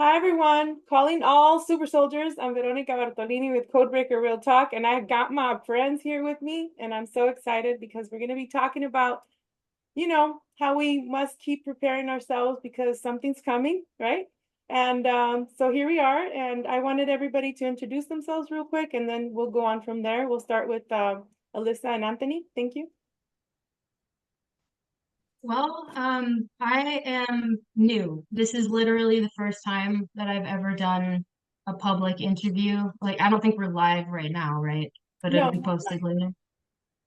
Hi everyone, calling all super soldiers. I'm Veronica Bartolini with Codebreaker Real Talk, and I got my friends here with me, and I'm so excited because we're going to be talking about, how we must keep preparing ourselves because something's coming, right? And so here we are, and I wanted everybody to introduce themselves real quick, and then we'll go on from there. We'll start with Alyssa and Anthony. Thank you. I am new. This is literally the first time that I've ever done a public interview. Like, I don't think we're live right now, right? But it'll be No, posted later.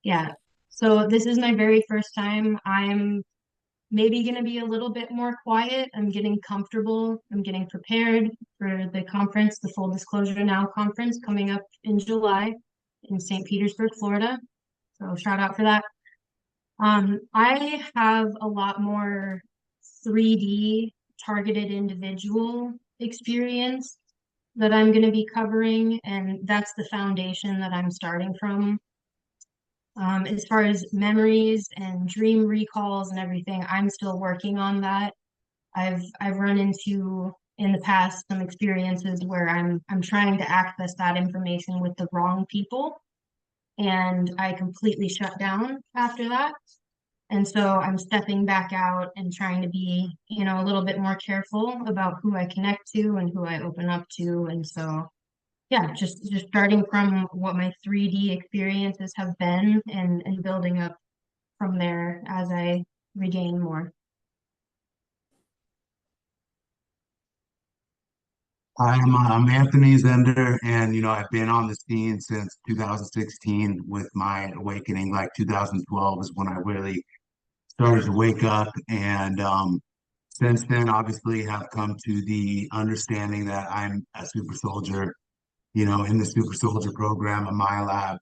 Yeah. So this is my very first time. I'm maybe going to be a little bit more quiet. I'm getting comfortable. I'm getting prepared for the conference, the Full Disclosure Now conference coming up in July in St. Petersburg, Florida. So shout out for that. I have a lot more 3D targeted individual experience that I'm going to be covering, and that's the foundation that I'm starting from. As far as memories and dream recalls and everything, I'm still working on that. I've run into in the past some experiences where I'm trying to access that information with the wrong people, and I completely shut down after that. And so I'm stepping back out and trying to be, a little bit more careful about who I connect to and who I open up to. And so, yeah, just starting from what my 3D experiences have been and building up from there as I regain more. I'm Anthony Zender, and I've been on the scene since 2016 with my awakening. Like 2012 is when I really started to wake up, and since then, obviously, have come to the understanding that I'm a super soldier. In the super soldier program, a MILAB.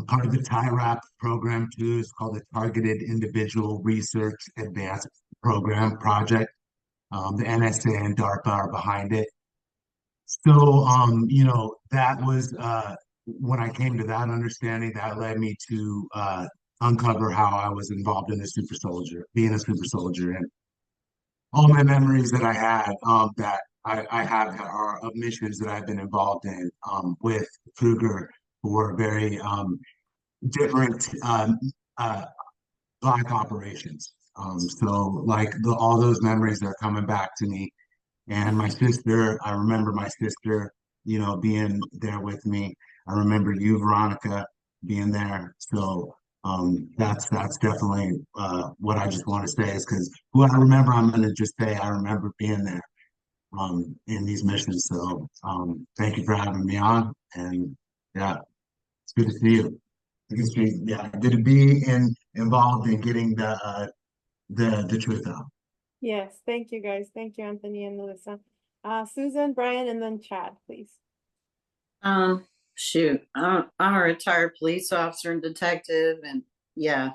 Part of the TIRAP program too is called the Targeted Individual Research Advanced Program Project. The NSA and DARPA are behind it. So, that was when I came to that understanding, that led me to uncover how I was involved in the super soldier, being a super soldier, and all my memories that I had that I have are of missions that I've been involved in with Kruger for very different black operations. So, like all those memories are coming back to me, and my sister, I remember my sister, being there with me. I remember you, Veronica, being there. So that's definitely what I just want to say is because who I remember, I'm going to just say I remember being there in these missions. So thank you for having me on. And yeah, it's good to see you. Yeah, good to be involved in getting the truth out. yes, thank you guys. Thank you, Anthony and Alyssa. Susan, Brian, and then Chad, please. Um, I'm a retired police officer and detective, and yeah,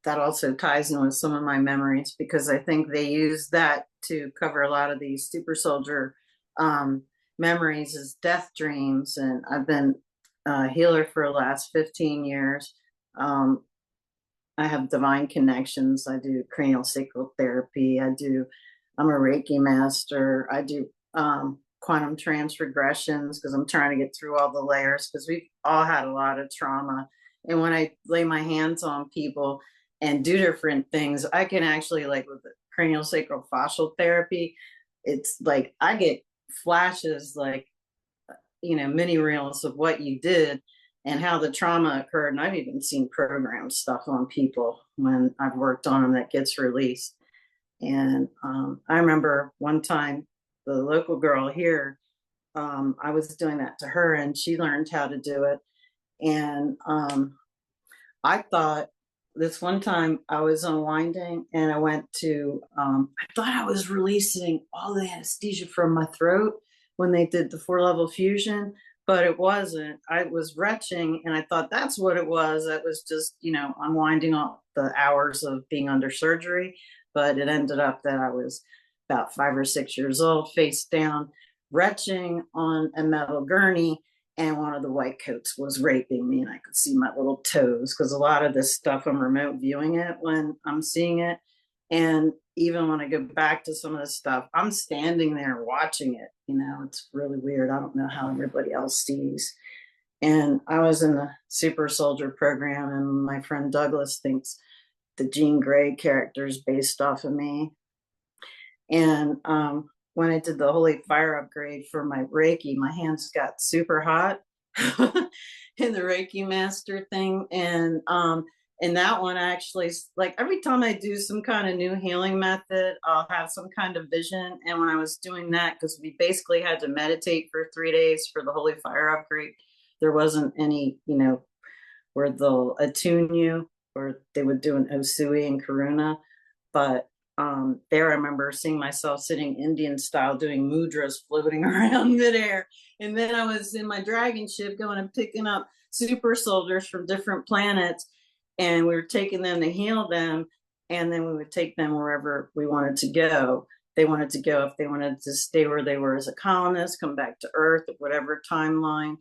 that also ties in with some of my memories because I think they use that to cover a lot of these super soldier um, memories as death dreams. And I've been a healer for the last 15 years. Um, I have divine connections. I do cranial sacral therapy. I'm a Reiki master. I do quantum transregressions because I'm trying to get through all the layers because we've all had a lot of trauma. And when I lay my hands on people and do different things, I can actually, like with the cranial sacral fascial therapy, it's like I get flashes like, mini reels of what you did and how the trauma occurred. And I've even seen program stuff on people when I've worked on them that gets released. And I remember one time the local girl here, I was doing that to her and she learned how to do it. And I thought this one time I was unwinding and I went to, I thought I was releasing all the anesthesia from my throat when they did the 4-level fusion, but it wasn't. I was retching and I thought that's what it was. That was just, unwinding all the hours of being under surgery. But it ended up that I was about 5 or 6 years old, face down, retching on a metal gurney, and one of the white coats was raping me and I could see my little toes because a lot of this stuff I'm remote viewing it when I'm seeing it. And even when I go back to some of the stuff, I'm standing there watching it. It's really weird. I don't know how everybody else sees. And I was in the super soldier program, and my friend Douglas thinks the Jean Grey character is based off of me. And when I did the holy fire upgrade for my Reiki, my hands got super hot in the Reiki master thing. And that one actually, like every time I do some kind of new healing method, I'll have some kind of vision. And when I was doing that, because we basically had to meditate for 3 days for the holy fire upgrade, there wasn't any, where they'll attune you, or they would do an Osui and Karuna. But there I remember seeing myself sitting Indian style doing mudras floating around midair. And then I was in my dragon ship going and picking up super soldiers from different planets, and we were taking them to heal them, and then we would take them wherever we wanted to go. They wanted to go, if they wanted to stay where they were as a colonist, come back to Earth at whatever timeline.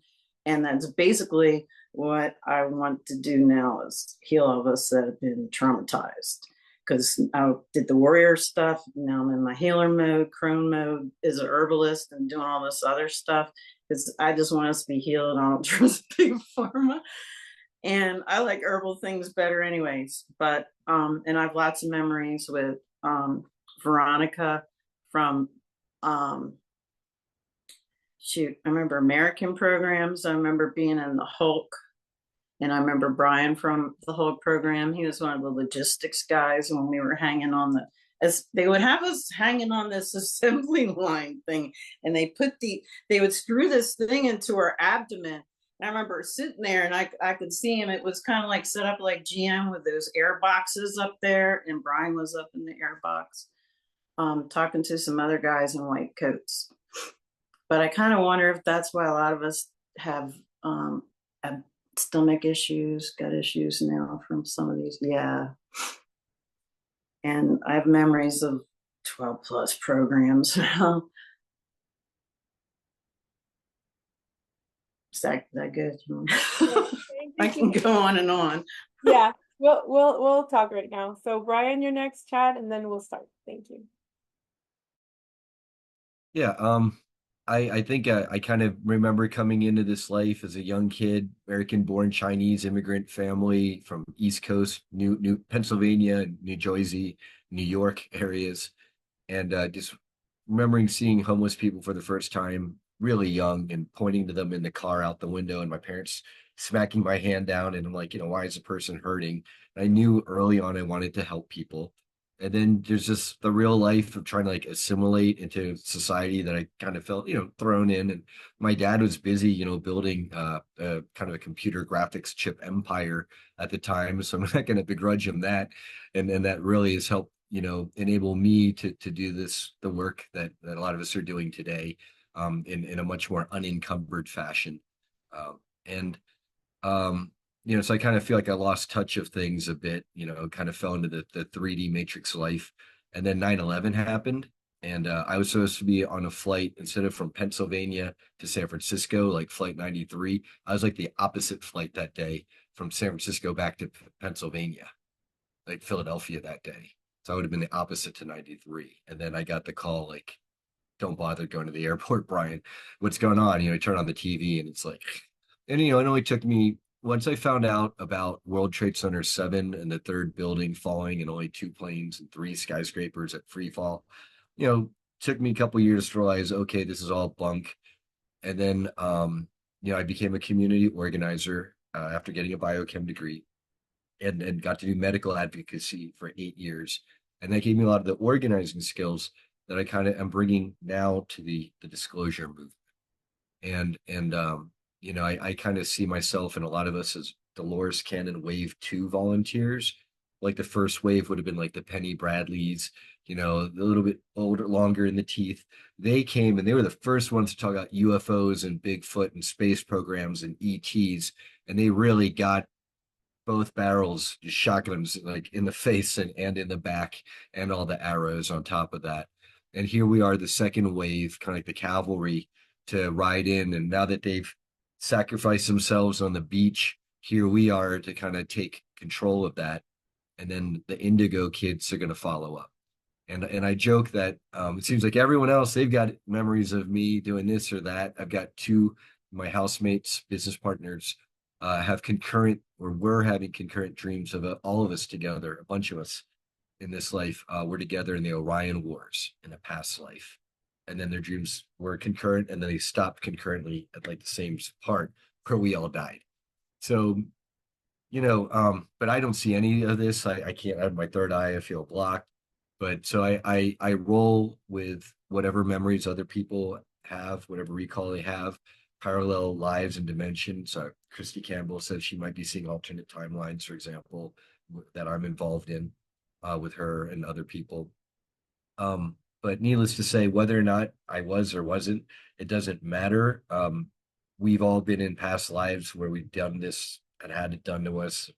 And that's basically what I want to do now, is heal all of us that have been traumatized. Because I did the warrior stuff. Now I'm in my healer mode, crone mode, as a herbalist, and doing all this other stuff. Because I just want us to be healed. I don't trust big pharma. And I like herbal things better anyways. But and I have lots of memories with Veronica from I remember American programs. I remember being in the Hulk. And I remember Bryan from the Hulk program. He was one of the logistics guys when we were hanging on as they would have us hanging on this assembly line thing. And they would screw this thing into our abdomen. And I remember sitting there, and I could see him. It was kind of like set up like GM with those air boxes up there. And Bryan was up in the air box, talking to some other guys in white coats. But I kind of wonder if that's why a lot of us have stomach issues, gut issues now from some of these. Yeah. And I have memories of 12 plus programs. Is that good? I can go on and on. Yeah, we'll talk right now. So Bryan, you're next, Chad, and then we'll start. Thank you. Yeah, I think I kind of remember coming into this life as a young kid, American-born Chinese immigrant family from East Coast, New Pennsylvania, New Jersey, New York areas, and just remembering seeing homeless people for the first time, really young, and pointing to them in the car out the window, and my parents smacking my hand down, and I'm like, why is the person hurting? And I knew early on I wanted to help people. And then there's just the real life of trying to like assimilate into society that I kind of felt, thrown in. And my dad was busy, building a kind of a computer graphics chip empire at the time. So I'm not going to begrudge him that. And that really has helped, enable me to do the work that a lot of us are doing today, in a much more unencumbered fashion. And so I kind of feel like I lost touch of things a bit, kind of fell into the 3D matrix life. And then 9/11 happened. And I was supposed to be on a flight, instead of from Pennsylvania to San Francisco, like flight 93. I was like the opposite flight that day, from San Francisco back to Pennsylvania, like Philadelphia that day. So I would have been the opposite to 93. And then I got the call, like, don't bother going to the airport, Bryan. What's going on? You turn on the TV, and it's like, and it only took me, once I found out about World Trade Center 7 and the third building falling, and only 2 planes and 3 skyscrapers at free fall, took me a couple years to realize, okay, this is all bunk. And then, I became a community organizer after getting a biochem degree, and got to do medical advocacy for 8 years. And that gave me a lot of the organizing skills that I kind of am bringing now to the disclosure movement. And I kind of see myself and a lot of us as Dolores Cannon Wave 2 volunteers. Like the first wave would have been like the Penny Bradleys, a little bit older, longer in the teeth. They came and they were the first ones to talk about UFOs and Bigfoot and space programs and ETs. And they really got both barrels just shocking them like in the face and in the back, and all the arrows on top of that. And here we are, the second wave, kind of like the cavalry, to ride in. And now that they've sacrificed themselves on the beach, here we are to kind of take control of that. and then the indigo kids are going to follow up. And I joke that it seems like everyone else, they've got memories of me doing this or that. I've got two, my housemates, business partners, have concurrent, or we're having concurrent dreams of all of us together, a bunch of us in this life. We're together in the Orion Wars in a past life. And then their dreams were concurrent, and then they stopped concurrently at like the same part where we all died. So, but I don't see any of this. I can't, I have my third eye, I feel blocked. But so I roll with whatever memories other people have, whatever recall they have, parallel lives and dimensions. Christy Campbell says she might be seeing alternate timelines, for example, that I'm involved in with her and other people. But needless to say, whether or not I was or wasn't, it doesn't matter. We've all been in past lives where we've done this and had it done to us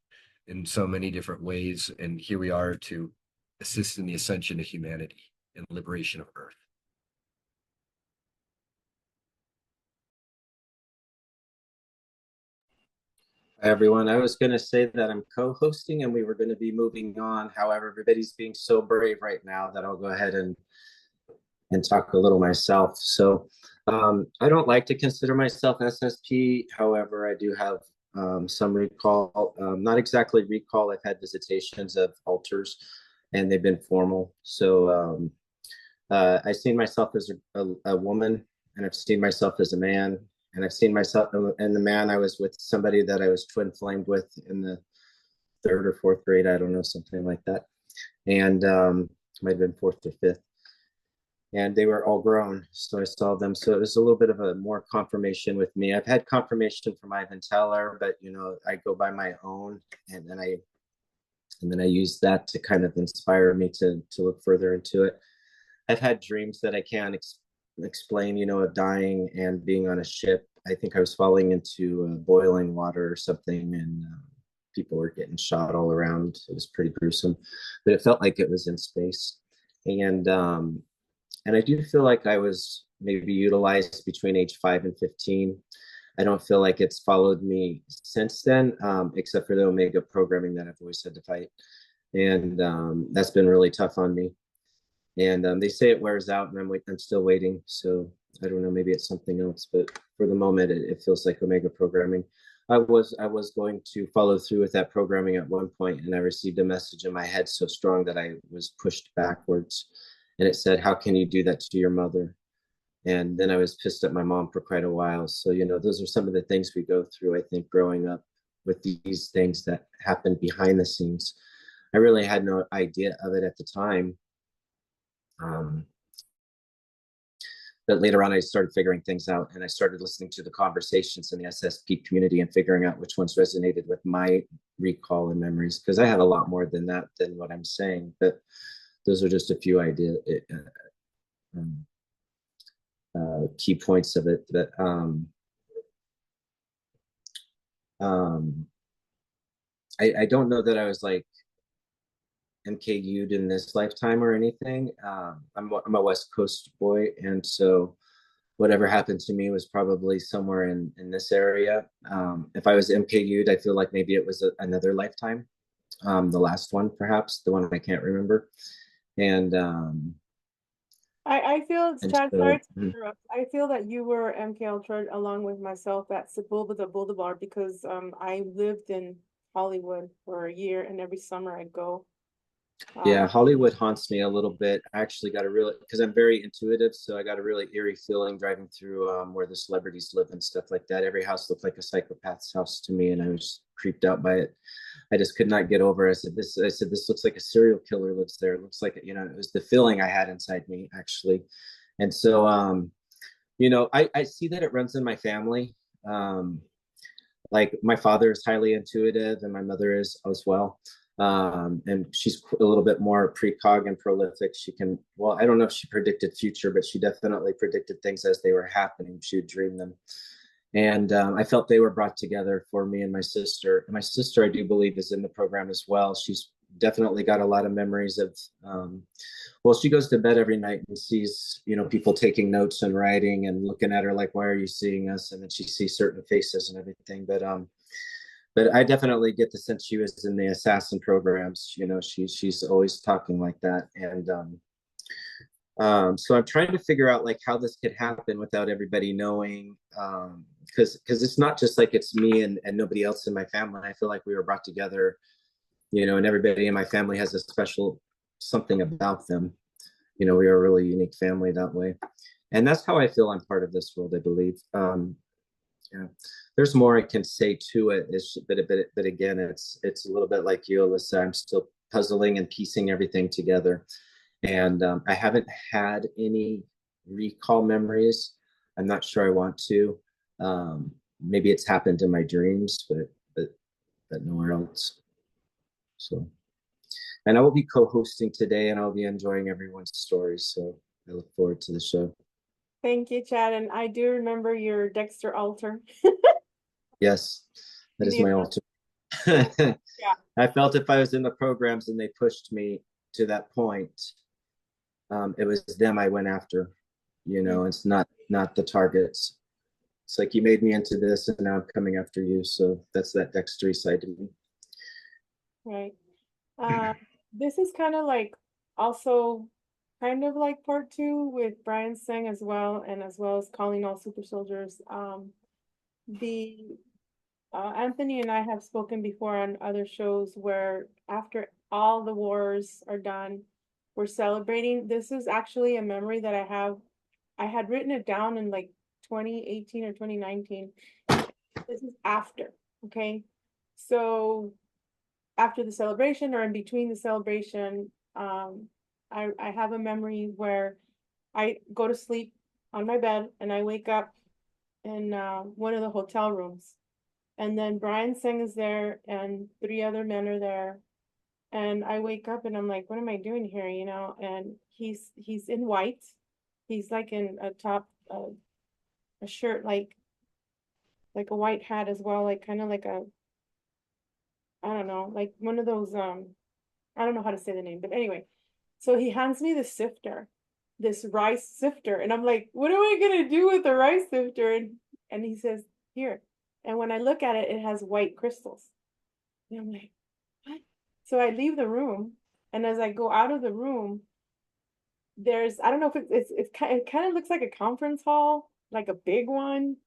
in so many different ways. And here we are to assist in the ascension of humanity and liberation of Earth. Hi, everyone. I was going to say that I'm co-hosting and we were going to be moving on. However, everybody's being so brave right now that I'll go ahead and talk a little myself. So I don't like to consider myself SSP. However, I do have some recall, not exactly recall. I've had visitations of altars and they've been formal. So I've seen myself as a woman, and I've seen myself as a man, and I've seen myself, and the man, I was with somebody that I was twin flamed with in the third or fourth grade. I don't know, something like that. And might have been fourth or fifth. And they were all grown, so I saw them. So it was a little bit of a more confirmation with me. I've had confirmation from Ivan Teller, but I go by my own, and then I use that to kind of inspire me to look further into it. I've had dreams that I can't explain, of dying and being on a ship. I think I was falling into boiling water or something, and people were getting shot all around. It was pretty gruesome, but it felt like it was in space. And I do feel like I was maybe utilized between age 5 and 15. I don't feel like it's followed me since then, except for the Omega programming that I've always had to fight. And that's been really tough on me. And they say it wears out, and I'm still waiting. So I don't know, maybe it's something else, but for the moment, it feels like Omega programming. I was going to follow through with that programming at one point, and I received a message in my head so strong that I was pushed backwards. And it said, "How can you do that to your mother?" And then I was pissed at my mom for quite a while. So, those are some of the things we go through, I think, growing up with these things that happen behind the scenes. I really had no idea of it at the time. But later on, I started figuring things out, and I started listening to the conversations in the SSP community and figuring out which ones resonated with my recall and memories, because I had a lot more than what I'm saying. But those are just a few key points of it. But I don't know that I was like MKU'd in this lifetime or anything. I'm a West Coast boy, and so whatever happened to me was probably somewhere in this area. If I was MKU'd, I feel like maybe it was another lifetime, the last one, perhaps, the one I can't remember. And I feel it's Chad, so, sorry to interrupt. I feel that you were MK Ultra along with myself at Sepulveda Boulevard, because I lived in Hollywood for a year, and every summer I'd go. Yeah, Hollywood haunts me a little bit. I actually got a really, because I'm very intuitive, so I got a really eerie feeling driving through where the celebrities live and stuff like that. Every house looked like a psychopath's house to me, and I was creeped out by it. I just could not get over it. I said, this looks like a serial killer lives there. It looks like, it was the feeling I had inside me, actually. And so, I see that it runs in my family. Like my father is highly intuitive, and my mother is as well. And she's a little bit more precog and prolific. She can, well, I don't know if she predicted future, but she definitely predicted things as they were happening. She would dream them. And I felt they were brought together for me and my sister. And my sister, I do believe, is in the program as well. She's definitely got a lot of memories of, well, she goes to bed every night and sees, people taking notes and writing and looking at her like, why are you seeing us? And then she sees certain faces and everything. But but I definitely get the sense she was in the assassin programs. She's always talking like that, and so I'm trying to figure out like how this could happen without everybody knowing, because it's not just like it's me and nobody else in my family. I feel like we were brought together, and everybody in my family has a special something about them. We are a really unique family that way, and that's how I feel I'm part of this world. I believe. Yeah, there's more I can say to it. But again, it's a little bit like you, Alyssa. I'm still puzzling and piecing everything together, and I haven't had any recall memories. I'm not sure I want to. Maybe it's happened in my dreams, but nowhere else. So, and I will be co-hosting today, and I'll be enjoying everyone's stories. So I look forward to the show. Thank you, Chad. And I do remember your Dexter altar. Yes, that is my altar. Yeah. I felt if I was in the programs and they pushed me to that point, it was them I went after. It's not the targets. It's like you made me into this, and now I'm coming after you. So that's that Dexter side to me. Right. This is kind of like also kind of like part two with Bryan Tseng as well, and as well as calling all super soldiers. The Anthony and I have spoken before on other shows where after all the wars are done, we're celebrating. This is actually a memory that I have. I had written it down in like 2018 or 2019. This is after, okay? So after the celebration or in between the celebration, I have a memory where I go to sleep on my bed and I wake up in one of the hotel rooms. And then Bryan Tseng is there and 3 other men are there. And I wake up and I'm like, what am I doing here? And he's in white. He's like in a top, a shirt, like a white hat as well, like kind of like a, I don't know, like one of those, I don't know how to say the name, but anyway. So he hands me the sifter, this rice sifter. And I'm like, what am I gonna do with the rice sifter? And he says, here. And when I look at it, it has white crystals. And I'm like, what? So I leave the room. And as I go out of the room, I don't know if it kind of looks like a conference hall, like a big one,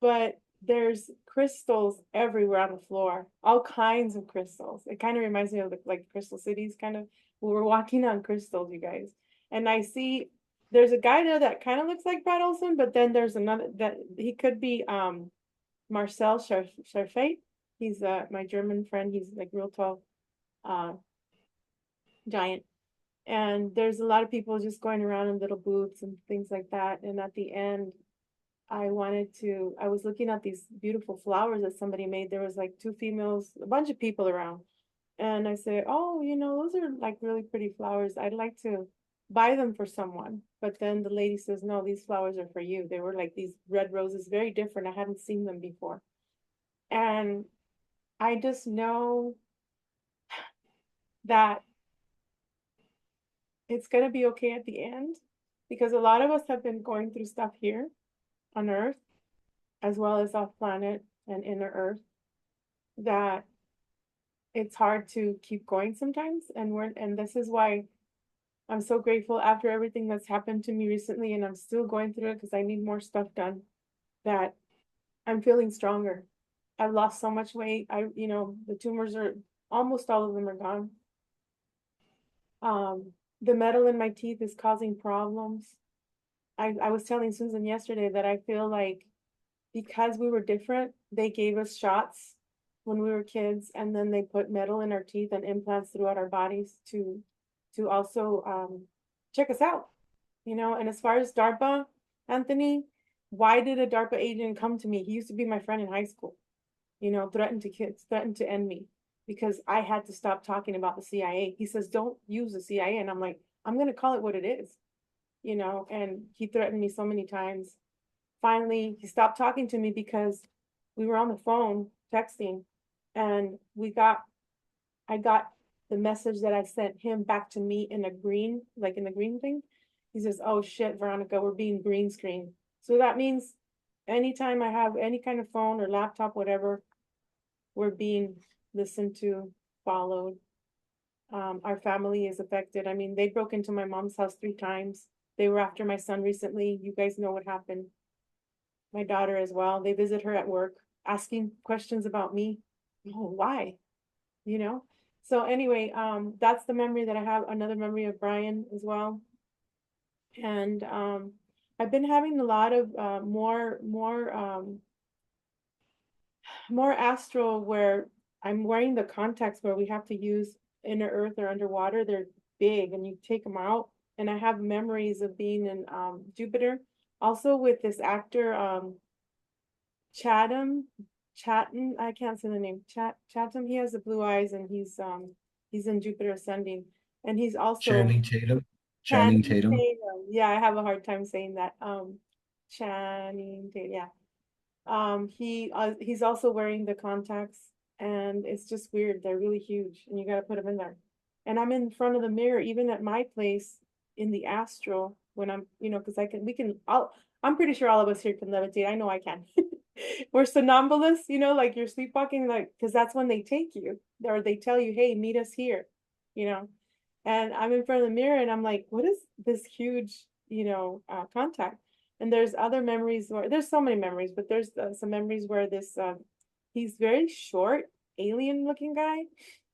but there's crystals everywhere on the floor, all kinds of crystals. It kind of reminds me of like Crystal Cities, kind of. We were walking on crystals, you guys. And I see there's a guy there that kind of looks like Brad Olson, but then there's another that he could be Marcel Scharfeit. He's my German friend. He's like real tall, giant. And there's a lot of people just going around in little booths and things like that. And at the end, I was looking at these beautiful flowers that somebody made. There was like 2 females, a bunch of people around. And I say, oh, those are like really pretty flowers. I'd like to buy them for someone. But then the lady says, no, these flowers are for you. They were like these red roses, very different. I hadn't seen them before. And I just know that it's going to be okay at the end, because a lot of us have been going through stuff here on Earth, as well as off planet and inner Earth, that it's hard to keep going sometimes. And this is why I'm so grateful after everything that's happened to me recently, and I'm still going through it because I need more stuff done, that I'm feeling stronger. I've lost so much weight. The tumors are almost all of them are gone. The metal in my teeth is causing problems. I was telling Susan yesterday that I feel like because we were different, they gave us shots when we were kids, and then they put metal in our teeth and implants throughout our bodies to also check us out. And as far as DARPA, Anthony, why did a DARPA agent come to me? He used to be my friend in high school, threatened to end me because I had to stop talking about the CIA. He says, don't use the CIA. And I'm like, I'm going to call it what it is, and he threatened me so many times. Finally, he stopped talking to me because we were on the phone texting, and I got the message that I sent him back to me in the green thing. He says, oh shit, Veronica, we're being green screen. So that means anytime I have any kind of phone or laptop, whatever, we're being listened to, followed. Our family is affected. I mean, they broke into my mom's house 3 times. They were after my son recently. You guys know what happened. My daughter as well. They visit her at work, asking questions about me. Oh, why? You know? So anyway, that's the memory that I have. Another memory of Bryan as well. And I've been having a lot of more astral where I'm wearing the contacts where we have to use inner earth or underwater. They're big and you take them out. And I have memories of being in Jupiter. Also with this actor, Chatham, Chatton, I can't say the name. Chatham, he has the blue eyes and he's in Jupiter Ascending. And he's also Channing Tatum. Channing Channing Tatum. Tatum. Yeah, I have a hard time saying that. Channing Tatum, yeah. He's also wearing the contacts and it's just weird. They're really huge and you got to put them in there. And I'm in front of the mirror, even at my place in the astral when I'm, because I'm pretty sure all of us here can levitate. I know I can. We're somnambulists, like you're sleepwalking, like, because that's when they take you or they tell you, hey, meet us here, you know. And I'm in front of the mirror and I'm like, what is this huge, contact? And there's other memories where there's so many memories, but there's some memories where he's very short, alien looking guy.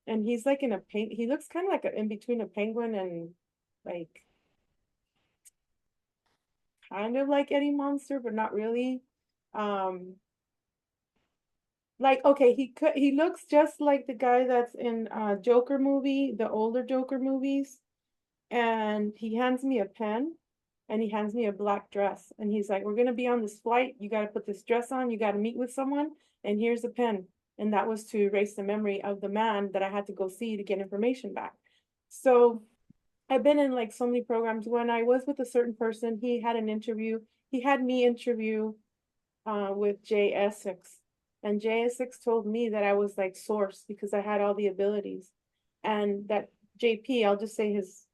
And he's like he looks kind of like in between a penguin and like kind of like Eddie Monster, but not really. Um, like, okay, he looks just like the guy that's in Joker movie, the older Joker movies. And he hands me a pen and he hands me a black dress. And he's like, we're going to be on this flight. You got to put this dress on. You got to meet with someone. And here's a pen. And that was to erase the memory of the man that I had to go see to get information back. So I've been in like so many programs. When I was with a certain person, he had an interview. He had me interview with Jay Essex. And Jay Essex told me that I was like source because I had all the abilities. And that JP, I'll just say his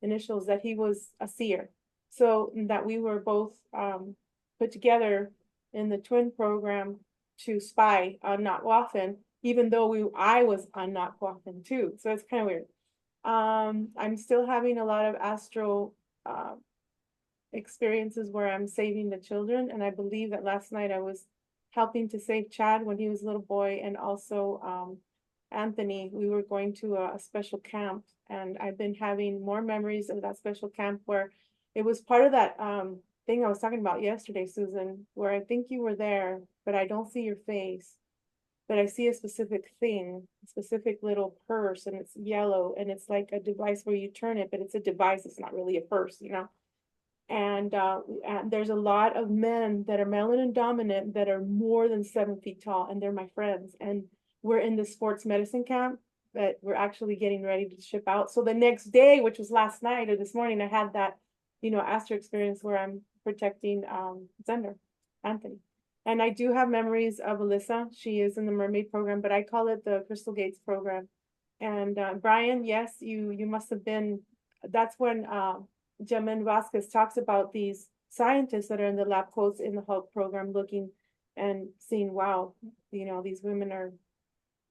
initials, that he was a seer. So that we were both put together in the twin program to spy on Natwafin, even though I was on Natwafin too. So it's kind of weird. I'm still having a lot of astral experiences where I'm saving the children. And I believe that last night I was helping to save Chad when he was a little boy, and also Anthony. We were going to a special camp, and I've been having more memories of that special camp where it was part of that thing I was talking about yesterday, Susan, where I think you were there, but I don't see your face. But I see a specific thing, a specific little purse, and it's yellow, and it's like a device where you turn it, but it's a device, it's not really a purse, And there's a lot of men that are melanin dominant that are more than 7 feet tall, and they're my friends. And we're in the sports medicine camp that we're actually getting ready to ship out. So the next day, which was last night or this morning, I had that, astro experience where I'm protecting Zender, Anthony. And I do have memories of Alyssa. She is in the mermaid program, but I call it the Crystal Gates program. And Bryan, yes, you must have been. That's when Jamin Vasquez talks about these scientists that are in the lab coats in the Hulk program looking and seeing, wow, these women are,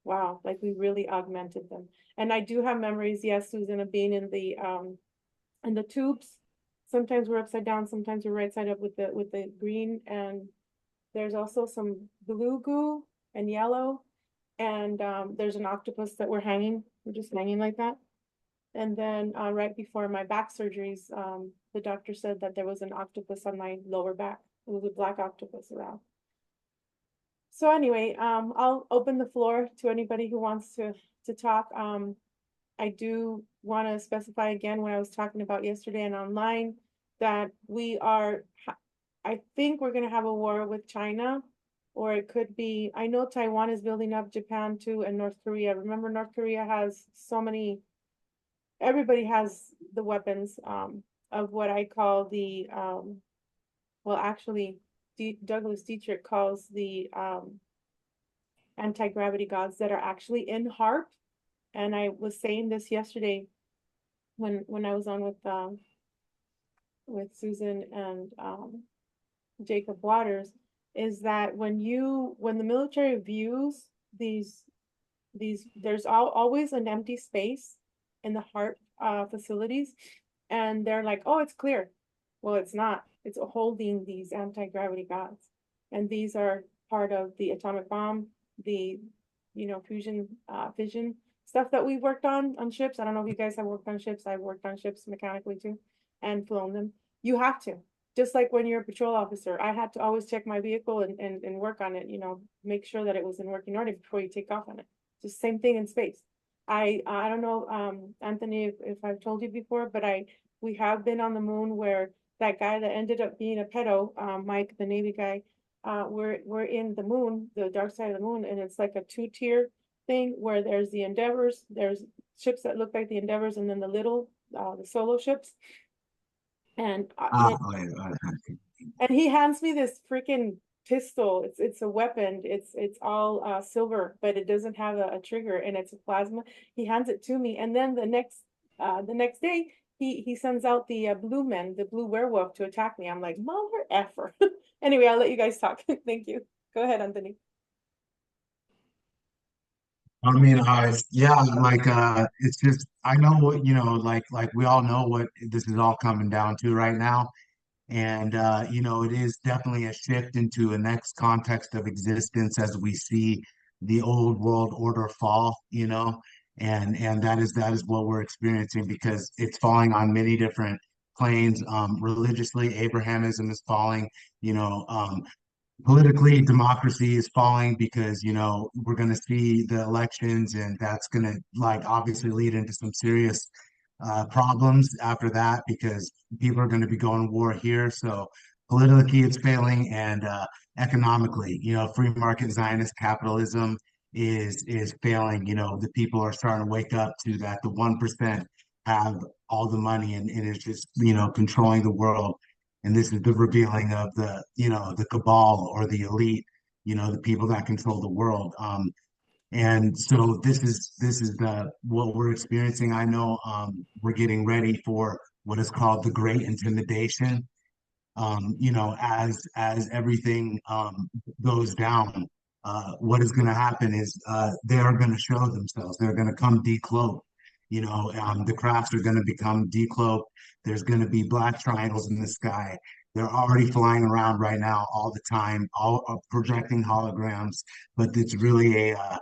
wow, like we really augmented them. And I do have memories, yes, Susan, of being in the tubes. Sometimes we're upside down, sometimes we're right side up with the green, and there's also some blue goo and yellow. And there's an octopus that we're just hanging like that. And then right before my back surgeries, the doctor said that there was an octopus on my lower back. It was a black octopus around. So anyway, I'll open the floor to anybody who wants to talk. I do want to specify again what I was talking about yesterday and online, that I think we're going to have a war with China, or it could be, I know Taiwan is building up, Japan too, and North Korea. Remember, North Korea has so many. Everybody has the weapons of what I call the well, actually Douglas Dietrich calls the anti-gravity gods that are actually in HARP. And I was saying this yesterday when I was on with Susan and Jacob Waters, is that when the military views these there's always an empty space in the heart facilities, and they're like, oh, it's clear. Well, it's not. It's holding these anti-gravity gods, and these are part of the atomic bomb, the fusion fission stuff that we worked on ships. I don't know if you guys have worked on ships. I've worked on ships mechanically too, and flown them. You have to. Just like when you're a patrol officer, I had to always check my vehicle and work on it, make sure that it was in working order before you take off on it. Just same thing in space. I don't know, Anthony, if I've told you before, but we have been on the moon where that guy that ended up being a pedo, Mike, the Navy guy, we're in the moon, the dark side of the moon, and it's like a two-tier thing where there's the Endeavors, there's ships that look like the Endeavors, and then the solo ships. And and he hands me this freaking pistol. It's a weapon. It's all silver, but it doesn't have a trigger, and it's a plasma. He hands it to me, and then the next day he sends out the blue men, the blue werewolf, to attack me. I'm like, mother effer. Anyway, I'll let you guys talk. Thank you. Go ahead, Anthony. I mean, yeah, like it's just I know what like we all know what this is all coming down to right now. And it is definitely a shift into a next context of existence as we see the old world order fall, and that is what we're experiencing because it's falling on many different planes. Religiously, Abrahamism is falling, politically democracy is falling because we're going to see the elections and that's going to like obviously lead into some serious problems after that because people are going to be going to war here. So politically it's failing, and economically, free market Zionist capitalism is failing. The people are starting to wake up to that the 1% have all the money and is just controlling the world. And this is the revealing of the cabal or the elite, the people that control the world. And so this is the what we're experiencing. I know we're getting ready for what is called the Great Intimidation. As everything goes down, what is going to happen is they are going to show themselves. They're going to come decloaked. The crafts are going to become decloaked. There's going to be black triangles in the sky. They're already flying around right now all the time, all projecting holograms. But it's really a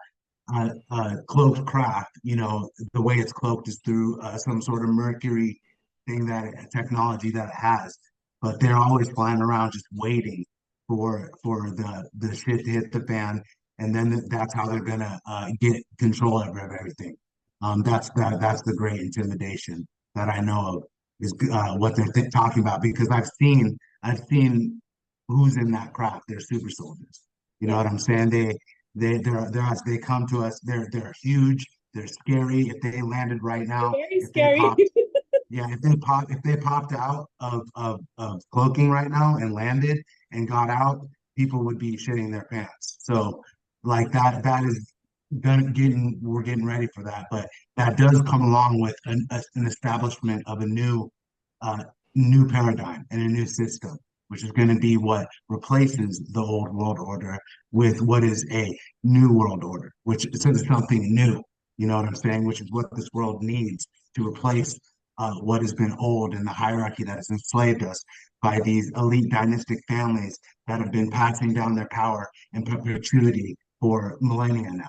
cloaked craft. The way it's cloaked is through some sort of mercury thing technology that it has. But they're always flying around just waiting for the shit to hit the fan, and then that's how they're gonna get control over everything. That's the great intimidation that I know of is what they're talking about because I've seen who's in that craft. They're super soldiers. You know what I'm saying? They come to us. They're huge. They're scary. If they landed right now, Very if they scary. popped, yeah, if they popped out of cloaking right now and landed and got out, people would be shitting their pants. So like that is we're getting ready for that. But that does come along with an establishment of a uh, new paradigm and a new system, which is going to be what replaces the old world order with what is a new world order, which is something new. You know what I'm saying? Which is what this world needs to replace what has been old and the hierarchy that has enslaved us by these elite dynastic families that have been passing down their power in perpetuity for millennia now.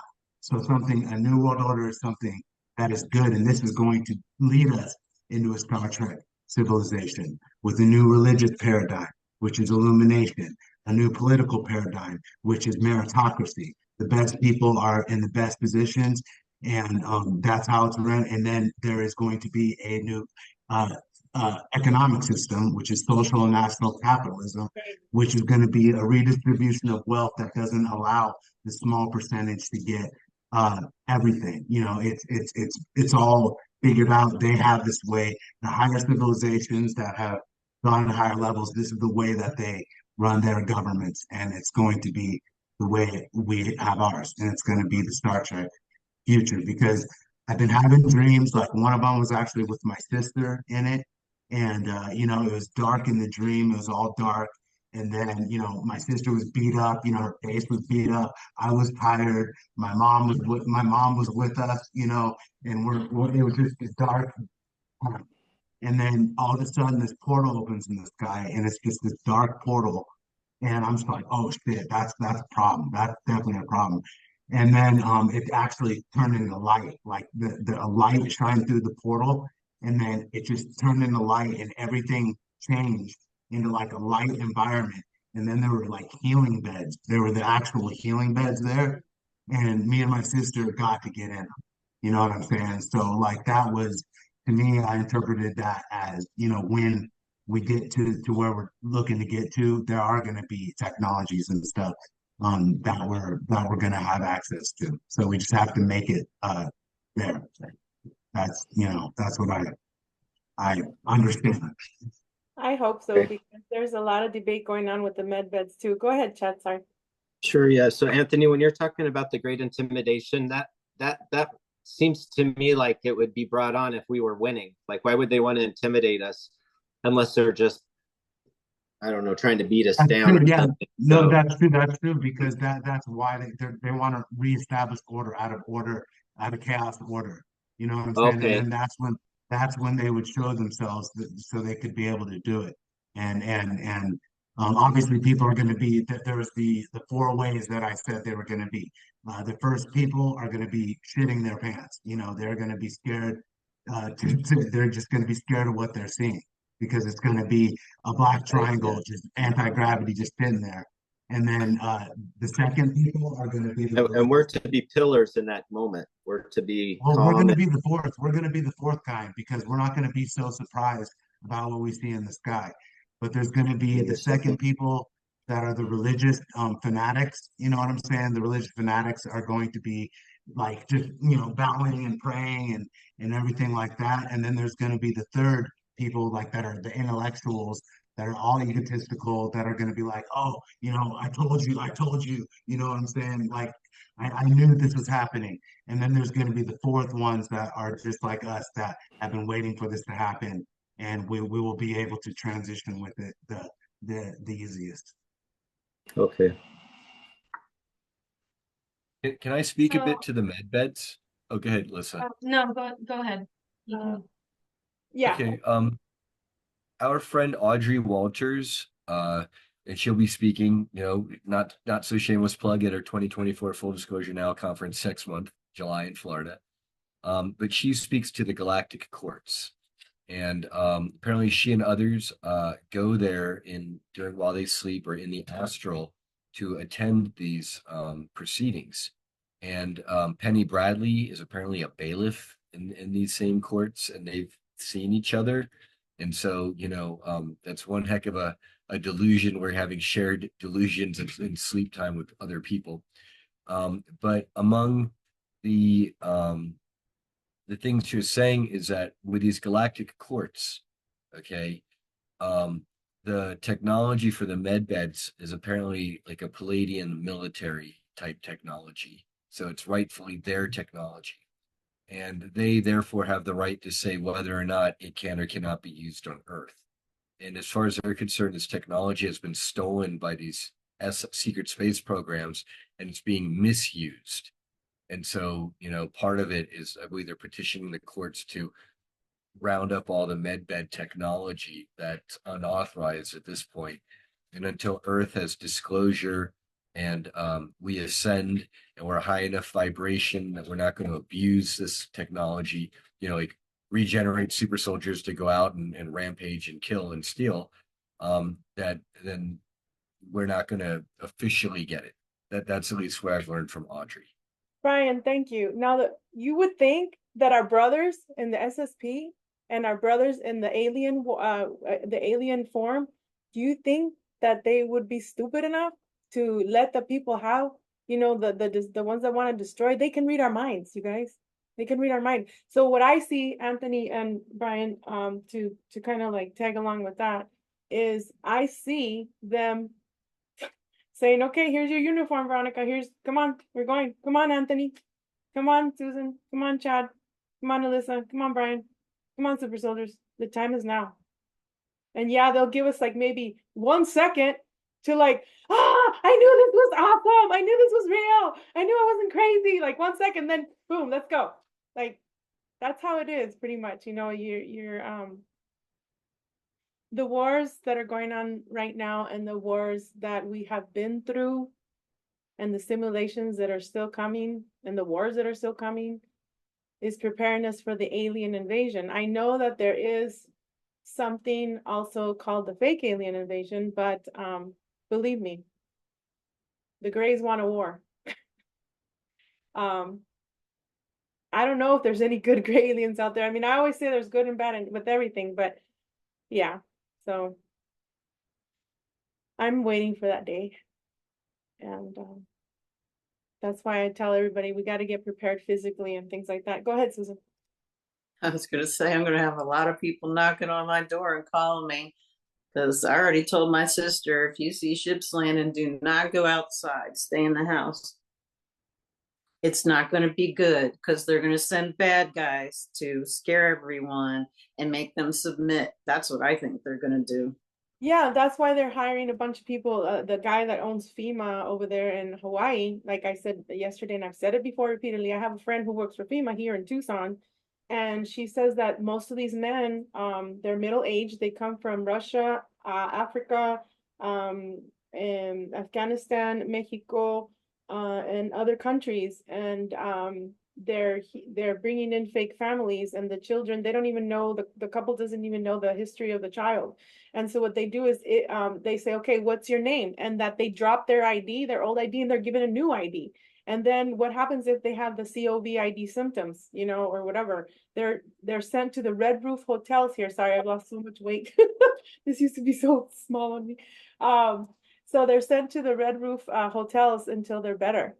So a new world order is something that is good, and this is going to lead us into a Star Trek civilization with a new religious paradigm, which is illumination, a new political paradigm, which is meritocracy. The best people are in the best positions, and that's how it's run. And then there is going to be a new uh, economic system, which is social and national capitalism, which is going to be a redistribution of wealth that doesn't allow the small percentage to get everything. It's all figured out. They have this way. The higher civilizations that have gone to higher levels, this is the way that they run their governments, and it's going to be the way we have ours, and it's going to be the Star Trek future because I've been having dreams. Like one of them was actually with my sister in it, and it was dark in the dream. It was all dark, And then, my sister was beat up, her face was beat up. I was tired. My mom was with us, and it was just this dark time. And then all of a sudden this portal opens in the sky and it's just this dark portal. And I'm just like, oh shit, that's a problem. That's definitely a problem. And then it actually turned into light, like a light shined through the portal, and then it just turned into light and everything changed into like a light environment. And then there were like healing beds. There were the actual healing beds there. And me and my sister got to get in them. You know what I'm saying? So like that was to me, I interpreted that as, when we get to where we're looking to get to, there are going to be technologies and stuff that we're going to have access to. So we just have to make it there. That's what I understand. I hope so, Okay. because there's a lot of debate going on with the med beds too. Go ahead, Chad. Sorry. Sure, yeah. So Anthony, when you're talking about the great intimidation, that seems to me like it would be brought on if we were winning. Like, why would they want to intimidate us unless they're just, I don't know, trying to beat us That's down true. or Yeah, something? no, So, that's true. That's true because that's why they want to reestablish order, out of chaos order. You know what I'm saying? And okay, then that's when they would show themselves so they could be able to do it. And obviously people are going to be that there was the four ways that I said they were going to be. The first people are going to be shitting their pants. They're going to be scared. They're just going to be scared of what they're seeing because it's going to be a black yeah. triangle, just anti-gravity, just sitting there. And then the second people are going to be the And we're religious. to be pillars in that moment. We're to be Well, we're going calm to and be the fourth. We're going to be the fourth kind because we're not going to be so surprised about what we see in the sky. But there's going to be be the the second. second people that are the religious fanatics. You know what I'm saying? The religious fanatics are going to be like just bowing and praying and everything like that. And then there's going to be the third people like that are the intellectuals that are all egotistical that are going to be like, oh, I told you. You know what I'm saying? Like I knew this was happening. And then there's going to be the fourth ones that are just like us that have been waiting for this to happen, and we will be able to transition with it the easiest. Okay. Can I speak a So, bit to the med beds? Oh, go ahead, Alyssa. no, go ahead. You Uh, can. yeah. Okay, our friend Audrey Walters, and she'll be speaking, not so shameless plug at her 2024 Full Disclosure Now conference next month, July in Florida. But she speaks to the galactic courts. And apparently she and others go there during while they sleep or in the astral to attend these proceedings. And Penny Bradley is apparently a bailiff in these same courts, and they've seen each other. And so, that's one heck of a delusion. We're having shared delusions in sleep time with other people. But among the things she was saying is that with these galactic courts, okay, the technology for the med beds is apparently like a Palladian military type technology. So it's rightfully their technology. And they therefore have the right to say whether or not it can or cannot be used on Earth. And as far as they're concerned, this technology has been stolen by these secret space programs and it's being misused. And so, part of it is, I believe they're petitioning the courts to round up all the medbed technology that's unauthorized at this point. And until Earth has disclosure and we ascend and we're high enough vibration that we're not going to abuse this technology, like regenerate super soldiers to go out and rampage and kill and steal, that then we're not going to officially get it. That's at least what I've learned from Audrey. Brian, thank you. Now that you would think that our brothers in the SSP and our brothers in the alien form, do you think that they would be stupid enough to let the people have, the ones that want to destroy? They can read our minds, you guys. They can read our mind. So what I see, Anthony and Brian, to kind of like tag along with that, is I see them saying, okay, here's your uniform, Veronica. Come on, we're going. Come on, Anthony. Come on, Susan. Come on, Chad. Come on, Alyssa. Come on, Brian. Come on, super soldiers. The time is now. And yeah, they'll give us like maybe 1 second to like, I knew this was awesome. I knew this was real. I knew I wasn't crazy. Like 1 second, then boom, let's go. Like that's how it is pretty much. You know, you're the wars that are going on right now and the wars that we have been through and the simulations that are still coming and the wars that are still coming is preparing us for the alien invasion. I know that there is something also called the fake alien invasion, but believe me, the Greys want a war. um, I don't know if there's any good gray aliens out there. I mean, I always say there's good and bad with everything, but yeah, so I'm waiting for that day. And that's why I tell everybody we got to get prepared physically and things like that. Go ahead, Susan. I was going to say, I'm going to have a lot of people knocking on my door and calling me because I already told my sister, if you see ships landing, do not go outside, stay in the house. It's not going to be good because they're going to send bad guys to scare everyone and make them submit. That's what I think they're going to do. Yeah, that's why they're hiring a bunch of people. The guy that owns FEMA over there in Hawaii, like I said yesterday, and I've said it before repeatedly, I have a friend who works for FEMA here in Tucson, and she says that most of these men, they're middle-aged. They come from Russia, Africa, and Afghanistan, Mexico, and other countries, and they're bringing in fake families, and the children, they don't even know, the couple doesn't even know the history of the child. And so what they do is they say, okay, what's your name? And that they drop their ID, their old ID, and they're given a new ID. And then what happens if they have the COVID symptoms, you know, or whatever? They're sent to the Red Roof hotels here. Sorry, I've lost so much weight. This used to be so small on me. So they're sent to the Red Roof hotels until they're better.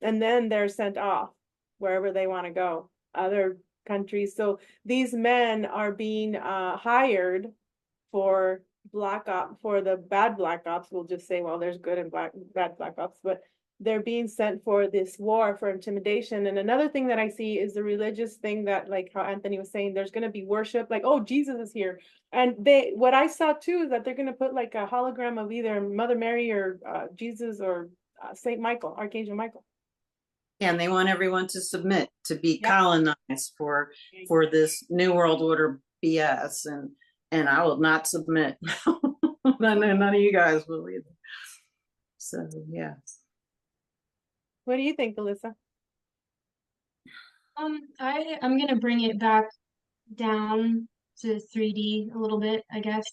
And then they're sent off wherever they want to go, other countries. So these men are being hired for for the bad black ops. We'll just say, well, there's good and bad black ops, but they're being sent for this war, for intimidation. And another thing that I see is the religious thing that, like how Anthony was saying, there's going to be worship, like, oh, Jesus is here. And what I saw too is that they're going to put like a hologram of either Mother Mary or Jesus or Saint Michael, Archangel Michael. And they want everyone to submit to be Yep. colonized for this new world order BS, and I will not submit. None of you guys will either. So yeah. What do you think, Alyssa? I'm gonna bring it back down to 3D a little bit, I guess.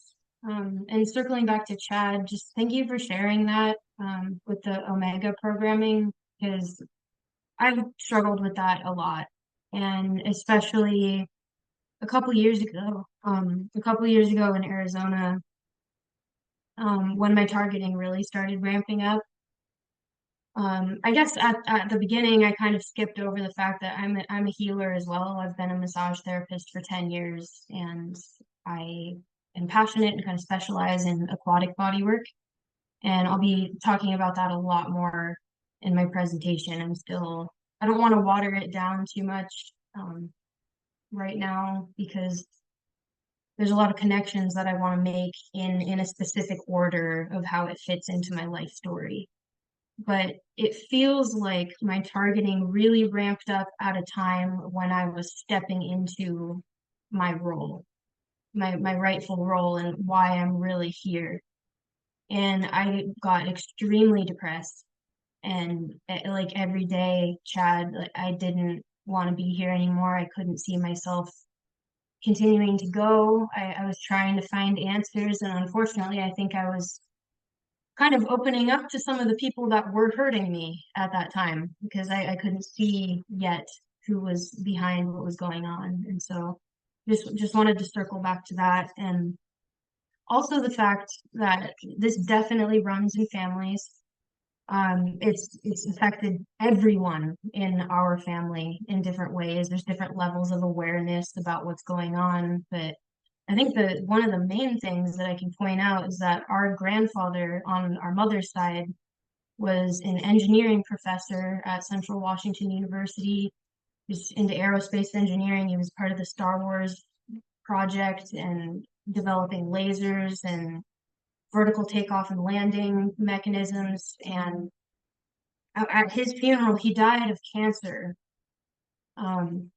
And circling back to Chad, just thank you for sharing that with the Omega programming, because I've struggled with that a lot. And especially a couple years ago in Arizona, when my targeting really started ramping up. I guess at the beginning, I kind of skipped over the fact that I'm a healer as well. I've been a massage therapist for 10 years, and I am passionate and kind of specialize in aquatic body work. And I'll be talking about that a lot more in my presentation. I don't want to water it down too much right now, because there's a lot of connections that I want to make in a specific order of how it fits into my life story. But it feels like my targeting really ramped up at a time when I was stepping into my role, my rightful role, and why I'm really here. And I got extremely depressed, and like every day, Chad, like I didn't want to be here anymore. I couldn't see myself continuing to go. I was trying to find answers, and unfortunately, I think I was kind of opening up to some of the people that were hurting me at that time, because I couldn't see yet who was behind what was going on. And so just wanted to circle back to that. And also the fact that this definitely runs in families. It's affected everyone in our family in different ways. There's different levels of awareness about what's going on, but I think that one of the main things that I can point out is that our grandfather on our mother's side was an engineering professor at Central Washington University. He was into aerospace engineering. He was part of the Star Wars project and developing lasers and vertical takeoff and landing mechanisms. And at his funeral, he died of cancer. And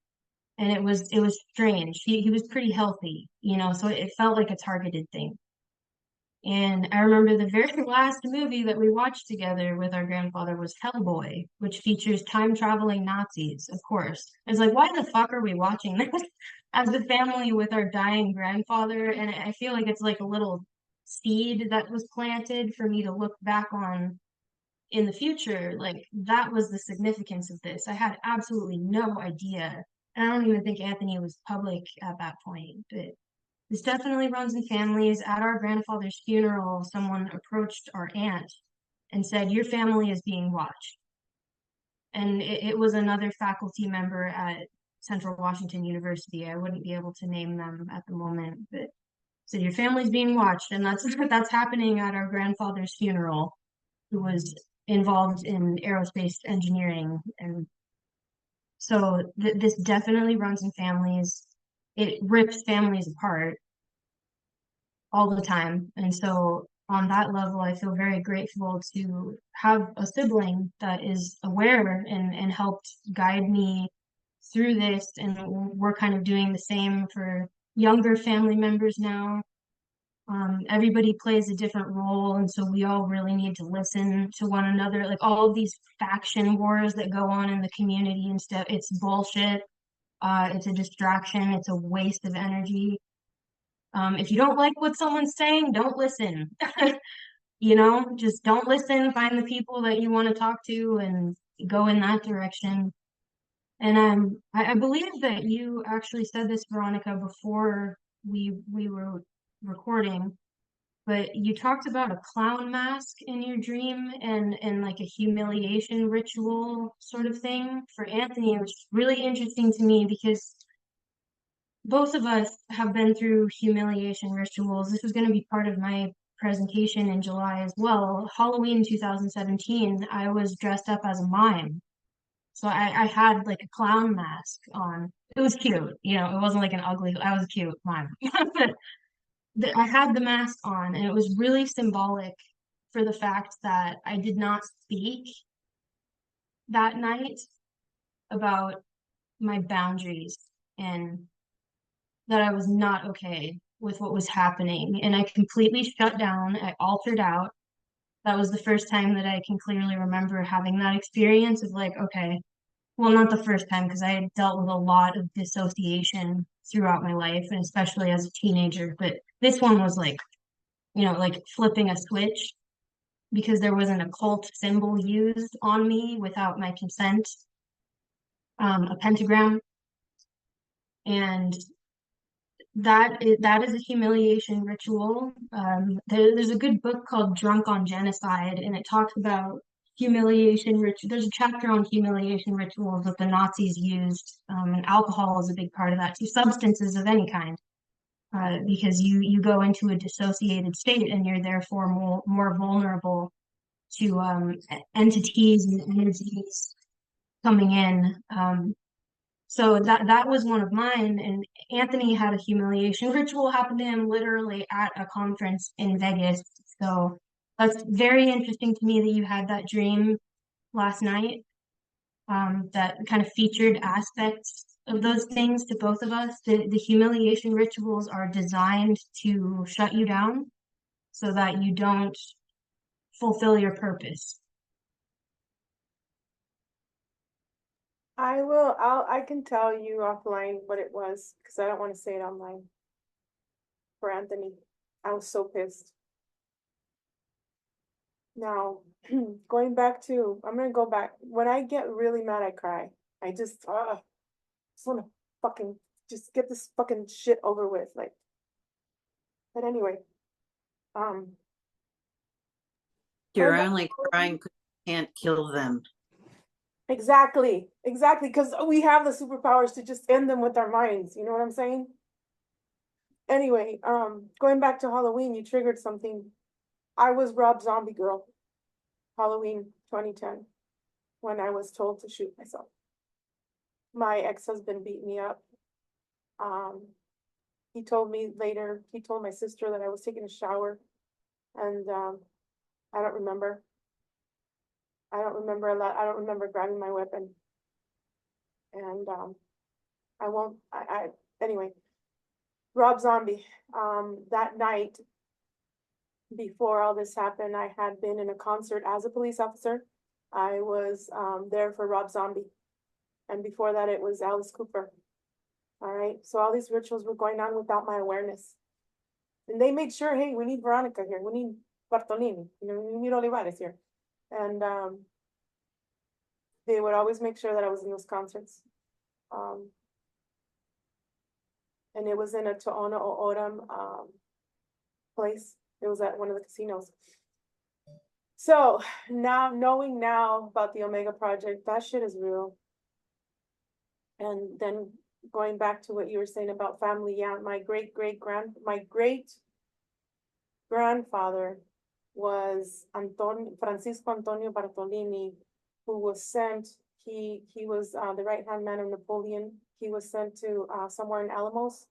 it was strange. He was pretty healthy, you know, so it felt like a targeted thing. And I remember the very last movie that we watched together with our grandfather was Hellboy, which features time traveling Nazis, of course. It's like, why the fuck are we watching this as a family with our dying grandfather? And I feel like it's like a little seed that was planted for me to look back on in the future. Like, that was the significance of this. I had absolutely no idea. And I don't even think Anthony was public at that point, but this definitely runs in families. At our grandfather's funeral, someone approached our aunt and said, "Your family is being watched." And it was another faculty member at Central Washington University. I wouldn't be able to name them at the moment, but said, "Your family's being watched." And that's that's happening at our grandfather's funeral, who was involved in aerospace engineering. And so this definitely runs in families. It rips families apart all the time. And so on that level, I feel very grateful to have a sibling that is aware and helped guide me through this. And we're kind of doing the same for younger family members now. Everybody plays a different role, and so we all really need to listen to one another. Like, all of these faction wars that go on in the community and stuff, it's bullshit. It's a distraction. It's a waste of energy. If you don't like what someone's saying, don't listen. You know, just don't listen. Find the people that you want to talk to and go in that direction. And I believe that you actually said this, Veronica, before we were recording, but you talked about a clown mask in your dream and like a humiliation ritual sort of thing for Anthony, which is really interesting to me because both of us have been through humiliation rituals. This was going to be part of my presentation in July as well. Halloween 2017, I was dressed up as a mime. So I had like a clown mask on. It was cute, you know, it wasn't like an ugly, I was a cute mime. But I had the mask on, and it was really symbolic for the fact that I did not speak that night about my boundaries and that I was not okay with what was happening. And I completely shut down. I altered out. That was the first time that I can clearly remember having that experience of like, okay, well, not the first time, because I had dealt with a lot of dissociation throughout my life, and especially as a teenager. But this one was like, you know, like flipping a switch because there was an occult symbol used on me without my consent, a pentagram. And that is a humiliation ritual. There's a good book called Drunk on Genocide, and it talks about humiliation ritual. There's a chapter on humiliation rituals that the Nazis used, and alcohol is a big part of that too. Substances of any kind, because you go into a dissociated state and you're therefore more vulnerable to entities and energies coming in. So that was one of mine, and Anthony had a humiliation ritual happen to him literally at a conference in Vegas. So that's very interesting to me that you had that dream last night, that kind of featured aspects of those things to both of us. The humiliation rituals are designed to shut you down so that you don't fulfill your purpose. I can tell you offline what it was because I don't want to say it online. For Anthony, I was so pissed. Now, going back to, I'm gonna go back. When I get really mad, I cry. I just want to fucking just get this fucking shit over with. Like, but anyway, You're only crying because you can't kill them. exactly, because we have the superpowers to just end them with our minds. You know what I'm saying? Anyway, going back to Halloween, you triggered something. I was Rob Zombie Girl, Halloween 2010, when I was told to shoot myself. My ex-husband beat me up. He told me later, he told my sister that I was taking a shower And I don't remember. I don't remember a lot. I don't remember grabbing my weapon. And I won't, anyway, Rob Zombie, that night before all this happened, I had been in a concert as a police officer. I was there for Rob Zombie. And before that, it was Alice Cooper. All right. So all these rituals were going on without my awareness. And they made sure, hey, we need Veronica here. We need Bartolini. You know, we need Olivares here. And they would always make sure that I was in those concerts. And it was in a To'ona O'odham place. It was at one of the casinos. So now, knowing now about the Omega Project, that shit is real. And then going back to what you were saying about family, yeah, my great grandfather was Francisco Antonio Bartolini, who was sent. He was the right hand man of Napoleon. He was sent to somewhere in Alamos,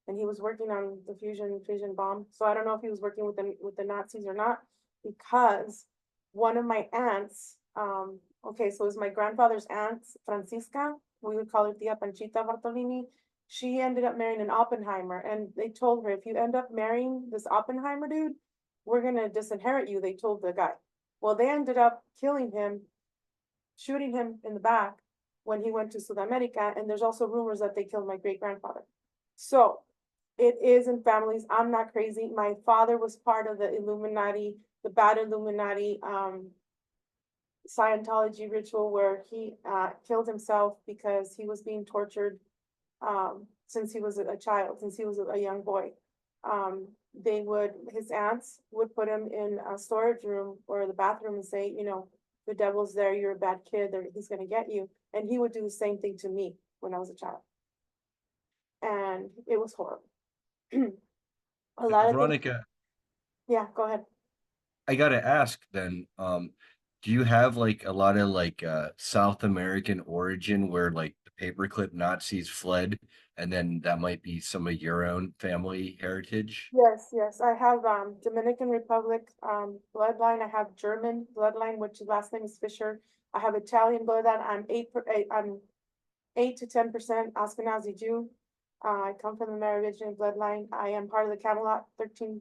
and he was working on the fission bomb. So I don't know if he was working with the Nazis or not, because one of my aunts, okay, so it was my grandfather's aunt, Francisca. We would call her Tia Panchita Bartolini. She ended up marrying an Oppenheimer, and they told her, if you end up marrying this Oppenheimer dude, we're gonna disinherit you, they told the guy. Well, they ended up killing him, shooting him in the back when he went to South America, and there's also rumors that they killed my great-grandfather. So it is in families. I'm not crazy. My father was part of the Illuminati, the bad Illuminati Scientology ritual, where he killed himself because he was being tortured since he was a child, since he was a young boy. His aunts would put him in a storage room or the bathroom and say, you know, the devil's there, you're a bad kid, he's gonna get you. And he would do the same thing to me when I was a child. And it was horrible. A lot of Veronica, yeah, go ahead. I gotta ask then, do you have like a lot of like South American origin where like the paperclip Nazis fled, and then that might be some of your own family heritage? Yes, I have Dominican Republic bloodline. I have German bloodline, which last name is Fisher. I have Italian bloodline. I'm 8 to 10% Ashkenazi Jew. I come from the Merovingian bloodline. I am part of the Camelot 13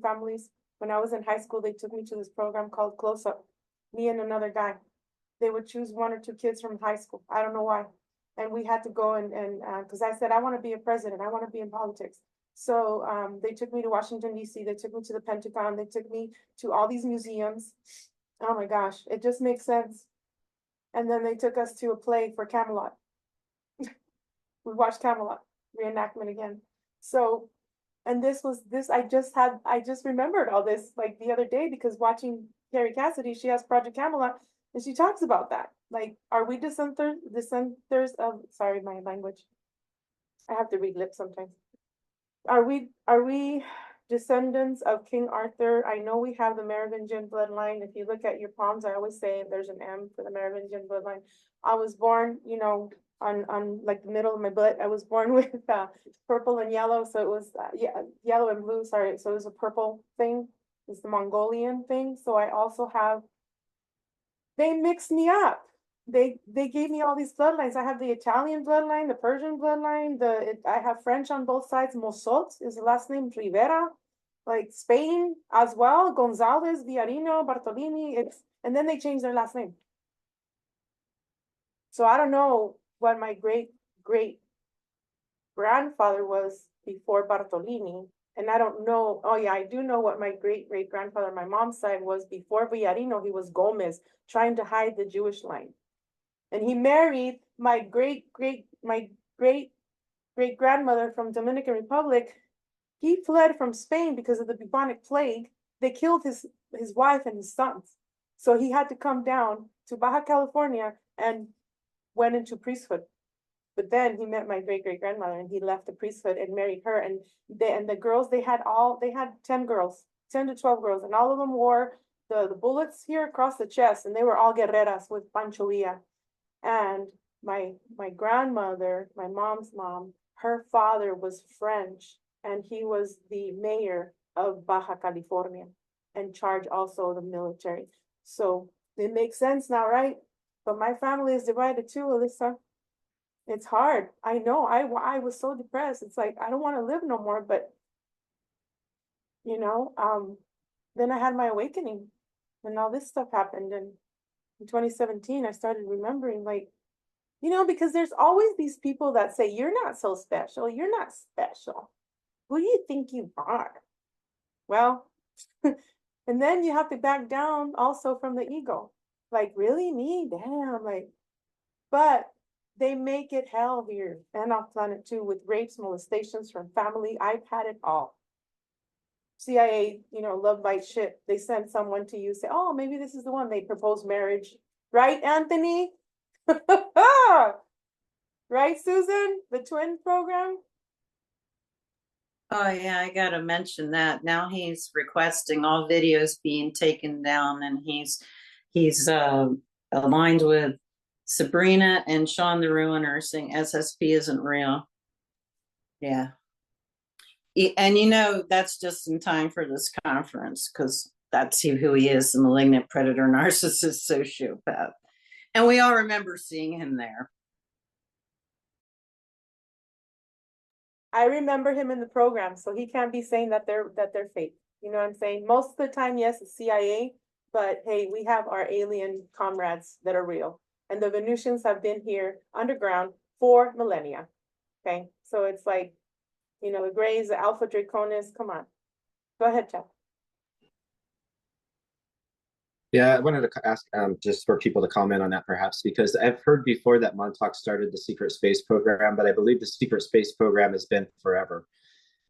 families. When I was in high school, they took me to this program called Close Up, me and another guy. They would choose 1 or 2 kids from high school. I don't know why. And we had to go and because I said, I want to be a president. I want to be in politics. So they took me to Washington, D.C. They took me to the Pentagon. They took me to all these museums. Oh my gosh, it just makes sense. And then they took us to a play for Camelot. We watched Camelot reenactment again. So, and I just remembered all this like the other day, because watching Carrie Cassidy, she has Project Camelot, and she talks about that. Like, are we descendants of, sorry, my language. I have to read lips sometimes. Are we descendants of King Arthur? I know we have the Merovingian bloodline. If you look at your palms, I always say there's an M for the Merovingian bloodline. I was born, you know, on like the middle of my butt. I was born with purple and yellow, so it was yellow and blue. Sorry, so it was a purple thing. It's the Mongolian thing. So I also have. They mixed me up. They gave me all these bloodlines. I have the Italian bloodline, the Persian bloodline. I have French on both sides. Mosot is the last name. Rivera, like Spain as well. Gonzalez, Villarino, Bartolini. And then they changed their last name. So I don't know what my great grandfather was before Bartolini. And I don't know. Oh yeah, I do know what my great grandfather, my mom's side, was before Villarino. He was Gomez, trying to hide the Jewish line. And he married my great grandmother from Dominican Republic. He fled from Spain because of the bubonic plague. They killed his wife and his sons. So he had to come down to Baja California and went into priesthood. But then he met my great grandmother, and he left the priesthood and married her. And the girls, they had 10 girls, 10 to 12 girls, and all of them wore the bullets here across the chest, and they were all guerreras with Pancho Villa. And my grandmother, my mom's mom, her father was French, and he was the mayor of Baja California. in charge also of the military. So it makes sense now, right? But my family is divided too, Alyssa. It's hard. I know. I was so depressed. It's like I don't want to live no more. But you know, then I had my awakening, and all this stuff happened. And in 2017, I started remembering, like, you know, because there's always these people that say you're not so special. You're not special. Who do you think you are? Well, and then you have to back down also from the ego. Like, really, me? Damn, like, but they make it hell here and off planet too, with rapes, molestations from family. I've had it all. CIA, you know, love bite shit. They send someone to you, say, oh, maybe this is the one. They propose marriage. Right, Anthony? Right, Susan? The twin program? Oh yeah, I gotta mention that. Now he's requesting all videos being taken down, and he's aligned with Sabrina and Sean the Ruiner, saying SSP isn't real. Yeah. And you know, that's just in time for this conference, because that's who he is, the malignant predator narcissist sociopath. And we all remember seeing him there. I remember him in the program, so he can't be saying that they're fake. You know what I'm saying? Most of the time, yes, it's CIA, but hey, we have our alien comrades that are real. And the Venusians have been here underground for millennia. Okay, so it's like, you know, the Greys, the Alpha Draconis. Come on, go ahead, Jeff. Yeah, I wanted to ask just for people to comment on that perhaps, because I've heard before that Montauk started the secret space program, but I believe the secret space program has been forever.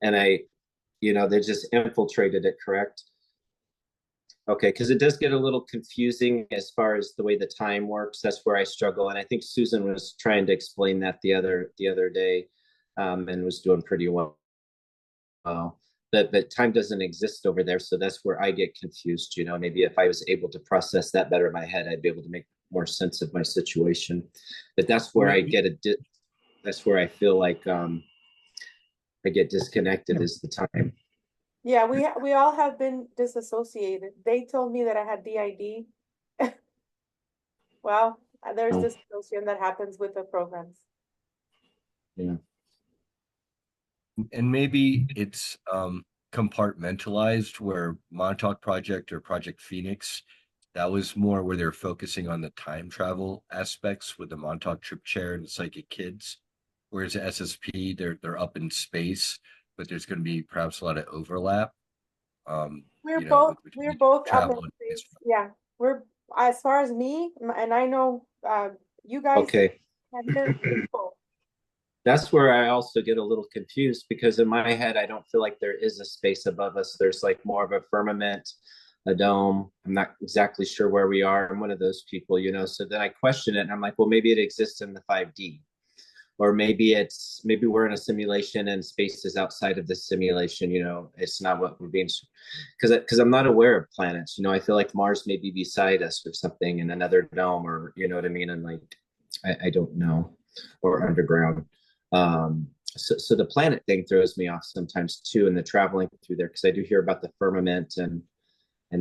And they just infiltrated it, correct? Okay, because it does get a little confusing as far as the way the time works. That's where I struggle. And I think Susan was trying to explain that the other day, and was doing pretty well. That time doesn't exist over there, so that's where I get confused. You know, maybe if I was able to process that better in my head, I'd be able to make more sense of my situation. But that's where that's where I feel like I get disconnected is the time. Yeah, we all have been disassociated. They told me that I had DID. Well, there's dissociation that happens with the programs. Yeah. And maybe it's compartmentalized, where Montauk Project or Project Phoenix, that was more where they're focusing on the time travel aspects with the Montauk Trip Chair and the Psychic Kids. Whereas SSP, they're up in space, but there's going to be perhaps a lot of overlap. We're both up in travel space. Yeah, we're, as far as me, and I know you guys. Okay. People. That's where I also get a little confused, because in my head, I don't feel like there is a space above us. There's like more of a firmament, a dome. I'm not exactly sure where we are. I'm one of those people, you know. So then I question it, and I'm like, well, maybe it exists in the 5D, or maybe we're in a simulation and space is outside of the simulation. You know, it's not what we're being, because I'm not aware of planets. You know, I feel like Mars may be beside us or something in another dome, or you know what I mean. And like, I don't know, or underground. So the planet thing throws me off sometimes too, and the traveling through there, because I do hear about the firmament and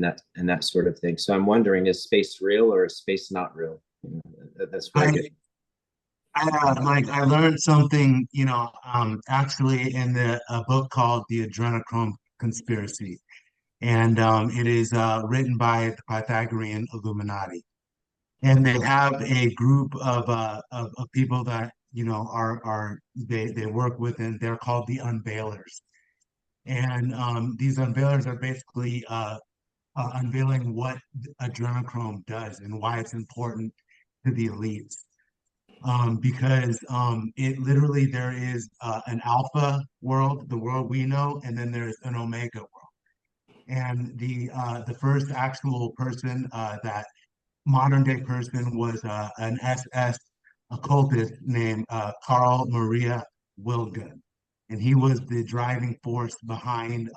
that sort of thing. So I'm wondering, is space real or is space not real? You know, that's where I learned something, you know, actually in a book called The Adrenochrome Conspiracy, and it is written by the Pythagorean Illuminati, and they have a group of people that you know they work with, and they're called the Unveilers, and these Unveilers are basically unveiling what adrenochrome does and why it's important to the elites. Because it literally there is an alpha world, the world we know, and then there's an omega world. And the first actual person that modern day person was an SS occultist named Carl Maria Wilgen, and he was the driving force behind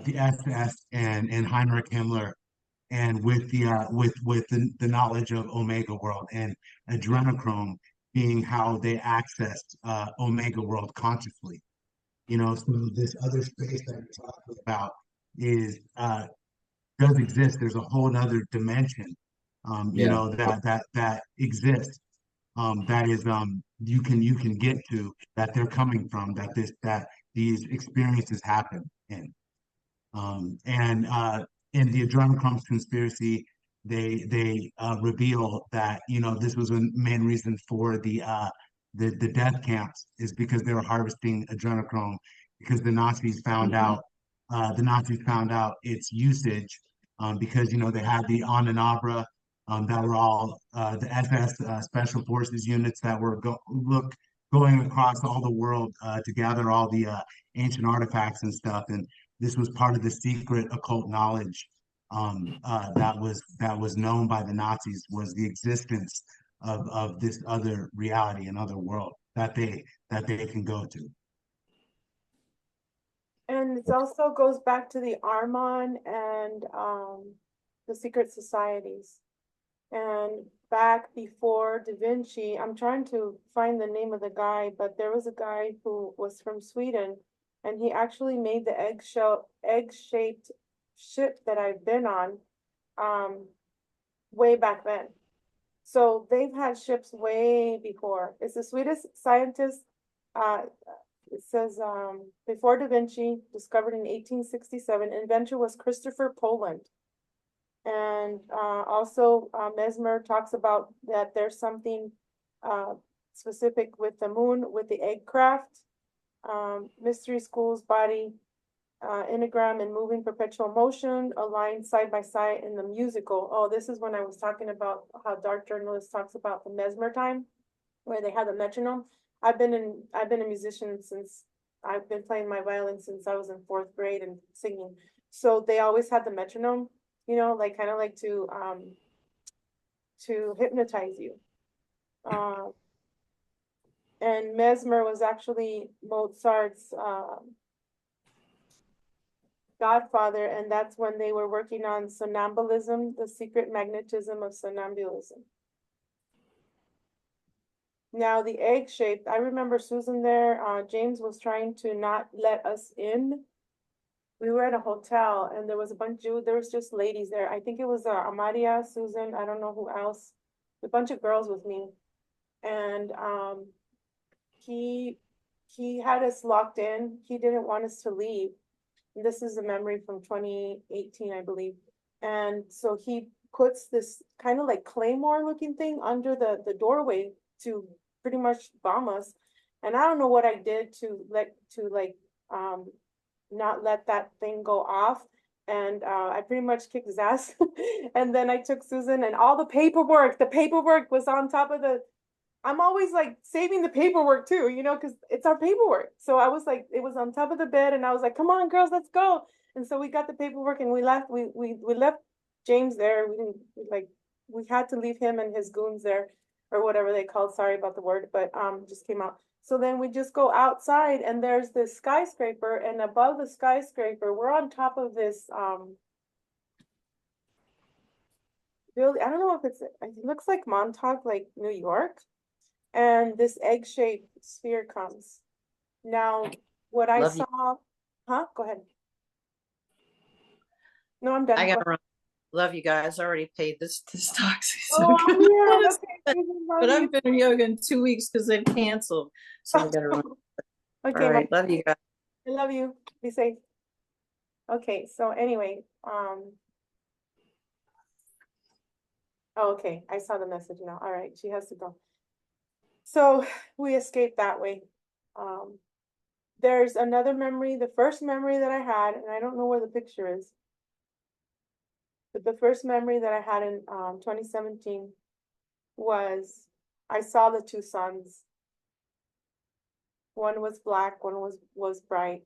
the SS and Heinrich Himmler, and with the knowledge of Omega World and adrenochrome being how they accessed Omega World consciously. You know, so this other space that you're talking about is does exist. There's a whole other dimension, you Yeah. know, that exists, that is, you can get to, that they're coming from, that these experiences happen in. And in the adrenochrome conspiracy, they reveal that, you know, this was a main reason for the death camps, is because they were harvesting adrenochrome, because the Nazis found out its usage, because, you know, they had the Onanabra, that were all the SS, special forces units that were going across all the world, to gather all the ancient artifacts and stuff. And this was part of the secret occult knowledge, that was known by the Nazis, was the existence of this other reality, another world that they can go to. And it also goes back to the Armon and the secret societies. And back before Da Vinci, I'm trying to find the name of the guy, but there was a guy who was from Sweden, and he actually made the egg-shaped ship that I've been on, way back then. So they've had ships way before. It's a Swedish scientist. It says before Da Vinci, discovered in 1867. Inventor was Christopher Poland. And also Mesmer talks about that there's something specific with the moon, with the egg craft, mystery schools, body, enneagram, and moving perpetual motion, aligned side by side in the musical. Oh, this is when I was talking about how Dark Journalist talks about the Mesmer time, where they had the metronome. I've been a musician since I've been playing my violin since I was in 4th grade and singing. So they always had the metronome, you know, like kind of like to hypnotize you. And Mesmer was actually Mozart's godfather, and that's when they were working on somnambulism, the secret magnetism of somnambulism. Now the egg shaped, I remember Susan there, James was trying to not let us in. We were at a hotel and there was there was just ladies there. I think it was Amaria, Susan, I don't know who else, a bunch of girls with me. And he had us locked in. He didn't want us to leave. And this is a memory from 2018, I believe. And so he puts this kind of like claymore looking thing under the doorway to pretty much bomb us. And I don't know what I did to not let that thing go off. And I pretty much kicked his ass. And then I took Susan, and all the paperwork was on top of I'm always like saving the paperwork too, you know, because it's our paperwork. So I was like, it was on top of the bed, and I was like, come on, girls, let's go. And so we got the paperwork and we left. We left James there. We had to leave him and his goons there, or whatever they called. Sorry about the word, but just came out. So then we just go outside, and there's this skyscraper, and above the skyscraper, we're on top of this building. I don't know if it looks like Montauk, like New York. And this egg-shaped sphere comes. Now, what I saw, Go ahead. No, I'm done. I gotta run. Love you guys. I already paid this toxic. Oh, yeah, okay. But I've been in yoga in 2 weeks because they've canceled. So I gotta run. Okay, all right, love you guys. I love you. Be safe. Okay, so anyway, okay, I saw the message now. All right, she has to go. So we escaped that way. There's another memory, the first memory that I had, and I don't know where the picture is. But the first memory that I had in 2017 was I saw the two suns. One was black, one was bright.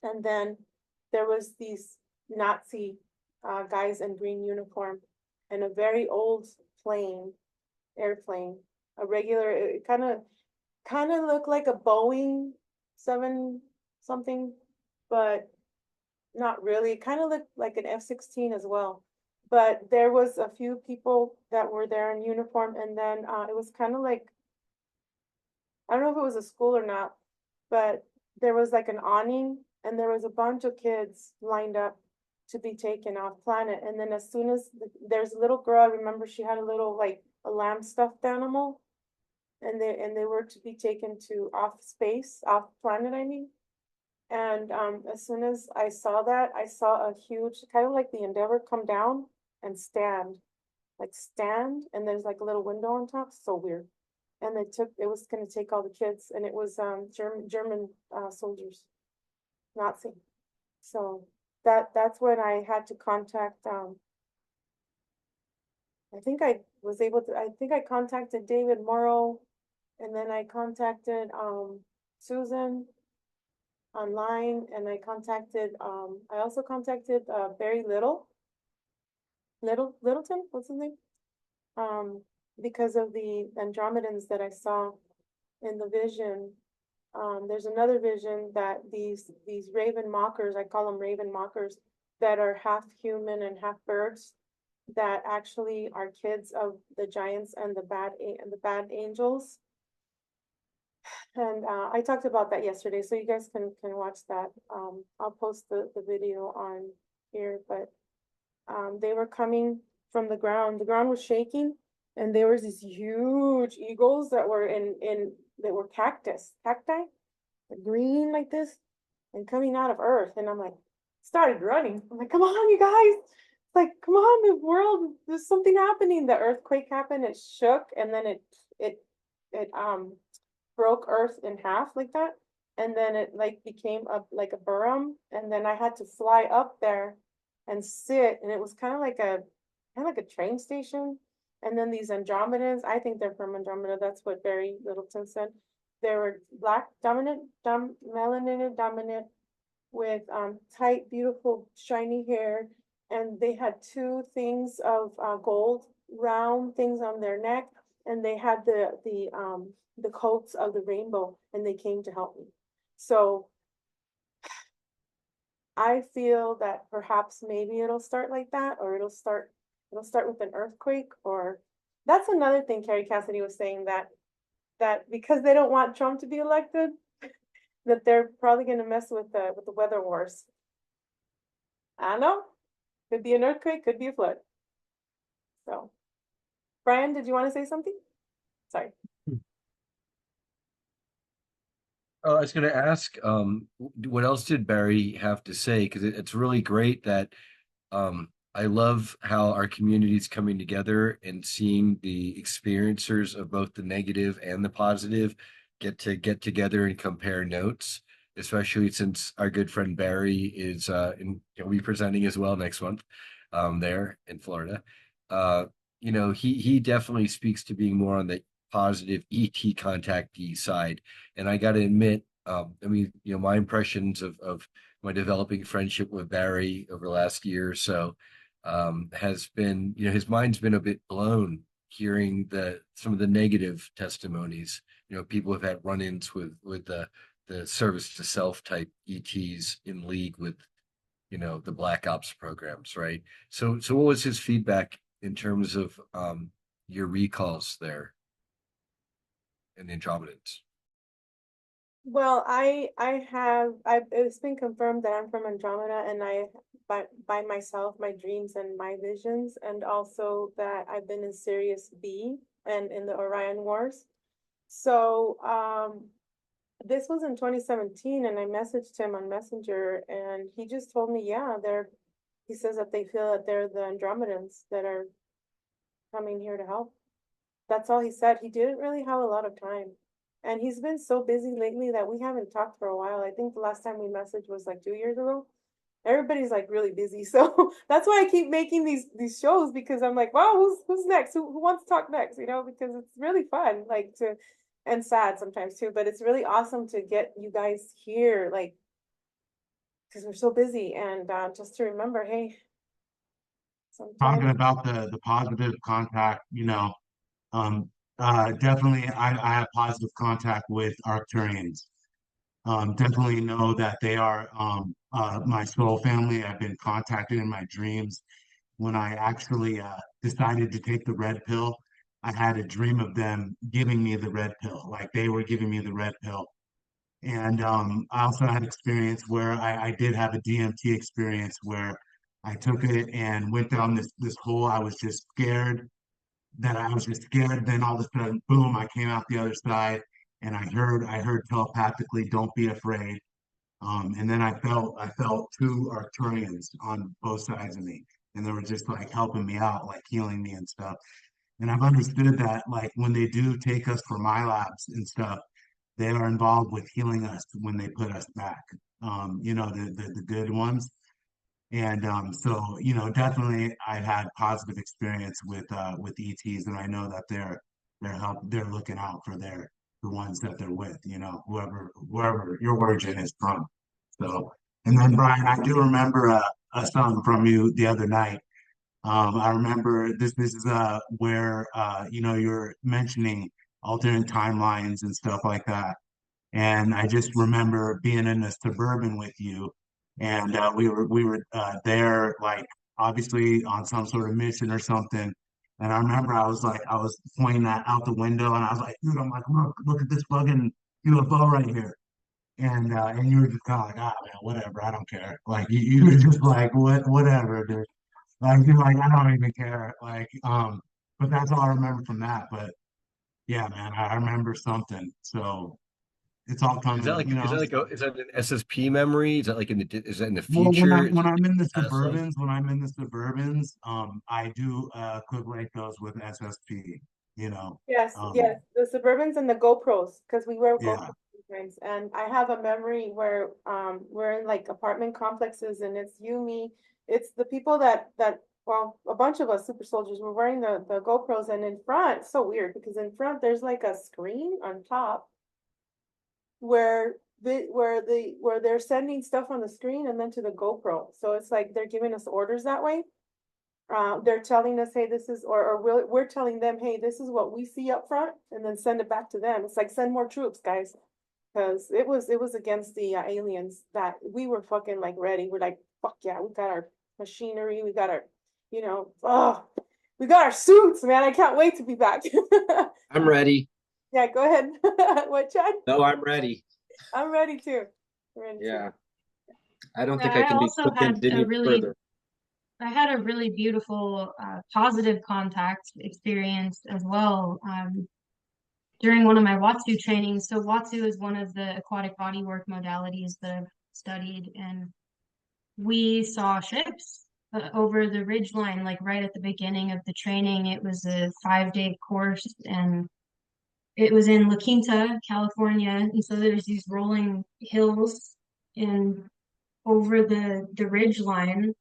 And then there was these Nazi guys in green uniform and a very old airplane, a regular, it kind of looked like a Boeing 7 something, but not really. It kind of looked like an F-16 as well. But there was a few people that were there in uniform, and then it was kind of like, I don't know if it was a school or not, but there was like an awning, and there was a bunch of kids lined up, to be taken off planet. And then as soon as there's a little girl, I remember she had a little like a lamb stuffed animal, and they were to be taken to off planet, I mean. And as soon as I saw that, I saw a huge, kind of like the Endeavor, come down and stand, and there's like a little window on top. So weird. And it was going to take all the kids, and it was German soldiers, Nazi. So that's when I had to contact. I think I contacted David Morrow, and then I contacted Susan online, and I also contacted Barry Littleton, what's his name? Because of the Andromedans that I saw in the vision. There's another vision that these raven mockers, I call them raven mockers, that are half human and half birds, that actually are kids of the giants and the bad angels. And I talked about that yesterday, so you guys can watch that. I'll post the video on here, but they were coming from the ground. The ground was shaking, and there was these huge eagles that were that were cacti, green like this, and coming out of earth. And I'm like, started running. I'm like, come on, you guys. Like, come on, the world, there's something happening. The earthquake happened, it shook, and then it broke earth in half like that. And then it like became like a Burrum. And then I had to fly up there and sit, and it was kind of like a train station. And then these Andromedans, I think they're from Andromeda. That's what Barry Littleton said. They were black melanated dominant with tight, beautiful, shiny hair. And they had two things of gold, round things on their neck. And they had the coats of the rainbow, and they came to help me. So I feel that perhaps maybe it'll start like that, or it'll start with an earthquake. Or that's another thing Carrie Cassidy was saying, that because they don't want Trump to be elected, that they're probably going to mess with the weather wars. I don't know. Could be an earthquake, could be a flood. So, Brian, did you want to say something? Sorry. I was going to ask, what else did Barry have to say? Because it's really great that I love how our community is coming together and seeing the experiencers of both the negative and the positive get together and compare notes, especially since our good friend Barry is he'll be presenting as well next month there in Florida. He definitely speaks to being more on the positive ET contactee side. And I got to admit, my impressions of my developing friendship with Barry over the last year or so has been, his mind's been a bit blown hearing some of the negative testimonies. People have had run-ins with the service to self type ETs in league with, the Black Ops programs, right? So what was his feedback in terms of your recalls there and the Andromedans? Well, it's been confirmed that I'm from Andromeda, and by myself, my dreams and my visions, and also that I've been in Sirius B and in the Orion Wars. So, this was in 2017, and I messaged him on Messenger, and he just told me, yeah, he says that they feel that they're the Andromedans that are coming here to help. That's all he said. He didn't really have a lot of time. And he's been so busy lately that we haven't talked for a while. I think the last time we messaged was like 2 years ago. Everybody's like really busy. So that's why I keep making these shows, because I'm like, wow, who's next? Who wants to talk next? Because it's really fun, and sad sometimes too, but it's really awesome to get you guys here, because we're so busy. And just to remember, hey, Talking sometimes. about the positive contact, definitely I have positive contact with Arcturians. Definitely know that they are my soul family. I've been contacted in my dreams. When I actually decided to take the red pill, I had a dream of them giving me the red pill, like they were giving me the red pill. And I also had experience where I did have a DMT experience where I took it and went down this hole. I was just scared that I was just scared. Then all of a sudden, boom, I came out the other side and I heard telepathically, don't be afraid. And then I felt two Arcturians on both sides of me, and they were just like helping me out, like healing me and stuff. And I've understood that like when they do take us for MILABs and stuff, they are involved with healing us when they put us back. The good ones. And so definitely I've had positive experience with ETs, and I know that they're looking out for the ones that they're with, whoever your origin is from. So, and then Brian, I do remember a song from you the other night. I remember this is where you're mentioning alternate timelines and stuff like that. And I just remember being in a Suburban with you, and we were there like obviously on some sort of mission or something. And I remember I was pointing that out the window, and I was like, dude, I'm like, look at this fucking UFO right here. And you were just kind of like, ah man, whatever, I don't care. Like you were just like, whatever, dude. Like you're like, I don't even care. Like, but that's all I remember from that. But yeah, man, I remember something. So it's all Is that coming, like is that an SSP memory? Is that like is that in the Well, when future? I'm Is when it I'm like in the past life? Suburbans, I do equate those with SSP, you know. Yes, Um, yes, the Suburbans and the GoPros, because we wear GoPros yeah, sometimes. And I have a memory where we're in like apartment complexes and it's you, me, it's the people that well, a bunch of us super soldiers were wearing the GoPros, and in front, it's so weird because in front there's like a screen on top where where they're sending stuff on the screen and then to the GoPro. So it's like they're giving us orders that way. They're telling us, hey, this is, or we're telling them, hey, this is what we see up front, and then send it back to them. It's like, send more troops, guys. Because it was against the aliens that we were fucking like ready. We're like, fuck yeah, we got our machinery, we got our, oh, we got our suits, man. I can't wait to be back. I'm ready. Yeah, go ahead. What, Chad? No, I'm ready. I'm ready too. I'm ready too. Yeah. I don't think I I can be also had quickened a any really further. I had a really beautiful positive contact experience as well during one of my Watsu trainings. So Watsu is one of the aquatic bodywork modalities that I've studied, and we saw ships over the ridge line, like right at the beginning of the training. It was a 5-day course, and it was in La Quinta, California. And so there's these rolling hills and over the ridge line.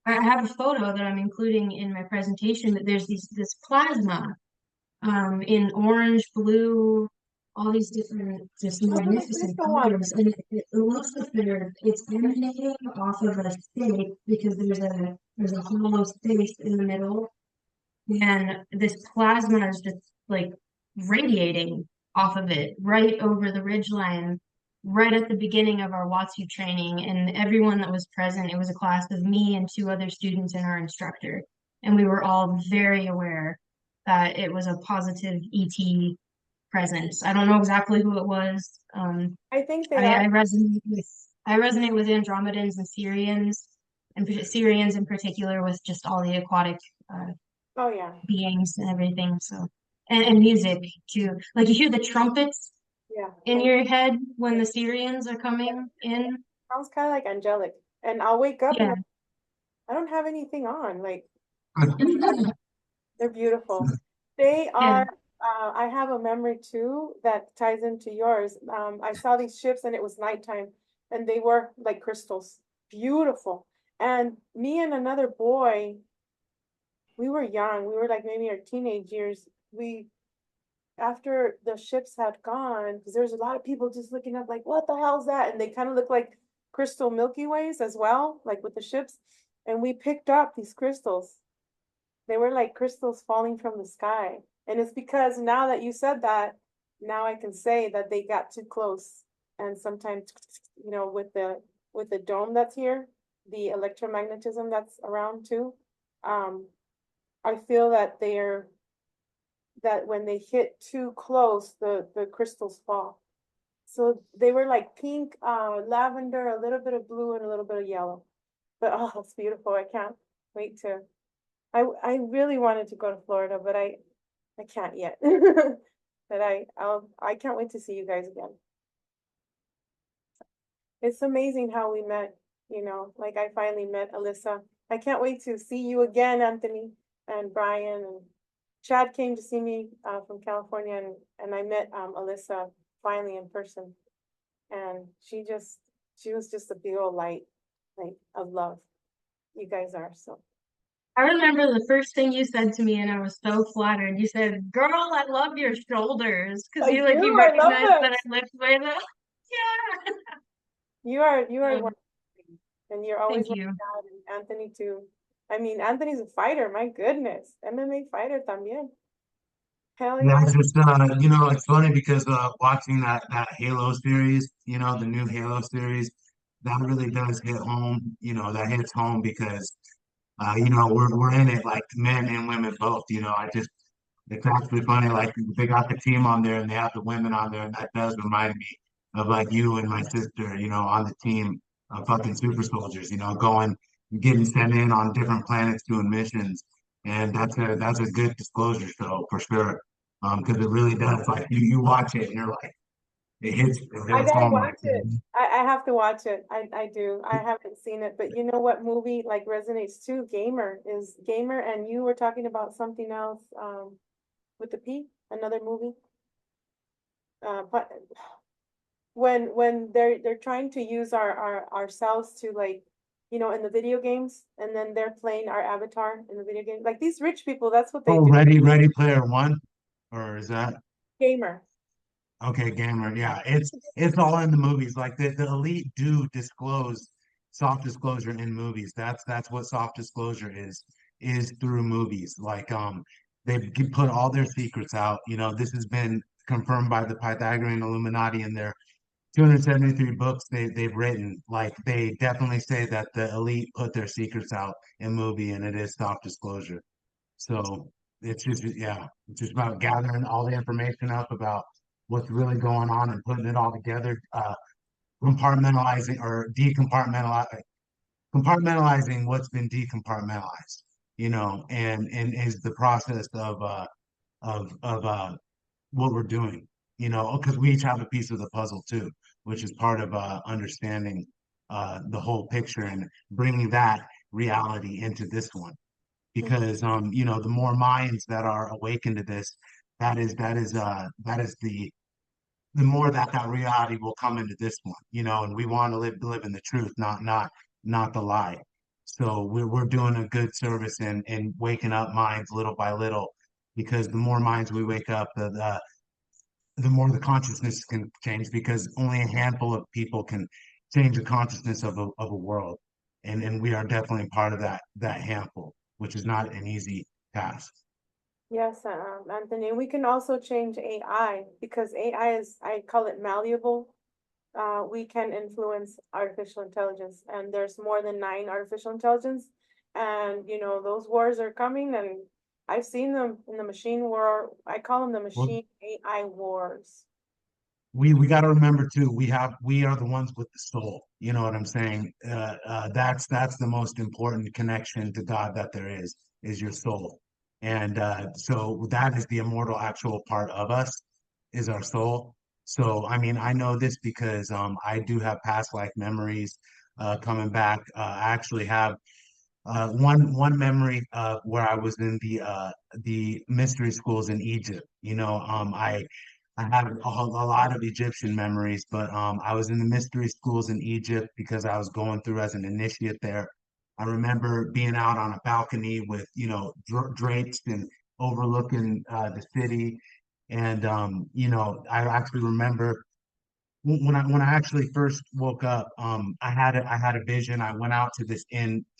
I have a photo that I'm including in my presentation, that there's this plasma in orange, blue, all these different just Oh, the magnificent crystal one. colors. And it looks like it's emanating off of a stake, because there's a hollow space in the middle, and this plasma is just like radiating off of it right over the ridge line, right at the beginning of our Watsu training. And everyone that was present, it was a class of me and 2 other students and our instructor. And we were all very aware that it was a positive ET presence. I don't know exactly who it was. I think they I, are. I resonate with I resonate with Andromedans and Syrians, and Syrians in particular, with just all the aquatic uh, Oh yeah. beings and everything. So, and music too. Like you hear the trumpets Yeah. in And your head when the Syrians are yeah, coming in. sounds kind of like angelic. And I'll wake up and Yeah. I don't have anything on. Like, they're beautiful. They Yeah. are, I have a memory too that ties into yours. I saw these ships and it was nighttime and they were like crystals, beautiful. And me and another boy, we were young. We were like maybe our teenage years. After the ships had gone, because there's a lot of people just looking up like, what the hell's that? And they kind of look like crystal Milky Ways as well, like with the ships. And we picked up these crystals. They were like crystals falling from the sky. And it's because now that you said that, now I can say that they got too close. And sometimes, with the dome that's here, the electromagnetism that's around too, um, I feel that when they hit too close, the crystals fall. So they were like pink, lavender, a little bit of blue, and a little bit of yellow. But oh, it's beautiful. I can't wait to. I really wanted to go to Florida, but I can't yet. But I can't wait to see you guys again. It's amazing how we met, like I finally met Alyssa. I can't wait to see you again, Anthony and Brian, and Chad came to see me from California, and I met Alyssa finally in person. And she was just a big old light, like of love. You guys are so. I remember the first thing you said to me, and I was so flattered. You said, "Girl, I love your shoulders," because I you do. I love recognized that them. I lift by them. Yeah. You are Um, one, and you're always thank with you. Chad and Anthony too. I mean, Anthony's a fighter. My goodness, MMA fighter también. Hell Yeah, yeah. it's just it's funny because watching that Halo series, the new Halo series, that really does hit home. That hits home because we're in it like men and women both. It's actually funny, like they got the team on there and they have the women on there, and that does remind me of like you and my sister, on the team of fucking super soldiers, going getting sent in on different planets doing missions. And that's a good disclosure show for sure. Because it really does like you watch it and you're like it I hits gotta home like watch it. I have to watch it. I do. I haven't seen it, but you know what movie like resonates too? Gamer, and you were talking about something else, with the P, another movie. But when they're trying to use our ourselves to like, in the video games, and then they're playing our avatar in the video game. Like these rich people, that's what they Oh, do. Ready Player One, or is that? Gamer. Okay, gamer. Yeah, it's all in the movies. Like the elite do disclose soft disclosure in movies. That's what soft disclosure is through movies. Like put all their secrets out. This has been confirmed by the Pythagorean Illuminati in their 273 books they've written. Like they definitely say that the elite put their secrets out in movie, and it is soft disclosure. So it's just about gathering all the information up about what's really going on and putting it all together, compartmentalizing or compartmentalizing what's been decompartmentalized, and is the process of what we're doing, because we each have a piece of the puzzle too, which is part of understanding the whole picture and bringing that reality into this one because the more minds that are awakened to this, that is the more that reality will come into this one, and we want to live in the truth, not the lie. So we're doing a good service in waking up minds little by little, because the more minds we wake up, the more the consciousness can change, because only a handful of people can change the consciousness of a world, and we are definitely part of that handful, which is not an easy task. Yes, Anthony. We can also change AI because AI is, I call it malleable. We can influence artificial intelligence, and there's more than 9 artificial intelligence. And those wars are coming, and I've seen them in the machine war. I call them the Well, machine AI wars. we got to remember too, we are the ones with the soul, you know what I'm saying? That's the most important connection to God that there is your soul. And so that is the immortal actual part of us, is our soul. So I mean, I know this because I do have past life memories coming back. I actually have one memory where I was in the mystery schools in Egypt. I have a lot of Egyptian memories, but I was in the mystery schools in Egypt because I was going through as an initiate there. I remember being out on a balcony with drapes and overlooking the city, and I actually remember when I actually first woke up, I had a vision. I went out to the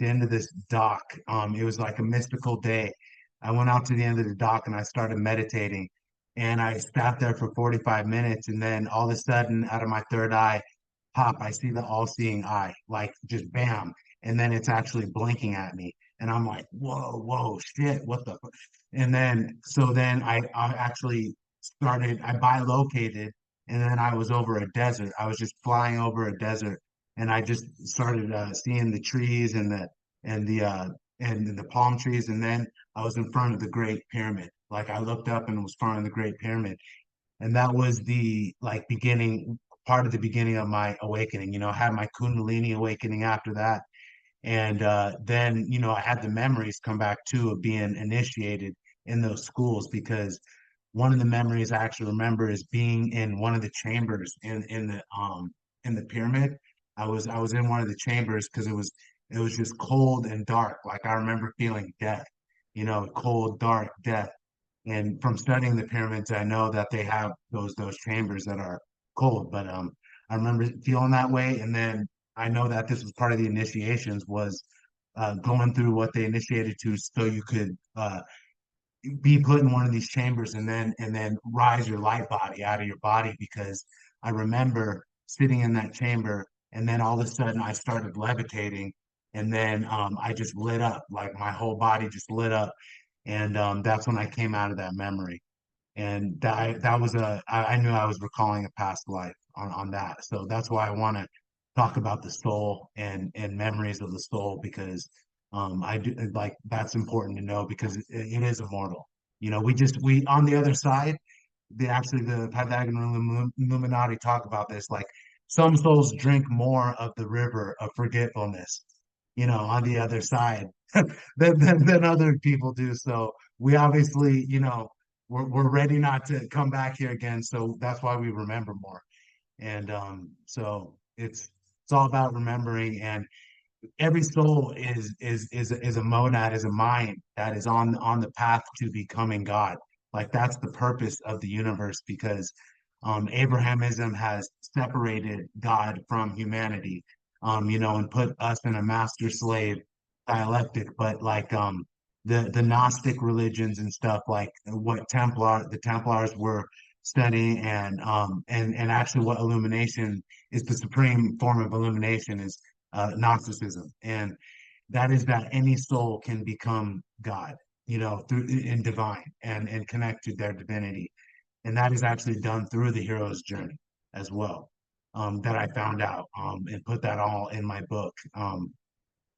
end of this dock. It was like a mystical day. I went out to the end of the dock and I started meditating, and I sat there for 45 minutes, and then all of a sudden, out of my third eye, pop, I see the all-seeing eye, like just bam, and then it's actually blinking at me, and I'm like, whoa, shit, what the? And then I actually started. I bilocated, and then I was over a desert. I was just flying over a desert, and I just started seeing the trees and the uh, and the palm trees, and then I was in front of the Great Pyramid. Like I looked up and was in front of the Great Pyramid, and that was the like beginning part of the beginning of my awakening. I had my Kundalini awakening after that, and then I had the memories come back too of being initiated in those schools, because one of the memories I actually remember is being in one of the chambers in the pyramid. I was in one of the chambers because it was just cold and dark. Like I remember feeling death, cold, dark, death. And from studying the pyramids, I know that they have those chambers that are cold. But I remember feeling that way, and then I know that this was part of the initiations, was going through what they initiated to, so you could be put in one of these chambers, and then rise your light body out of your body. Because I remember sitting in that chamber, and then all of a sudden I started levitating, and then I just lit up, like my whole body just lit up, and that's when I came out of that memory. And that was I knew I was recalling a past life on that. So that's why I want to talk about the soul and memories of the soul, because I do like that's important to know, because it is immortal. We on the other side, the Pythagorean Illuminati talk about this. Like some souls drink more of the river of forgetfulness, on the other side than other people do. So we obviously, we're ready not to come back here again. So that's why we remember more. And so it's all about remembering. And every soul is a monad, is a mind that is on the path to becoming God. Like that's the purpose of the universe, because Abrahamism has separated God from humanity, and put us in a master slave dialectic. But like the Gnostic religions and stuff, like what the Templars were studying, and actually what illumination is, the supreme form of illumination is Gnosticism, and that is that any soul can become God, through in divine, and connect to their divinity, and that is actually done through the hero's journey as well. That I found out, and put that all in my book.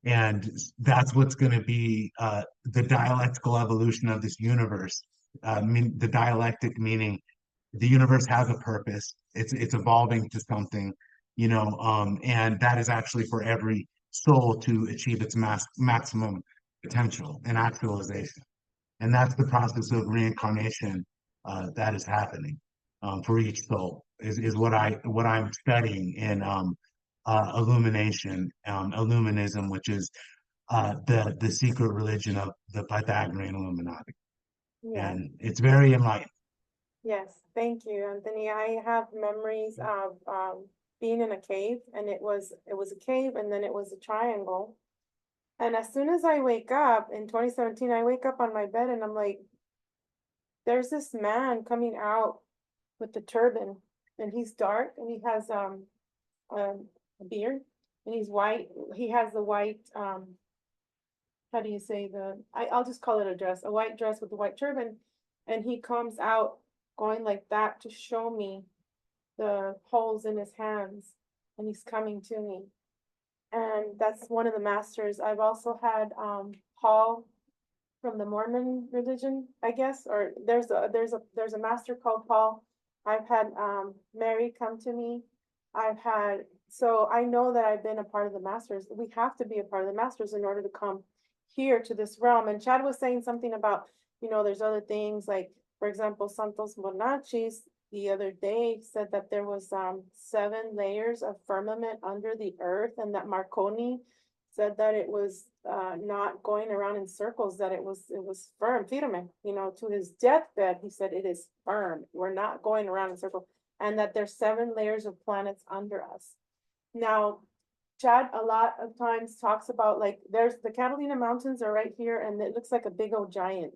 And that's what's going to be the dialectical evolution of this universe. The dialectic meaning the universe has a purpose. It's evolving to something, and that is actually for every soul to achieve its maximum potential and actualization. And that's the process of reincarnation that is happening for each soul. Is what I'm studying in Illuminism, which is the secret religion of the Pythagorean Illuminati, Yeah. and it's very enlightening. Yes, thank you, Anthony. I have memories of being in a cave, and it was a cave, and then it was a triangle. And as soon as I wake up in 2017, I wake up on my bed and I'm like, there's this man coming out with the turban, and he's dark, and he has a beard, and he's white. He has the white how do you say I'll just call it a dress, a white dress with a white turban, and he comes out going like that to show me the holes in his hands, and he's coming to me. And that's one of the masters. I've also had Paul from the Mormon religion, I guess, or there's a master called Paul. I've had Mary come to me. So I know that I've been a part of the masters. We have to be a part of the masters in order to come here to this realm. And Chad was saying something about, there's other things, like, for example, Santos Bonachis the other day said that there was 7 layers of firmament under the earth, and that Marconi said that it was not going around in circles, that it was firm, firme, to his deathbed. He said it is firm. We're not going around in circles, and that there's 7 layers of planets under us. Now, Chad a lot of times talks about, like, there's the Catalina Mountains are right here, and it looks like a big old giant,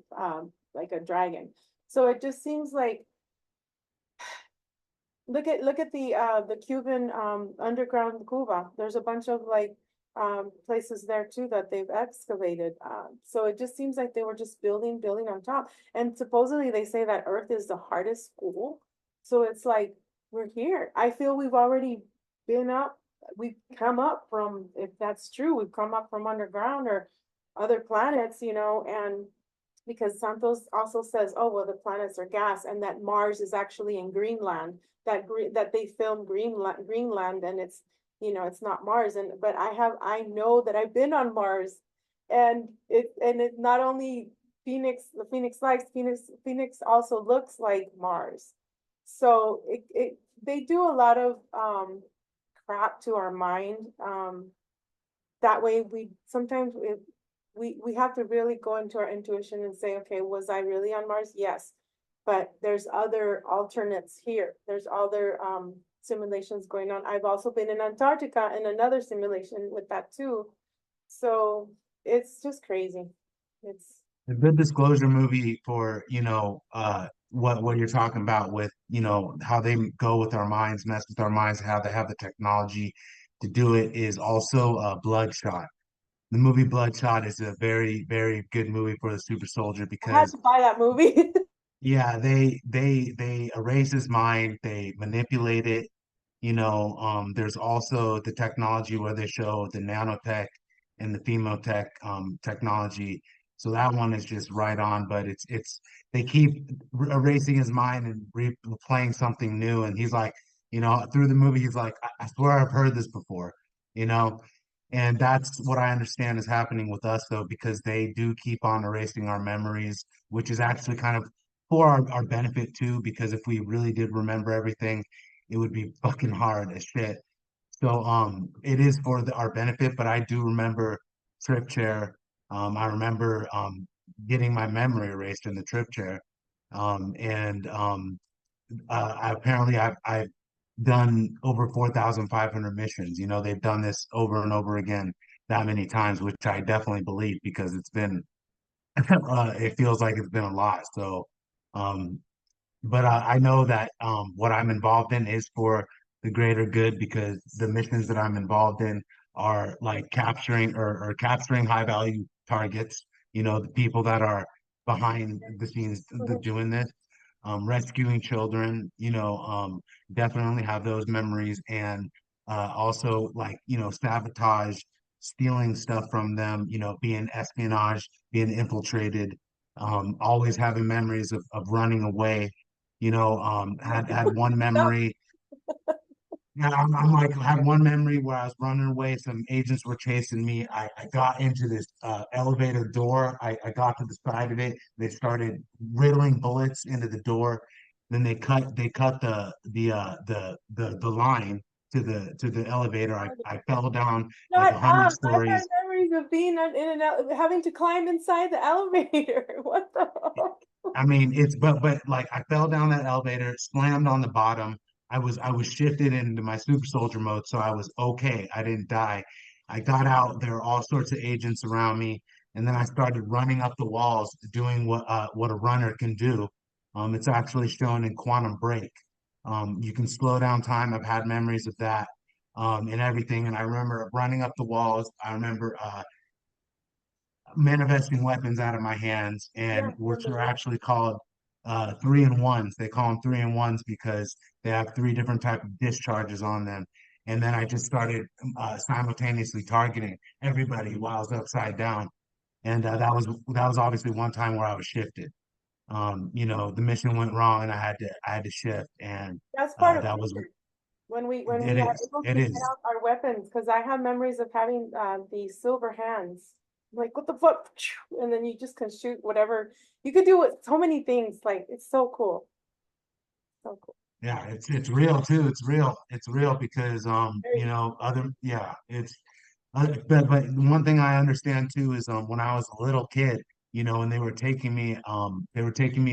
like a dragon. So it just seems like, look at the Cuban underground Cuba. There's a bunch of like places there too that they've excavated. So it just seems like they were just building on top. And supposedly they say that Earth is the hardest school. So it's like we're here. I feel we've already been up we've come up from, if that's true, we've come up from underground or other planets, and because Santos also says, oh, well, the planets are gas, and that Mars is actually in Greenland, that they filmed Greenland, and it's not Mars. And but I know that I've been on Mars, and it not only the Phoenix Lights, Phoenix also looks like Mars. So they do a lot of crap to our mind. That way we sometimes we have to really go into our intuition and say, okay, was I really on Mars? Yes. But there's other alternates here. There's other simulations going on. I've also been in Antarctica in another simulation with that too. So it's just crazy. It's A good disclosure movie for, what you're talking about with, how they go with our minds, mess with our minds, how they have the technology to do it is also Bloodshot. The movie Bloodshot is a very, very good movie for the super soldier I had because to buy that movie. yeah, they erase his mind, they manipulate it. There's also the technology where they show the nanotech and the femotech technology. So that one is just right on, but it's they keep erasing his mind and replaying something new. And he's like, through the movie, he's like, I swear I've heard this before, you know. And that's what I understand is happening with us though, because they do keep on erasing our memories, which is actually kind of for our benefit too, because if we really did remember everything, it would be fucking hard as shit. So it is for our benefit, but I do remember trip chair. I remember getting my memory erased in the trip chair. And apparently I've done over 4,500 missions. They've done this over and over again that many times, which I definitely believe because it's been it feels like it's been a lot. So um but I know that what I'm involved in is for the greater good because the missions that I'm involved in are like or capturing high value targets, the people that are behind the scenes doing this, rescuing children, definitely have those memories and also like, sabotage, stealing stuff from them, being espionage, being infiltrated, always having memories of running away had one memory. Yeah, I'm like, had one memory where I was running away. Some agents were chasing me. I got into this elevator door. I got to the side of it. They started riddling bullets into the door. Then they cut the line to the elevator. I fell down like Shut 100 up. I've had stories. memories of being in and out, having to climb inside the elevator. What the heck? I mean, but like I fell down that elevator, slammed on the bottom. I was shifted into my super soldier mode, so I was okay. I didn't die. I got out. There were all sorts of agents around me, and then I started running up the walls, doing what a runner can do. It's actually shown in Quantum Break. You can slow down time. I've had memories of that, and everything. And I remember running up the walls. I remember manifesting weapons out of my hands, Yeah, and I which remember are that. actually called 3-in-1s. They call them 3-in-1s because they have three different type of discharges on them. And then I just started simultaneously targeting everybody while I was upside down. And that was obviously one time where I was shifted. The mission went wrong, and I had to shift, and That's part of that was fear. When we it are is able it to get is. out our weapons, because I have memories of having these silver hands. I'm like, what the fuck? And then you just can shoot whatever. You could do it so many things. Like it's so cool. So cool. Yeah, it's real too. It's real. It's real because Very other yeah, it's but one thing I understand too is when I was a little kid, and they were taking me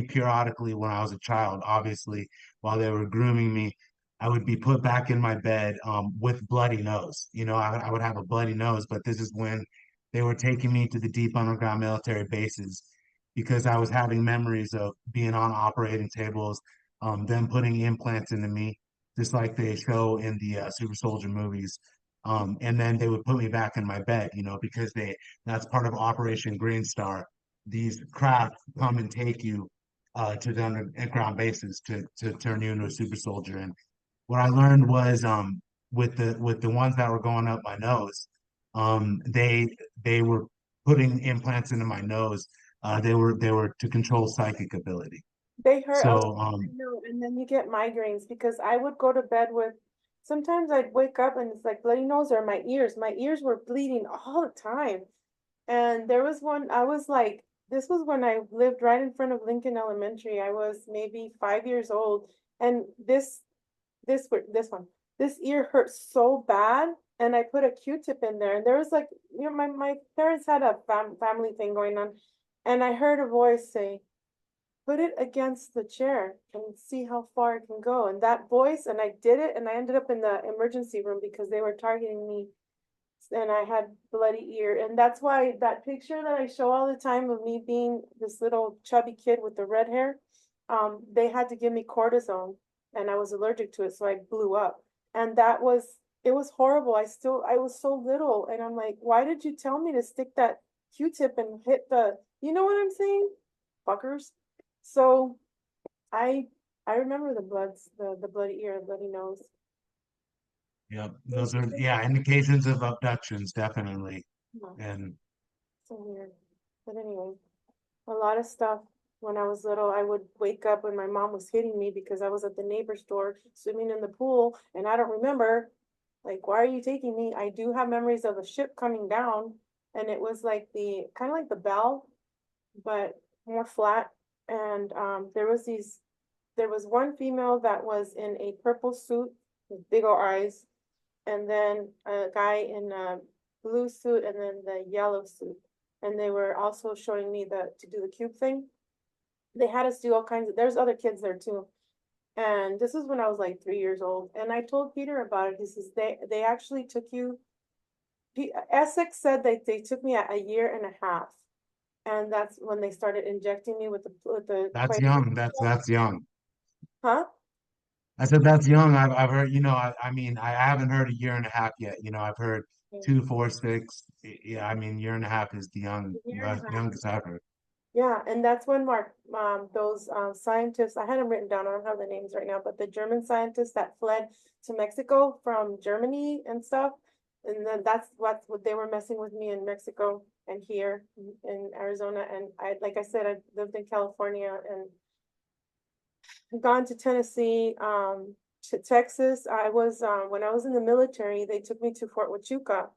periodically when I was a child, obviously, while they were grooming me, I would be put back in my bed with bloody nose. I would have a bloody nose, but this is when they were taking me to the deep underground military bases because I was having memories of being on operating tables, them putting implants into me, just like they show in the super soldier movies, and then they would put me back in my bed, because that's part of Operation Green Star. These craft come and take you to the underground bases to turn you into a super soldier. And what I learned was with the ones that were going up my nose, they were putting implants into my nose. They were to control psychic ability. They hurt a lot, So I know, and then you get migraines because I would go to bed with, sometimes I'd wake up and it's like bloody nose or my ears. My ears were bleeding all the time. And there was one, I was like, this was when I lived right in front of Lincoln Elementary. I was maybe 5 years old. And this ear hurt so bad. And I put a Q-tip in there. And there was like, my parents had a family thing going on. And I heard a voice say, put it against the chair and see how far it can go. And that voice, and I did it, and I ended up in the emergency room because they were targeting me and I had bloody ear. And that's why that picture that I show all the time of me being this little chubby kid with the red hair, they had to give me cortisone and I was allergic to it, so I blew up. And it was horrible. I was so little, and I'm like, why did you tell me to stick that Q-tip and hit you know what I'm saying? Fuckers. So I remember the bloody ear, bloody nose. yeah, those are indications of abductions, definitely. Yeah, And so weird. But anyway, a lot of stuff when I was little, I would wake up when my mom was hitting me because I was at the neighbor's door swimming in the pool, and I don't remember, like, why are you taking me? I do have memories of a ship coming down, and it was like the kind of like the bell, but more flat. And there was one female that was in a purple suit with big old eyes, and then a guy in a blue suit, and then the yellow suit. And they were also showing me to do the cube thing. They had us do all kinds of, there's other kids there too. And this was when I was like 3 years old. And I told Peter about it. He says, they actually took you, Essex said they took me a year and a half. And that's when they started injecting me with the that's young. That's young. huh? I said that's young. I've heard, I mean, I haven't heard a year and a half yet. I've heard 2, 4, 6. Yeah, I mean, year and a half is the Year and a half. youngest I've heard. Yeah, and that's when Mark, those scientists, I had them written down, I don't have the names right now, but the German scientists that fled to Mexico from Germany and stuff, and then that's what they were messing with me in Mexico and here in Arizona. And like I said, I lived in California and gone to Tennessee, to Texas. I was when I was in the military, they took me to Fort Huachuca,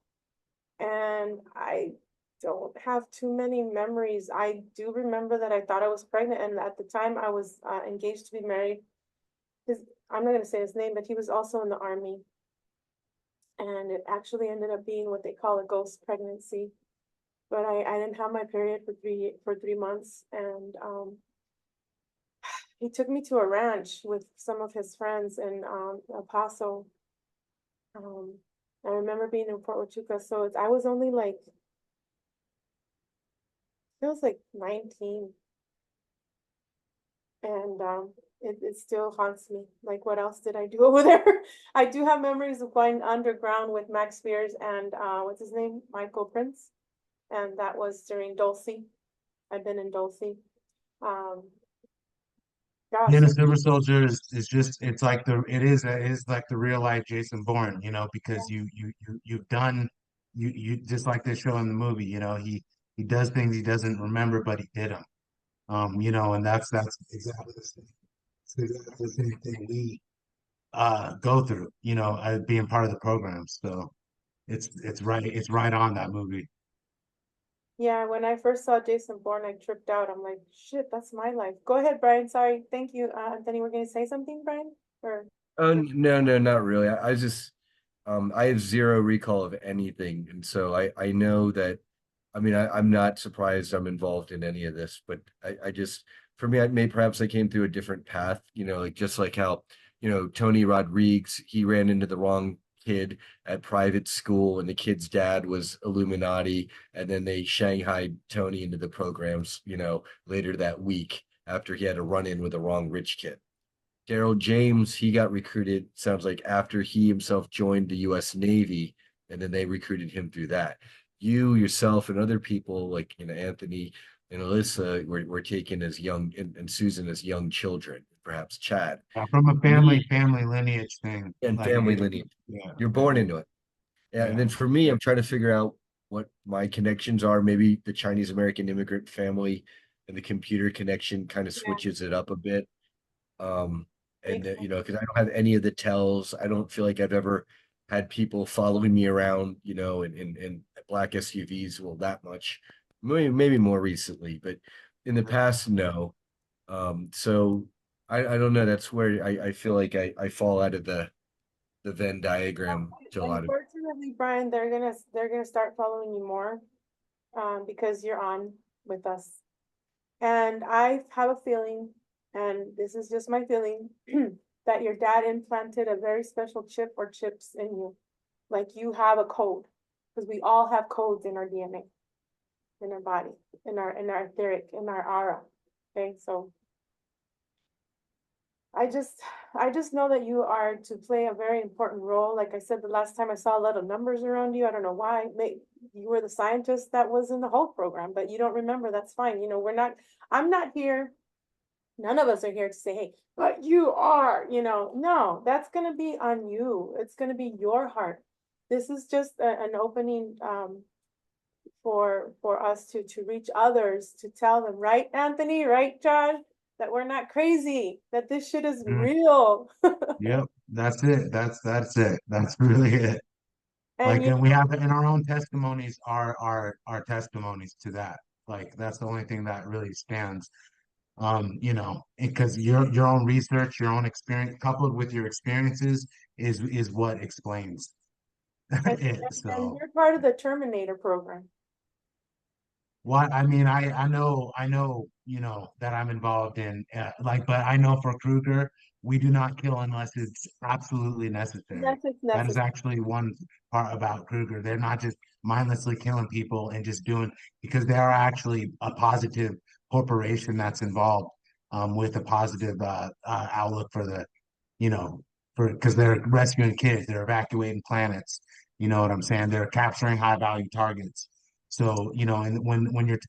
and I don't have too many memories. I do remember that I thought I was pregnant, and at the time I was engaged to be married. I'm not gonna say his name, but he was also in the army, and it actually ended up being what they call a ghost pregnancy. But I didn't have my period for 3 months, and he took me to a ranch with some of his friends in El Paso. Um, I remember being in Fort Huachuca, so I was only like, I was like 19, and it still haunts me. Like, what else did I do over there? I do have memories of going underground with Max Spears and what's his name? Michael Prince. And that was during Dulce. I've been in Dulce. Um, gosh, Being a super soldier is just it is like the real life Jason Bourne, because you've done you just like they show in the movie, he does things he doesn't remember, but he did them. And that's exactly the same thing we go through, being part of the program. So it's right on that movie. yeah, when I first saw Jason Bourne, I tripped out. I'm like, shit, that's my life. Go ahead, Brian. Sorry. Thank you. Anthony, we're gonna say something, Brian? Or Oh no, no, not really. I just I have zero recall of anything, and so I know that. I mean, I'm not surprised I'm involved in any of this, but I just for me, perhaps I came through a different path. Like just like how Tony Rodriguez, he ran into the wrong kid at private school, and the kid's dad was Illuminati, and then they shanghaied Tony into the programs. Later that week after he had a run in with the wrong rich kid. Daryl James, he got recruited, sounds like after he himself joined the US Navy, and then they recruited him through that. You, yourself, and other people like, Anthony, and Alyssa were taken as young, and Susan as young children, perhaps Chad. From a Me family lineage thing, and like family lineage. yeah, You're born into it. Yeah, and yeah. then for me, I'm trying to figure out what my connections are. Maybe the Chinese American immigrant family and the computer connection kind of Yeah, switches it up a bit. Um, and makes sense. you know, because I don't have any of the tells. I don't feel like I've ever had people following me around, you know, in black SUVs, well, that much. Maybe more recently, but in the past, no. So I don't know. That's where I feel like I fall out of the Venn diagram to a lot of. Unfortunately, Brian, they're gonna start following you more, because you're on with us. And I have a feeling, and this is just my feeling, that your dad implanted a very special chip or chips in you. Like you have a code, because we all have codes in our DNA, in our body, in our etheric, in our aura. Okay, so I just I just know that you are to play a very important role. Like I said, the last time I saw a lot of numbers around you. I don't know why. You were the scientist that was in the whole program, but you don't remember. That's fine. You know, I'm not here. None of us are here to say, hey, but you are, no, that's going to be on you. It's going to be your heart. This is just an opening, for us to reach others, to tell them, right, Anthony, right, John, that we're not crazy, that this shit is Mm, real. yep, that's it. That's it. That's really it. And Like, and we have in our own testimonies our testimonies to that. Like, that's the only thing that really stands. Because your own research, your own experience, coupled with your experiences, is what explains and, it. and So. you're part of the Terminator program. What I mean, I know, that I'm involved in, but I know for Kruger, we do not kill unless it's absolutely necessary. Yes, it's That is necessary. actually one part about Kruger. They're not just mindlessly killing people and just doing because they are actually a positive corporation that's involved, with a positive outlook for the, you know, for because they're rescuing kids, they're evacuating planets. You know what I'm saying? They're capturing high value targets. So, and when you're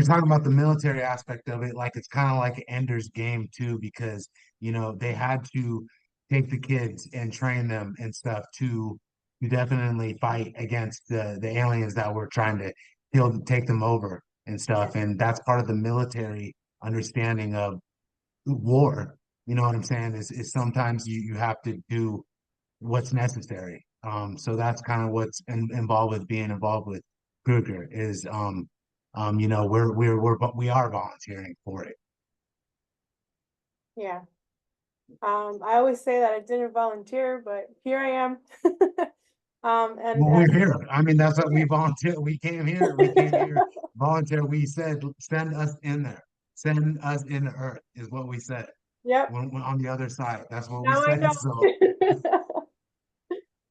talking about the military aspect of it, like it's kind of like an Ender's Game too, because they had to take the kids and train them and stuff to definitely fight against the aliens that were trying to take them over and Yeah, stuff. And that's part of the military understanding of war. You know what I'm saying? Is sometimes you have to do what's necessary. So that's kind of what's involved with being involved with Kruger is we are volunteering for it. yeah. I always say that I didn't volunteer, but here I am. And Well, we're here. I mean, that's what we volunteer. We came here. We came here volunteer. We said, send us in there. Send us in the earth is what we said. yep, When on the other side, that's what we now I said. know. So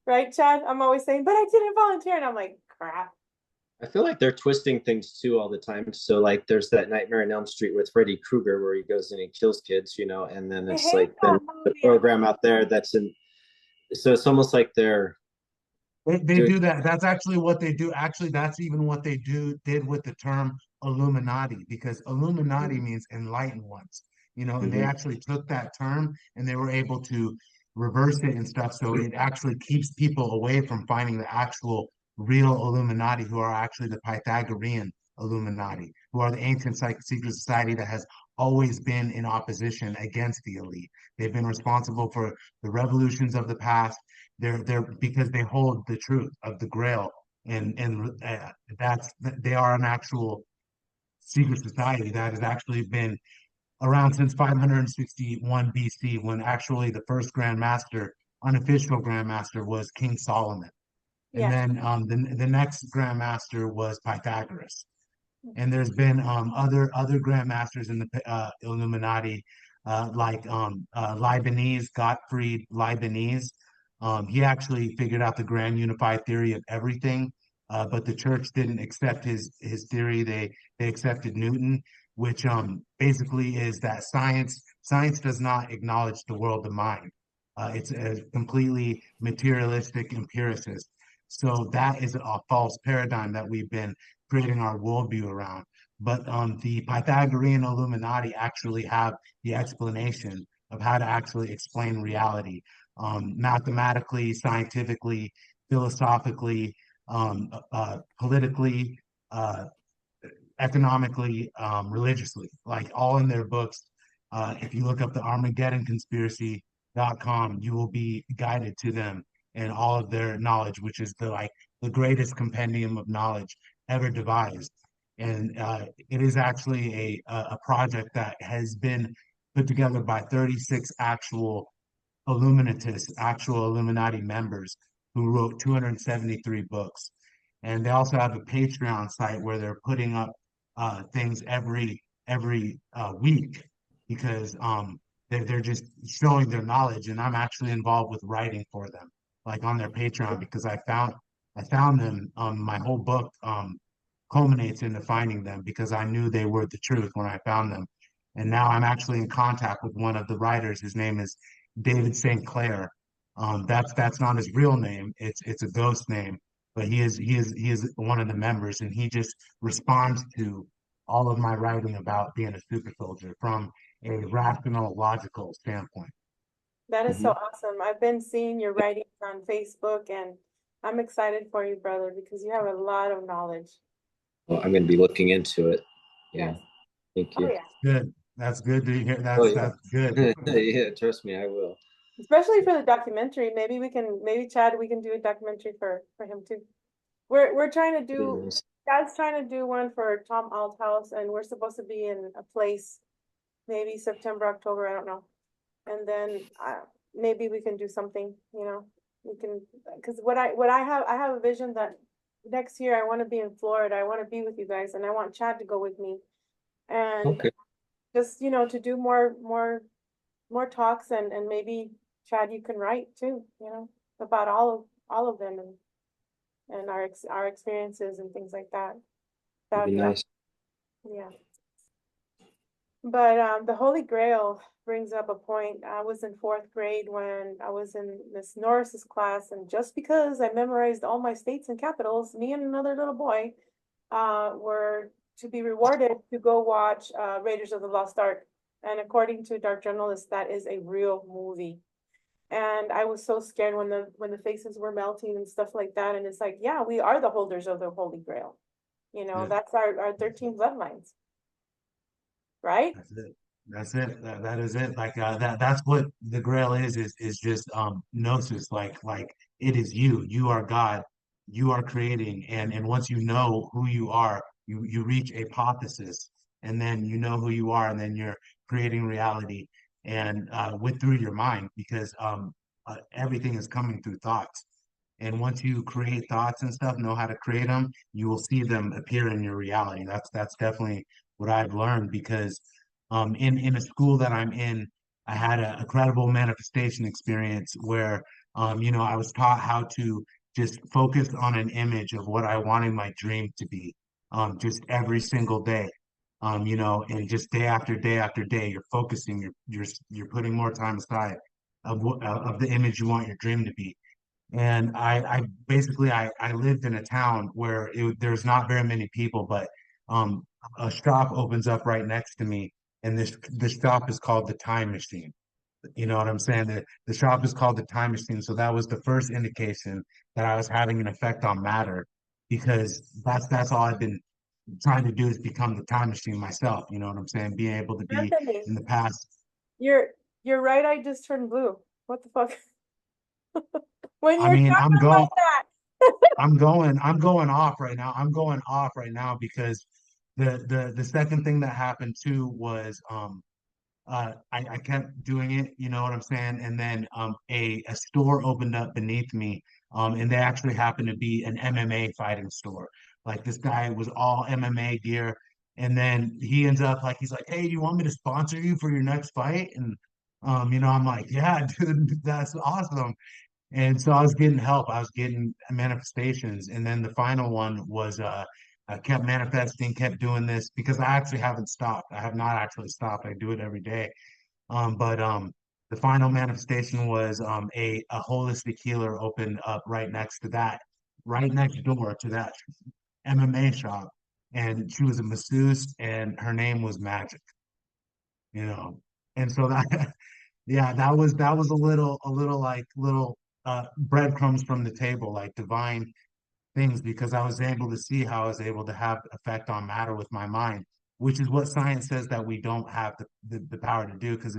Right, Chad? I'm always saying, but I didn't volunteer. And I'm like, crap. I feel like they're twisting things too all the time. So like there's that Nightmare on Elm Street with Freddy Krueger where he goes in and kills kids, and then I it's hate like then that the movie. program out there that's in, so it's almost like they're they doing. do that. That's actually what they do. Actually, that's even what they did with the term Illuminati, because Illuminati means enlightened ones, and they Mhm. actually took that term and they were able to reverse it and stuff. So it actually keeps people away from finding the actual real Illuminati, who are actually the Pythagorean Illuminati, who are the ancient secret society that has always been in opposition against the elite. They've been responsible for the revolutions of the past. They're because they hold the truth of the Grail, and that's they are an actual secret society that has actually been around since 561 BC, when actually the first Grand Master, unofficial Grand Master, was King Solomon, and Yes. then the next Grand Master was Pythagoras. And there's been other grandmasters in the Illuminati, Leibniz, Gottfried Leibniz. He actually figured out the grand unified theory of everything, but the church didn't accept his theory. They accepted Newton, which basically is that science does not acknowledge the world of mind. It's a completely materialistic empiricist. So that is a false paradigm that we've been creating our worldview around. But the Pythagorean Illuminati actually have the explanation of how to actually explain reality, mathematically, scientifically, philosophically, politically, uh, economically, religiously, like all in their books. If you look up the Armageddon Conspiracy.com, you will be guided to them and all of their knowledge, which is the greatest compendium of knowledge ever devised. And it is actually a project that has been put together by 36 actual Illuminatists, actual Illuminati members who wrote 273 books. And they also have a Patreon site where they're putting up things every week because they're just showing their knowledge. And I'm actually involved with writing for them, like on their Patreon, because I found them. My whole book culminates into finding them because I knew they were the truth when I found them. And now I'm actually in contact with one of the writers. His name is David St. Clair. That's not his real name. It's a ghost name, but he is one of the members, and he just responds to all of my writing about being a super soldier from a rational, logical standpoint. That is so Mhm. awesome. I've been seeing your writings on Facebook, and I'm excited for you, brother, because you have a lot of knowledge. Well, I'm going to be looking into it. Yeah. Yes. Thank Oh you. yeah. Good. That's good to hear. Oh, That's good. yeah. Yeah, trust me, I will. Especially for the documentary. Maybe Chad, we can do a documentary for him too. We're trying to Pretty do nice. Chad's trying to do one for Tom Althouse, and we're supposed to be in a place maybe September, October, I don't know. And then maybe we can do something, we can, because I have a vision that next year I want to be in Florida. I want to be with you guys, and I want Chad to go with me. And Okay. just, to do more talks, and maybe Chad, you can write too, about all of them, and our experiences and things like that. That That'd would be be awesome. nice. Yeah. But the Holy Grail brings up a point. I was in fourth grade when I was in Miss Norris's class, and just because I memorized all my states and capitals, me and another little boy were to be rewarded to go watch Raiders of the Lost Ark. And according to Dark Journalist, that is a real movie. And I was so scared when the faces were melting and stuff like that. And it's like, yeah, we are the holders of the Holy Grail. Yeah. That's our 13 bloodlines, right? That's it. That's it. That is it. Like that's what the Grail is just gnosis. Like it is you. You are God. You are creating, and once you know who you are, you reach apotheosis, and then you know who you are, and then you're creating reality, and with through your mind, because everything is coming through thoughts. And once you create thoughts and stuff, know how to create them, you will see them appear in your reality. That's definitely what I've learned because in a school that I'm in, I had a credible manifestation experience where I was taught how to just focus on an image of what I wanted my dream to be, just every single day. And just day after day after day, you're focusing, you're putting more time aside of the image you want your dream to be. And I basically I lived in a town where there's not very many people, but um, a shop opens up right next to me, and this shop is called the Time Machine. You know what I'm saying? The shop is called the Time Machine, so that was the first indication that I was having an effect on matter, because that's all I've been trying to do is become the time machine myself. You know what I'm saying? Being able to be Anthony, in the past. your right eye just turned blue. What the fuck? When I you're mean, talking like that. I'm going off right now. I'm going off right now because the second thing that happened too was I kept doing it, you know what I'm saying? And then a store opened up beneath me, and they actually happened to be an MMA fighting store. Like this guy was all MMA gear, and then he ends up like he's like, "Hey, do you want me to sponsor you for your next fight?" And I'm like, "Yeah, dude, that's awesome." And so I was getting help. I was getting manifestations. And then the final one was I kept manifesting, kept doing this because I actually haven't stopped. I have not actually stopped. I do it every day. But the final manifestation was a holistic healer opened up right next door to that MMA shop. and she was a masseuse, and her name was Magic, and so that yeah, that was a little like little breadcrumbs from the table, like divine things, because I was able to see how I was able to have effect on matter with my mind, which is what science says that we don't have the power to do, because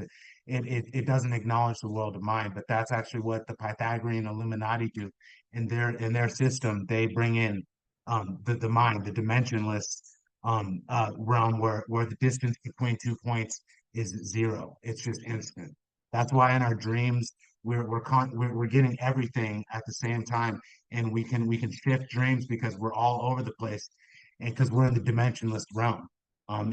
it doesn't acknowledge the world of mind. But that's actually what the Pythagorean Illuminati do in their system. They bring in the mind, the dimensionless realm, where the distance between 2 points is zero. It's just instant. That's why in our dreams we're getting everything at the same time, and we can shift dreams because we're all over the place, and because we're in the dimensionless realm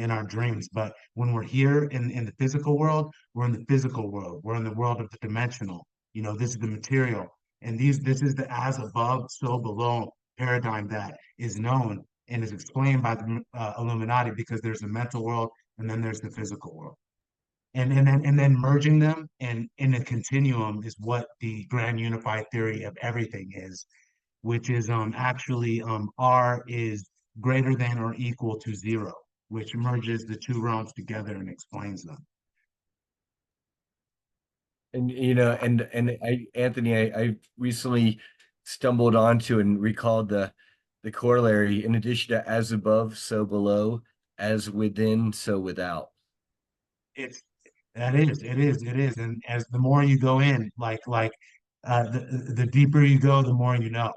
in our dreams. But when we're here in the physical world, we're in the physical world. We're in the world of the dimensional. This is the material, and this is the as above, so below paradigm that is known and is explained by the Illuminati, because there's a mental world and then there's the physical world. And then merging them and in a continuum is what the grand unified theory of everything is, which is actually R is greater than or equal to zero, which merges the two realms together and explains them. And Anthony, I recently stumbled onto and recalled the corollary, in addition to as above, so below, as within, so without. It's it is, and as the more you go in, like the deeper you go, the more you know.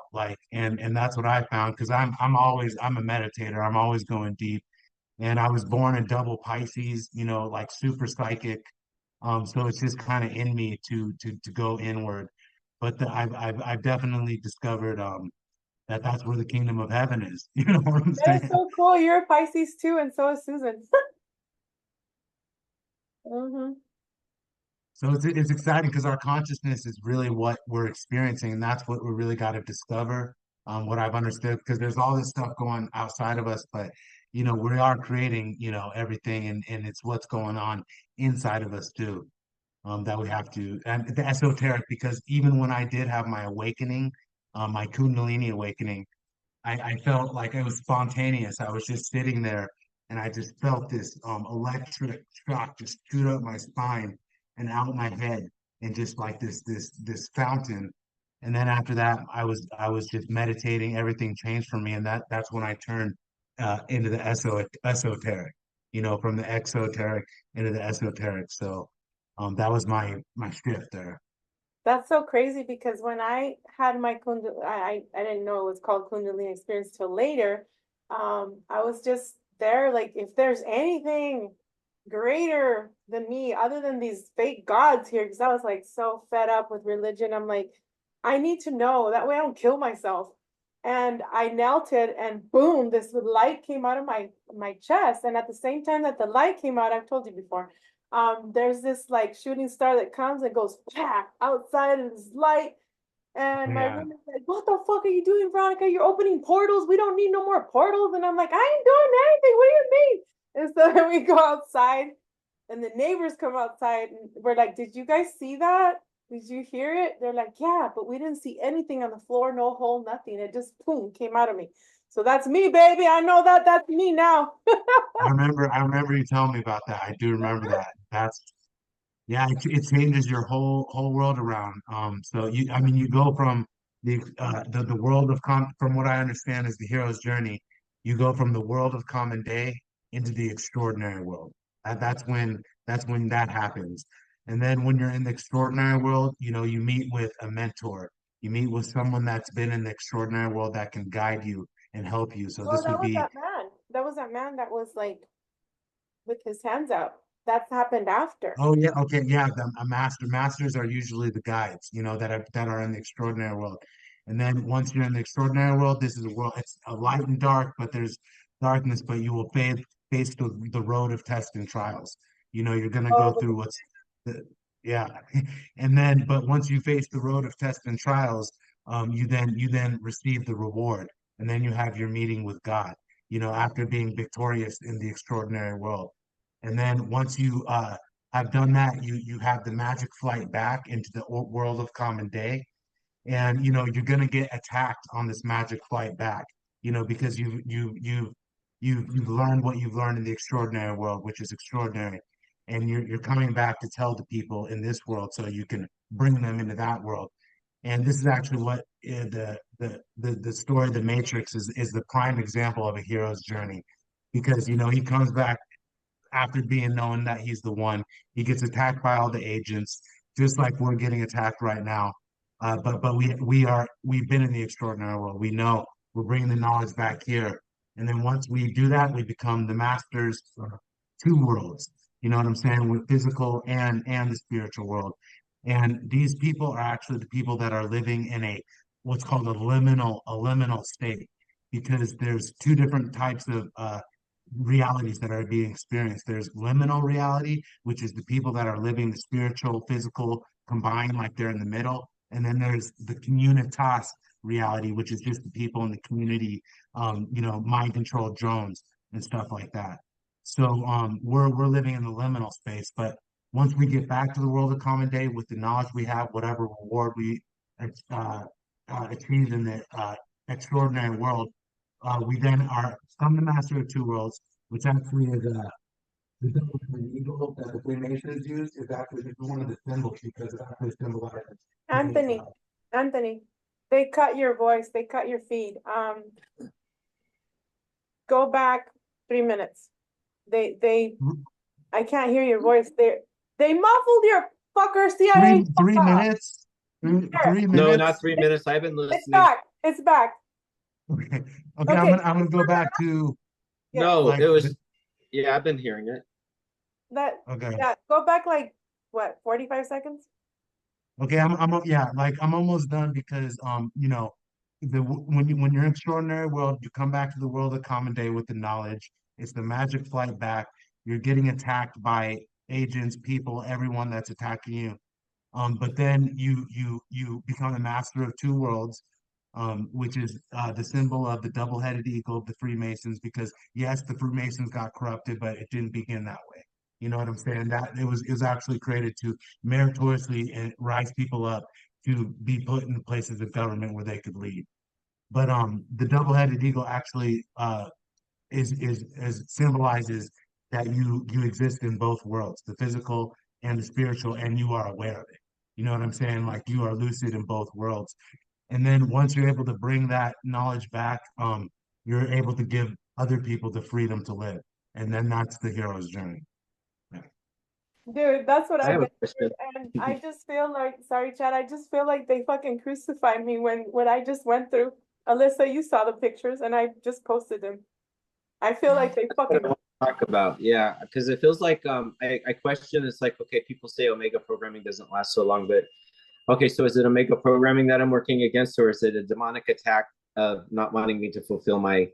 And that's what I found, because I'm a meditator. I'm always going deep, and I was born in double Pisces, like super psychic. So it's just kind of in me to go inward. But I've definitely discovered that that's where the kingdom of heaven is. You know what I'm That is saying? so cool. You're a Pisces too, and so is Susan. Hmm. So it's exciting, because our consciousness is really what we're experiencing, and that's what we really got to discover. What I've understood, because there's all this stuff going outside of us, but we are creating everything, and it's what's going on inside of us too. That we have to, and the esoteric, because even when I did have my awakening, my Kundalini awakening, I felt like it was spontaneous. I was just sitting there, and I just felt this electric shock just shoot up my spine and out my head, and just like this fountain. And then after that, I was just meditating. Everything changed for me, and that's when I turned into the esoteric, from the exoteric into the esoteric. So that was my shift there. That's so crazy because when I had my Kundalini, I didn't know it was called Kundalini experience till later. I was just there, like, if there's anything greater than me, other than these fake gods here, because I was like so fed up with religion. I'm like, I need to know that way I don't kill myself. And I knelt it, and boom, this light came out of my chest. And at the same time that the light came out, I've told you before, there's this like shooting star that comes and goes outside of this light. And my Yeah. roommate's like, "What the fuck are you doing, Veronica? You're opening portals. We don't need no more portals." And I'm like, "I ain't doing anything. What do you mean?" And so then we go outside, and the neighbors come outside, and we're like, "Did you guys see that? Did you hear it?" They're like, "Yeah, but we didn't see anything on the floor, no hole, nothing. It just boom came out of me." So that's me, baby. I know that that's me now. I remember you telling me about that. I do remember that. Yeah, it changes your whole world around. So I mean, you go from the world of from what I understand is the hero's journey. You go from the world of common day into the extraordinary world. That's when that happens. And then when you're in the extraordinary world, you meet with a mentor. You meet with someone that's been in the extraordinary world that can guide you and help you. So Oh, this that would was be. that man. That was that man that was like with his hands out. That's happened after. Oh yeah, okay, yeah. A masters are usually the guides, that are in the extraordinary world. And then once you're in the extraordinary world, this is a world. It's a light and dark, but there's darkness. But you will face the road of tests and trials. You're gonna go Oh, through the, yeah. And then, but once you face the road of tests and trials, you then receive the reward, and then you have your meeting with God. After being victorious in the extraordinary world. And then once you have done that, you have the magic flight back into the world of common day, and you're gonna get attacked on this magic flight back. Because you've learned what you've learned in the extraordinary world, which is extraordinary, and you're coming back to tell the people in this world so you can bring them into that world. And this is actually what the story of the Matrix is the prime example of a hero's journey, because he comes back after being known that he's the one. He gets attacked by all the agents, just like we're getting attacked right now. But we've been in the extraordinary world. We know we're bringing the knowledge back here, and then once we do that, we become the masters of two worlds. You know what I'm saying? With physical and the spiritual world. And these people are actually the people that are living in a what's called a liminal state, because there's two different types of realities that are being experienced. There's liminal reality, which is the people that are living the spiritual, physical combined, like they're in the middle. And then there's the communitas reality, which is just the people in the community, mind controlled drones and stuff like that. So we're living in the liminal space, but once we get back to the world of common day with the knowledge we have, whatever reward we uh, achieve in the extraordinary world, we then are become the master of two worlds, which actually is the double eagle that the Freemasons use is actually just one of the symbols because it actually symbolizes. Anthony, Anthony, they cut your voice, they cut your feed. Go back 3 minutes. I can't hear your voice. They muffled your fucker CIA. Three minutes. Three No, minutes. not 3 minutes. I've been It's listening. back. It's back. Okay. Okay. I'm gonna go back to Yeah. No, like it was, yeah, I've been hearing it. okay. Yeah, go back like what, 45 seconds? Okay, I'm almost done because when you're in extraordinary world, you come back to the world of common day with the knowledge. It's the magic flight back. You're getting attacked by agents, people, everyone that's attacking you. But then you become the master of two worlds, which is the symbol of the double-headed eagle of the Freemasons. Because yes, the Freemasons got corrupted, but it didn't begin that way. You know what I'm saying? That it was actually created to meritoriously rise people up to be put in places of government where they could lead. But the double-headed eagle actually is symbolizes that you exist in both worlds, the physical and the spiritual, and you are aware of it. You know what I'm saying? Like you are lucid in both worlds. And then once you're able to bring that knowledge back, you're able to give other people the freedom to live. And then that's the hero's journey. Yeah. Dude, that's what I I've have a been through, question. and I just feel like, sorry, Chad, I just feel like they fucking crucified me when I just went through. Alyssa, you saw the pictures, and I just posted them. I feel like they What fucking. I want to talk about, yeah, because it feels like I question. It's like, okay, people say Omega programming doesn't last so long, but okay, so is it Omega programming that I'm working against, or is it a demonic attack of not wanting me to fulfill my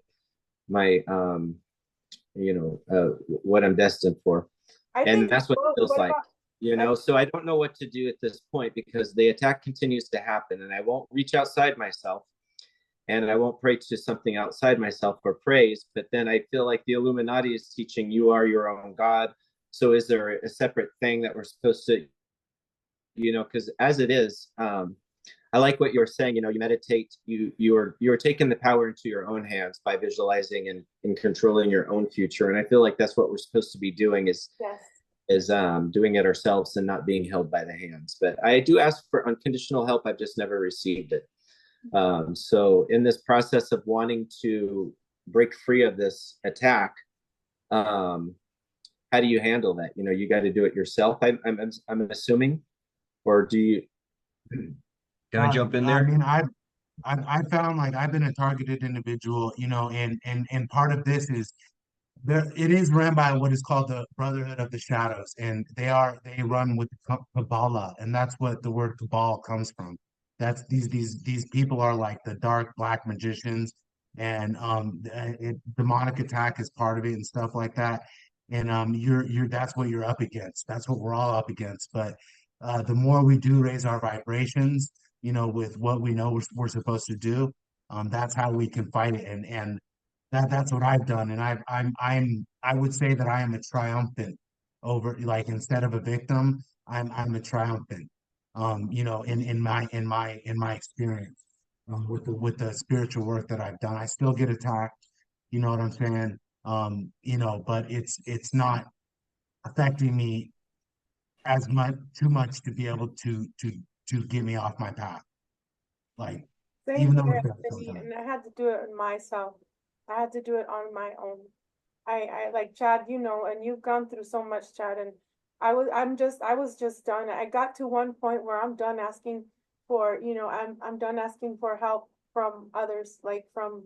what I'm destined for? I And think. that's what it feels What like, about? so I don't know what to do at this point because the attack continues to happen and I won't reach outside myself and I won't pray to something outside myself for praise. But then I feel like the Illuminati is teaching you are your own God. So is there a separate thing that we're supposed to, because as it is, I like what you were saying. You meditate. You're taking the power into your own hands by visualizing and controlling your own future. And I feel like that's what we're supposed to be doing Yes. is doing it ourselves and not being held by the hands. But I do ask for unconditional help. I've just never received it. So in this process of wanting to break free of this attack, how do you handle that? You got to do it yourself. I'm assuming, or do you? Can I jump in I there? mean, I found like I've been a targeted individual, and part of this is it is ran by what is called the Brotherhood of the Shadows, and they run with Kabbalah, and that's what the word Cabal comes from. That's these people are like the dark black magicians, and demonic attack is part of it and stuff like that. And you're that's what you're up against. That's what we're all up against. But the more we do raise our vibrations, with what we know we're supposed to do, that's how we can fight it. And that's what I've done, and I would say that I am a triumphant over, like, instead of a victim, I'm a triumphant. In my experience, with the spiritual work that I've done, I still get attacked. You know what I'm saying? but it's not affecting me as much too much to be able to get me off my path. Like Same even though here, it does Anthony, sometimes. and I had to do it on myself. I had to do it on my own. I like Chad, and you've gone through so much, Chad, and I was just done. I got to one point where I'm done asking for, I'm done asking for help from others, like from,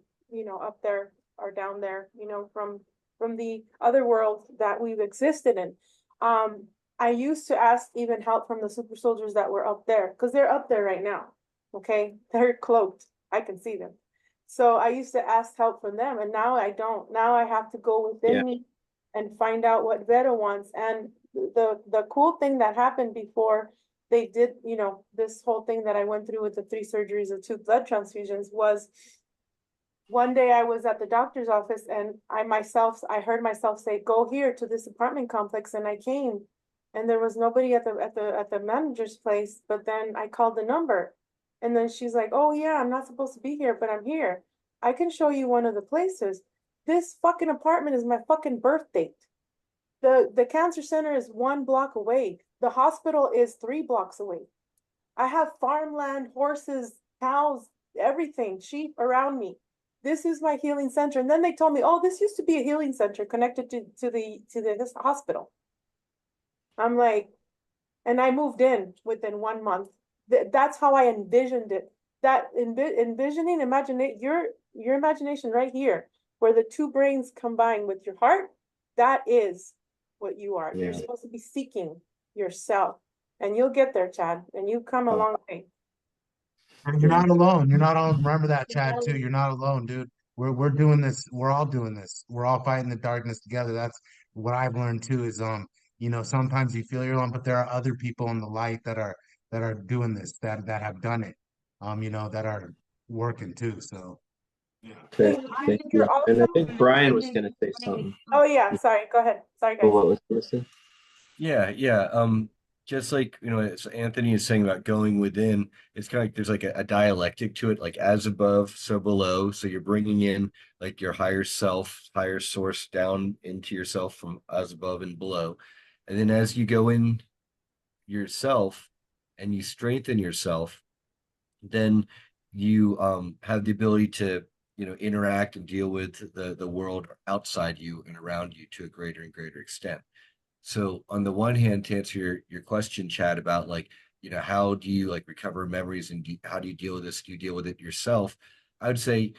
up there or down there, from the other world that we've existed in. Um, I used to ask even help from the super soldiers that were up there, because they're up there right now. Okay, they're cloaked. I can see them. So I used to ask help from them, and now I don't. Now I have to go Yeah. within me and find out what Vero wants. And the cool thing that happened before they did, this whole thing that I went through with the 3 surgeries, the 2 blood transfusions, was one day I was at the doctor's office and I heard myself say, "Go here to this apartment complex," and I came, and there was nobody at the manager's place. But then I called the number, and then she's like, "Oh yeah, I'm not supposed to be here, but I'm here. I can show you one of the places. This fucking apartment is my fucking birth date. The cancer center is 1 block away. The hospital is 3 blocks away. I have farmland, horses, cows, everything, sheep around me. This is my healing center." And then they told me, "Oh, this used to be a healing center connected to this hospital." I'm like, and I moved in within 1 month. That's how I envisioned it. That envisioning, imagine it, your imagination right here, where the 2 brains combine with your heart, that is what you are. You're Yeah. supposed to be seeking yourself, and you'll get there, Chad, and you've come a Oh, long way. And you're not alone. You're not alone. Remember that, Chad, too. You're not alone, dude. We're doing this. We're all doing this. We're all fighting the darkness together. That's what I've learned too, is sometimes you feel you're alone, but there are other people in the light that are doing this, that have done it, that are working too. So yeah. okay, I thank think you. you're And I awesome think and Brian was finding going to say something. Oh yeah, sorry, go ahead. Sorry, Oh, guys. what was going to say? Yeah. Just like, as Anthony is saying about going within, it's kind of like there's like a dialectic to it, like as above, so below. So you're bringing in like your higher self, higher source down into yourself from as above and below. And then as you go in yourself and you strengthen yourself, then you have the ability to, interact and deal with the world outside you and around you to a greater and greater extent. So on the one hand, to answer your question, Chad, about like, how do you like recover memories and how do you deal with this? Do you deal with it yourself? I would say,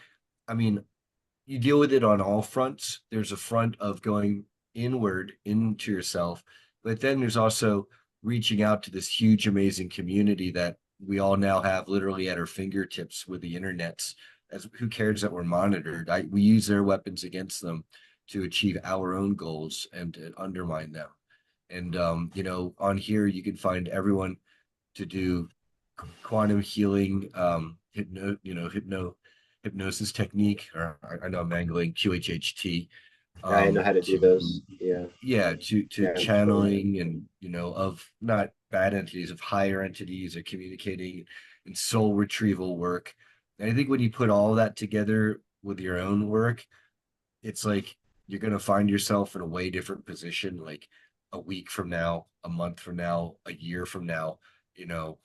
I mean, you deal with it on all fronts. There's a front of going inward into yourself, but then there's also reaching out to this huge, amazing community that we all now have literally at our fingertips with the internets. As who cares that we're monitored? We use their weapons against them to achieve our own goals and to undermine them. And on here you can find everyone to do quantum healing, hypnosis technique, or I know I'm mangling QHHT, I know how to do those. to Yeah. to Yeah, I'm sure. channeling and of not bad entities, of higher entities, or communicating and soul retrieval work. And I think when you put all that together with your own work, it's like you're going to find yourself in a way different position, like a week from now, a month from now, a year from now, you know,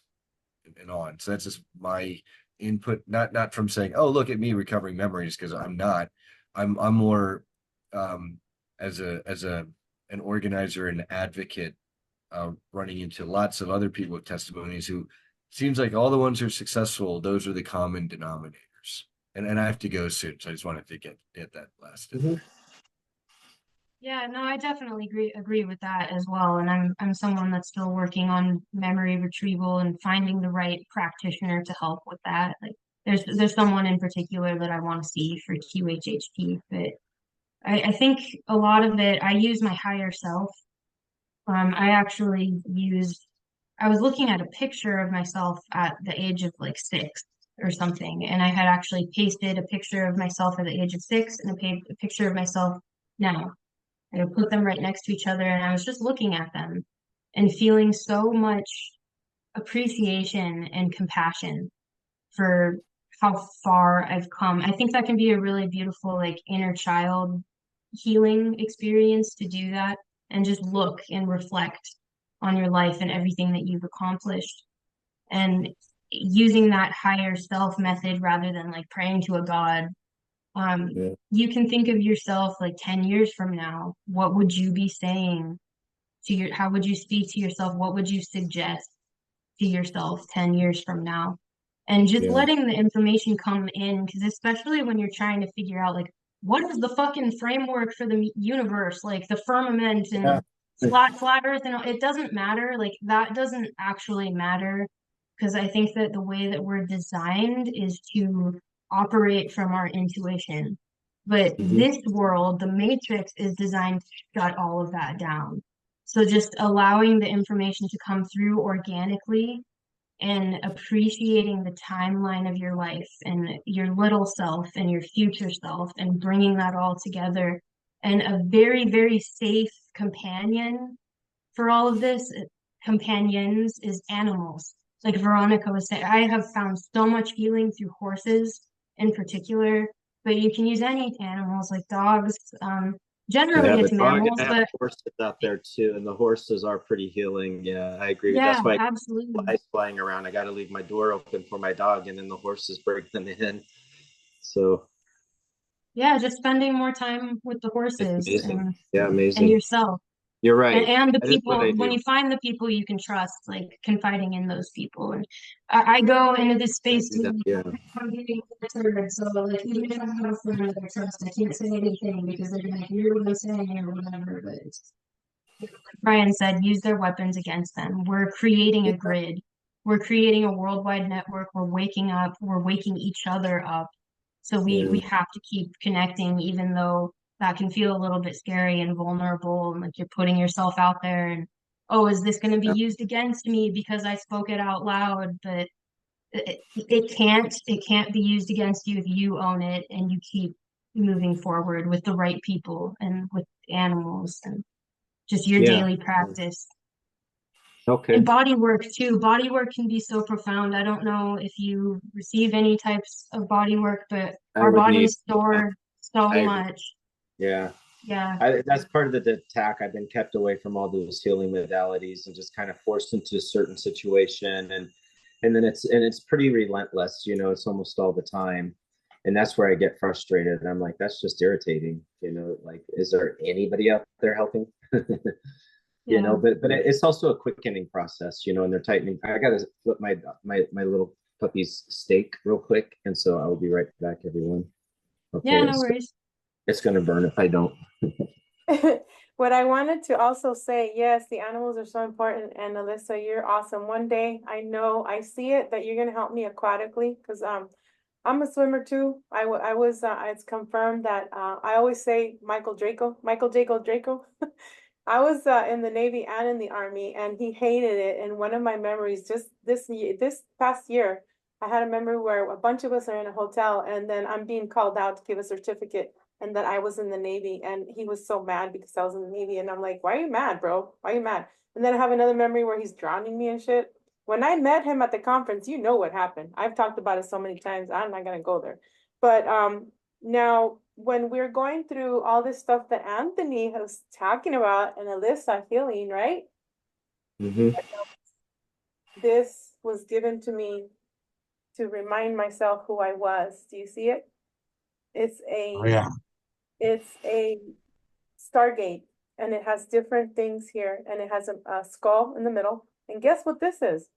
and on. So that's just my input, not from saying, "Oh, look at me recovering memories," because I'm not. I'm more um, as a an organizer and advocate, running into lots of other people with testimonies who seems like all the ones who are successful, those are the common denominators. And I have to go soon, so I just wanted to get that last in Mhm. there. Yeah, no, I definitely agree with that as well. And I'm someone that's still working on memory retrieval and finding the right practitioner to help with that. Like there's someone in particular that I want to see for QHHT, but I think a lot of it I use my higher self. I actually used I was looking at a picture of myself at the age of like 6 or something, and I had actually pasted a picture of myself at the age of 6 and a picture of myself now. I put them right next to each other, and I was just looking at them and feeling so much appreciation and compassion for how far I've come. I think that can be a really beautiful, like, inner child healing experience to do that and just look and reflect on your life and everything that you've accomplished. And using that higher self method rather than like praying to a god, Yeah. you can think of yourself like 10 years from now. What would you be saying to how would you speak to yourself? What would you suggest to yourself 10 years from now? And just Yeah. letting the information come in, because especially when you're trying to figure out like what is the fucking framework for the universe, like the firmament Yeah. and flat earth, and it doesn't matter. Like that doesn't actually matter, because I think that the way that we're designed is to operate from our intuition. But Mhm. this world, the matrix, is designed to shut all of that down. So just allowing the information to come through organically and appreciating the timeline of your life and your little self and your future self and bringing that all together. And a very, very safe companion for all of this, companions, is animals. Like Veronica was saying, I have found so much healing through horses in particular, but you can use any animals like dogs. I Generally, have a it's dog and mammals, I have but horses out there too, and the horses are pretty healing. Yeah, I agree. yeah, That's why absolutely. flies flying around. I got to leave my door open for my dog, and then the horses bring them in. So Yeah, just spending more time with the it's horses amazing. Yeah, and amazing. yourself. You're And, right. and the That is what people, I when do. you find the people you can trust, like confiding in those people. And I go into this I space do that. too, Yeah. I'm getting filtered. So like even if I have a friend that I trust, I can't say anything because they're gonna hear what I'm saying or whatever. But like Bryan said, use their weapons against them. We're creating Yeah. a grid. We're creating a worldwide network. We're waking up. We're waking each other up. So we Yeah. have to keep connecting, even though that can feel a little bit scary and vulnerable, and like you're putting yourself out there. And oh, is this going to be used against me because I spoke it out loud? But it can't be used against you if you own it and you keep moving forward with the right people and with animals and just your Yeah. daily practice. And Okay. body work too. Body work can be so profound. I don't know if you receive any types of body work, but I our would need. bodies store so I agree. much. Yeah. Yeah. That's part of the attack. I've been kept away from all those healing modalities and just kind of forced into a certain situation, and then it's pretty relentless. It's almost all the time, and that's where I get frustrated. And I'm like, that's just irritating. Like, is there anybody out there helping? Yeah. But it's also a quickening process. And they're tightening. I gotta flip my little puppy's steak real quick, and so I will be right back, everyone. Yeah, Okay, no worries. it's gonna burn if I don't. What I wanted to also say, yes, the animals are so important. And Alyssa, you're awesome. One day, I know I see it that you're gonna help me aquatically because I'm a swimmer too. I was it's confirmed that I always say Michael Jaco Draco. I was in the Navy and in the Army, and he hated it. And one of my memories, just this past year, I had a memory where a bunch of us are in a hotel, and then I'm being called out to give a certificate, and that I was in the Navy, and he was so mad because I was in the Navy, and I'm like, why are you mad, bro? Why are you mad? And then I have another memory where he's drowning me and shit. When I met him at the conference, you know what happened. I've talked about it so many times. I'm not gonna go there. But now when we're going through all this stuff that Anthony was talking about and Alyssa healing, right? Hmm. This was given to me to remind myself who I was. Do you see it? It's Oh a yeah. it's a Stargate, and it has different things here, and it has a skull in the middle. And guess what this is?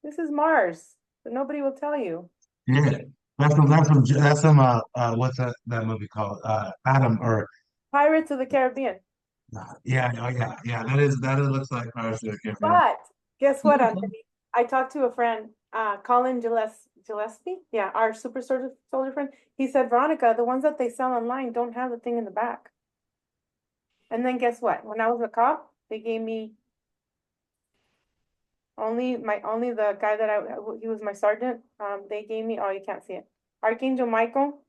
This is Mars, but nobody will tell you. Yeah. That's some what's that movie called? Adam or Pirates of the Caribbean. yeah, oh yeah, yeah. That is looks like Pirates of the Caribbean. But guess what, Anthony? I talked to a friend, Colin Gillespie. Yeah, our super soldier friend. He said, Veronica, the ones that they sell online don't have the thing in the back. And then guess what? When I was a cop, they gave me only the guy that he was my sergeant. They gave me, oh, you can't see it. Archangel Michael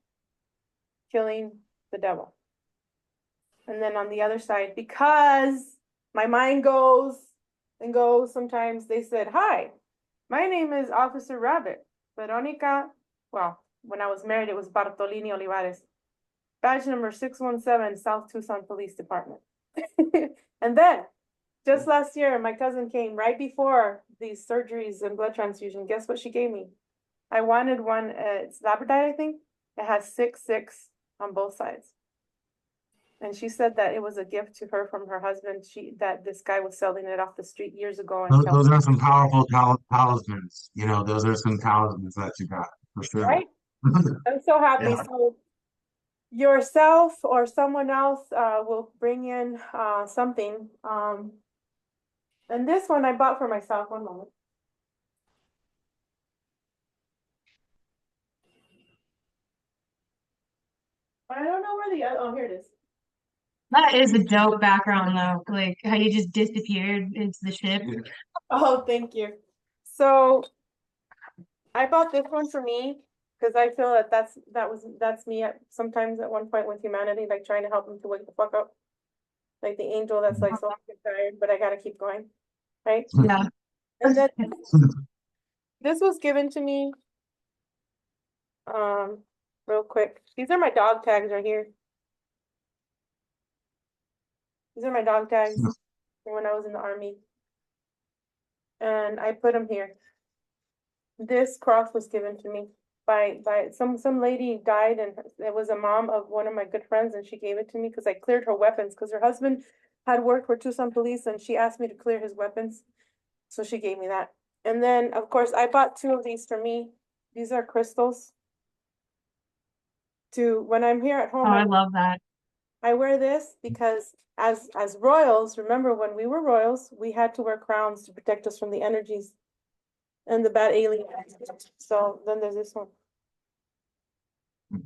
killing the devil. And then on the other side, because my mind goes and goes, sometimes they said, hi, my name is Officer Rabbit. Veronica, well, when I was married, it was Bartolini Olivares. badge number 617, South Tucson Police Department. And then just last year, my cousin came right before these surgeries and blood transfusion. Guess what she gave me? I wanted one, it's labradorite, I think. It has 6 on both sides. And she said that it was a gift to her from her husband. That this guy was selling it off the street years ago in Those are California. some powerful talismans. You know, those are some talismans that you got for sure. Right? I'm so happy. Yeah. So yourself or someone else will bring in something. And this one I bought for myself. One moment. I don't know where the other, oh, here it is. That is a dope background though, like how you just disappeared into the ship. Oh, thank you. So I bought this one for me because I feel that that's me sometimes at one point with humanity, like trying to help them to wake the fuck up. Like the angel that's like so fucking tired, but I gotta keep going. Right? Yeah. And then this was given to me real quick. These are my dog tags right here. These are my dog tags from when I was in the army. And I put them here. This cross was given to me by some lady died, and it was a mom of one of my good friends, and she gave it to me because I cleared her weapons because her husband had worked for Tucson Police, and she asked me to clear his weapons. So she gave me that. And then of course I bought 2 of these for me. These are crystals. To when I'm here at Oh, home, I love that. I wear this because as royals, remember when we were royals, we had to wear crowns to protect us from the energies and the bad aliens. So then there's this one.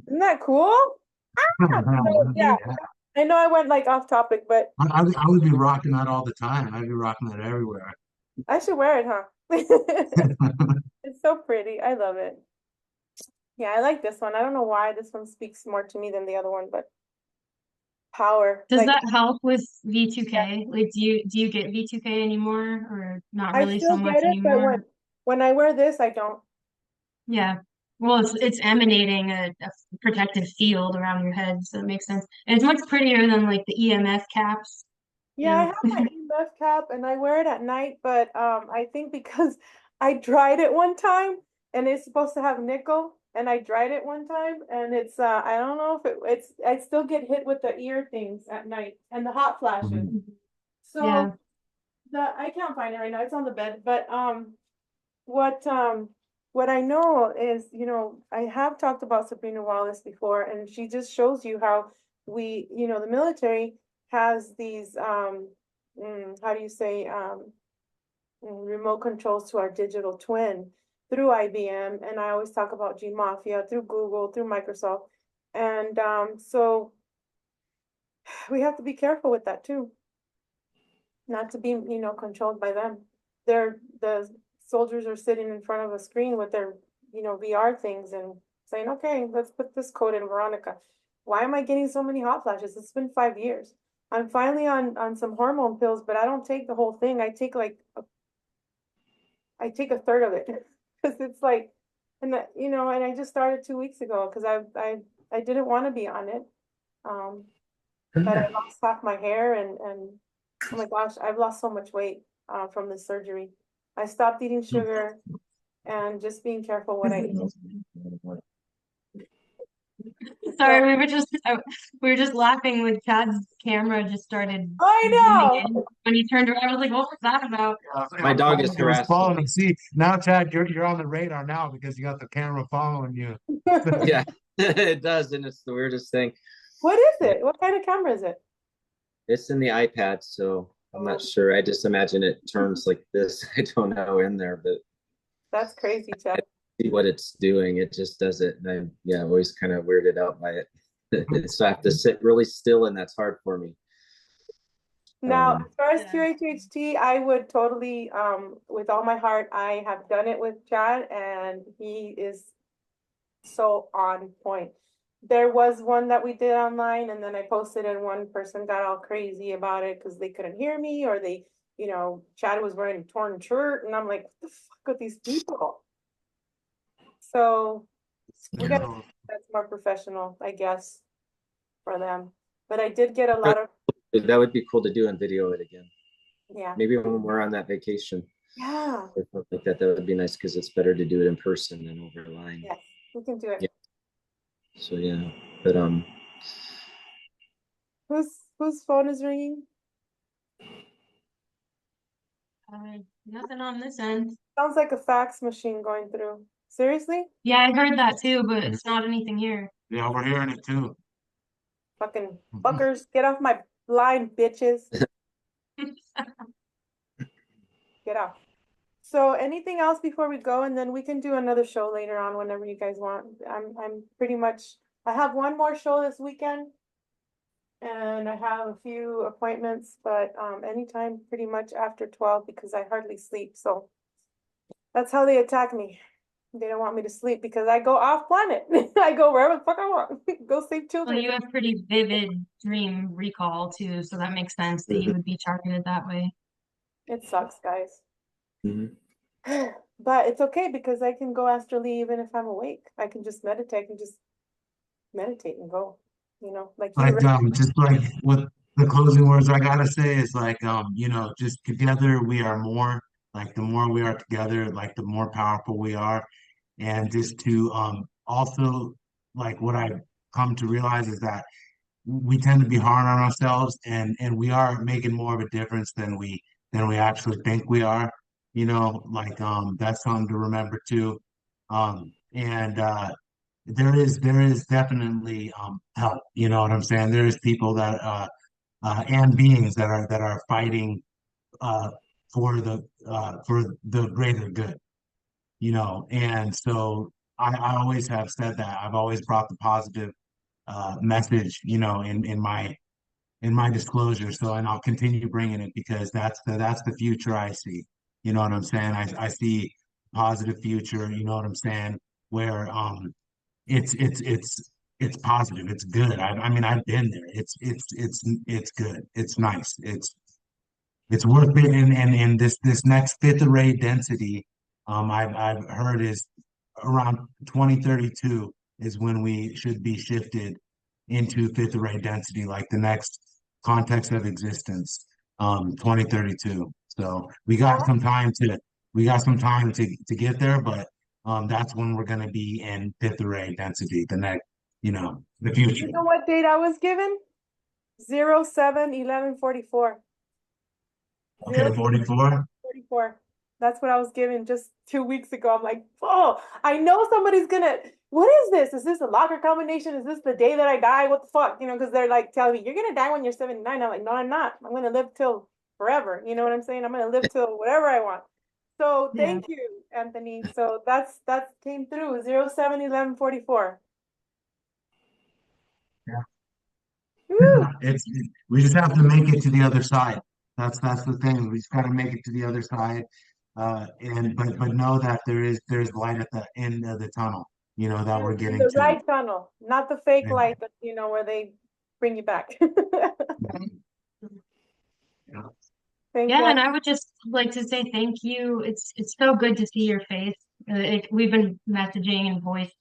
Isn't that cool? So, yeah, I know I went like off topic, but I would be rocking that all the time. I'd be rocking that everywhere. I should wear it, huh? It's so pretty. I love it. Yeah, I like this one. I don't know why this one speaks more to me than the other one, but power. Does Like that help with V2K? Like, do you get V2K anymore, or not I really so still much get it, but anymore? when I wear this, I don't. Yeah. Well, it's emanating a protective field around your head, so it makes sense. And it's much prettier than like the EMF caps, Yeah, you I know. have my EMF cap and I wear it at night, but I think because I dried it one time and it's supposed to have nickel and I dried it one time and it's I don't know if it's I still get hit with the ear things at night and the hot flashes. Yeah. So I can't find it right now. It's on the bed, but what um what I know is, I have talked about Sabrina Wallace before, and she just shows you how the military has these how do you say remote controls to our digital twin through IBM, and I always talk about G Mafia through Google, through Microsoft, and so we have to be careful with that too, not to be controlled by them. The soldiers are sitting in front of a screen with their VR things and saying, okay, let's put this code in, Veronica. Why am I getting so many hot flashes? It's been 5 years. I'm finally on some hormone pills, but I don't take the whole thing. I take a third of it because it's like, and I just started 2 weeks ago because I didn't want to be on it. But I lost half my hair and oh my gosh, I've lost so much weight from the surgery. I stopped eating sugar and just being careful what I eat. Sorry, So we were just laughing when Chad's camera just started I zooming know. in. When he turned around, I was like, what was that about? My dog is It was harassing following me. him. See, now Chad, you're on the radar now because you got the camera following you. Yeah, it does, and it's the weirdest thing. What is Yeah, it? What kind of camera is it? it's in the iPad, so I'm not sure. I just imagine it turns like this. I don't know in there, but That's crazy, I Chad. see what it's doing. It just does it, and I'm always kind of weirded out by it. So I have to sit really still, and that's hard for me. Now, Um, as far as Yeah. QHHT, I would totally, with all my heart, I have done it with Chad, and he is so on point. There was one that we did online, and then I posted, and one person got all crazy about it because they couldn't hear me, or they, Chad was wearing a torn shirt, and I'm like, what the fuck with these people? So we got that's more professional, I guess. for them. But I did get a lot of, That would be cool to do and video it again. yeah, Maybe when we're on that vacation yeah, or something like that, that would be nice because it's better to do it in person than over line. yes, we can do it. Yeah. So yeah, but Whose phone is ringing? Nothing on this end. Sounds like a fax machine going through. Seriously? Yeah, I heard that too, but it's not anything here. Yeah, we're hearing it too. Fucking fuckers, get off my line, bitches. Get off. So anything else before we go, and then we can do another show later on whenever you guys want. I'm pretty much, I have one more show this weekend and I have a few appointments, but anytime pretty much after 12 because I hardly sleep. So that's how they attack me. They don't want me to sleep because I go off planet. I go wherever the fuck I want. Go save Well, children. you have pretty vivid dream recall too, so that makes sense that you would be targeted that way. It sucks, guys. mhm. But it's okay because I can go astrally even if I'm awake. I can just meditate and just meditate and go, like you. But just like with the closing words I gotta say is like just together we are more. Like the more we are together, like the more powerful we are. And just to also like what I've come to realize is that we tend to be hard on ourselves and we are making more of a difference than we actually think we are. Like that's something to remember too. And there is definitely help, you know what I'm saying? There is people that and beings that are fighting uh for the greater good, and so I always have said that. I've always brought the positive message, in my disclosure. So, and I'll continue bringing it because that's the future I see. You know what I'm saying? I see positive future. You know what I'm saying? Where it's it's it's it's positive. It's good. I mean, I've been there. It's good. It's nice. It's worth it. And this next fifth array density, I've heard is around 2032 is when we should be shifted into fifth array density, like the next context of existence, 2032. So we got some time to get there, but that's when we're gonna be in fifth array density, the next, the future. You know what date I was given? 07/11/44. Okay, 44. 44. That's what I was given just 2 weeks ago. I'm like, oh, I know somebody's gonna. What is this? Is this a locker combination? Is this the day that I die? What the fuck? Because they're like telling me you're gonna die when you're 79. I'm like, no, I'm not. I'm gonna live till forever. You know what I'm saying? I'm gonna live till whatever I want. So Yeah. thank you, Anthony. So that came through 07/11/44. Woo! It's we just have to make it to the other side. That's the thing. We just got to make it to the other side, and but know that there's light at the end of the tunnel. That we're In getting the to. right tunnel, not the fake Yeah. light that where they bring you back. Yeah. Thank Yeah, you. and I would just like to say thank you. It's so good to see your face. We've been messaging and voice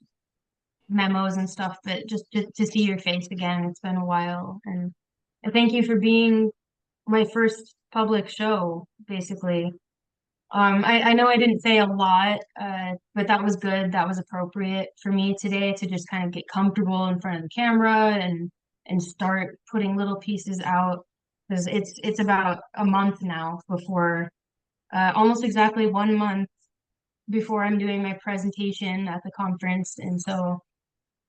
memos and stuff, but just to see your face again, it's been a while. And thank you for being my first public show, basically. I know I didn't say a lot, but that was good. That was appropriate for me today to just kind of get comfortable in front of the camera and start putting little pieces out because it's about a month now before, almost exactly 1 month before I'm doing my presentation at the conference. And so,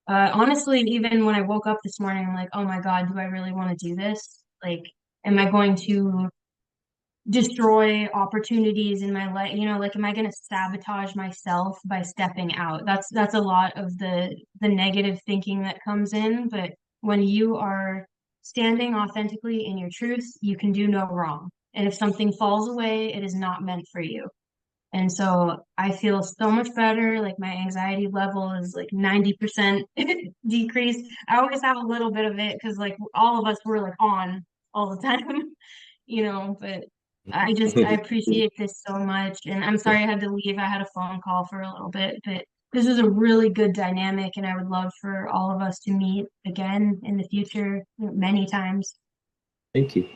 honestly, even when I woke up this morning, I'm like, oh my God, do I really want to do this? Like, am I going to destroy opportunities in my life? Like, am I going to sabotage myself by stepping out? That's a lot of the negative thinking that comes in. But when you are standing authentically in your truth, you can do no wrong. And if something falls away, it is not meant for you. And so I feel so much better. Like my anxiety level is like 90% decreased. I always have a little bit of it because like all of us were like on all the time, but I appreciate this so much. And I'm sorry I had to leave. I had a phone call for a little bit, but this is a really good dynamic, and I would love for all of us to meet again in the future many times. Thank you.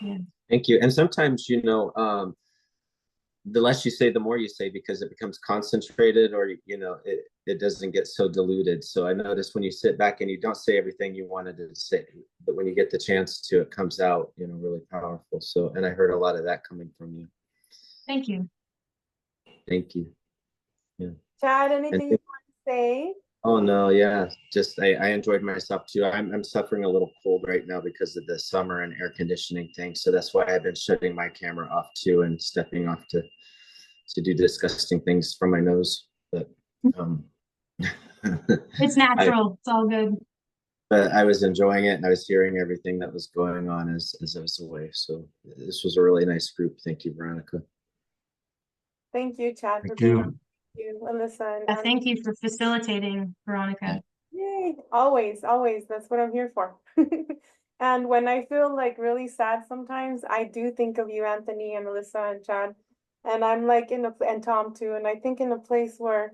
Yeah. Thank you. And sometimes, the less you say, the more you say, because it becomes concentrated, or it doesn't get so diluted. So I notice when you sit back and you don't say everything you wanted to say, but when you get the chance to, it comes out, really powerful. So, and I heard a lot of that coming from you. Thank you. Thank you. Yeah. Chad, And anything you want to say? oh no, yeah. Just I enjoyed myself too. I'm suffering a little cold right now because of the summer and air conditioning thing. So that's why I've been shutting my camera off too and stepping off to do disgusting things from my nose. But It's I natural. It's all good. but I was enjoying it, and I was hearing everything that was going on as I was away. So this was a really nice group. Thank you, Veronica. Thank you, Chad, for Thank being on. you. You, Alyssa, and Thank you for facilitating, Veronica. yay, always, always. That's what I'm here for. And when I feel like really sad sometimes, I do think of you, Anthony and Alyssa and Chad. And I'm like and Tom too. And I think in a place where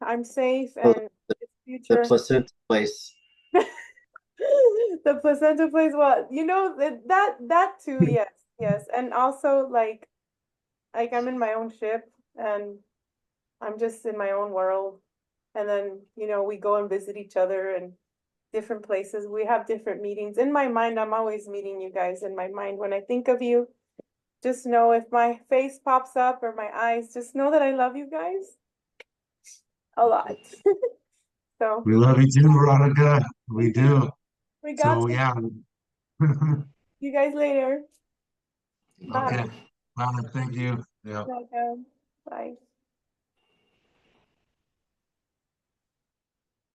I'm safe Oh, and it's the future. placenta place. The placenta place, well, that too, yes, yes. And also like I'm in my own ship and I'm just in my own world. And then, we go and visit each other and different places. We have different meetings. In my mind, I'm always meeting you guys in my mind. When I think of you, just know if my face pops up or my eyes, just know that I love you guys a lot. So We love you too, Veronica. We do. we got So to yeah. see you guys later. Okay. Bye. Well, thank you. Yeah. Welcome. Bye.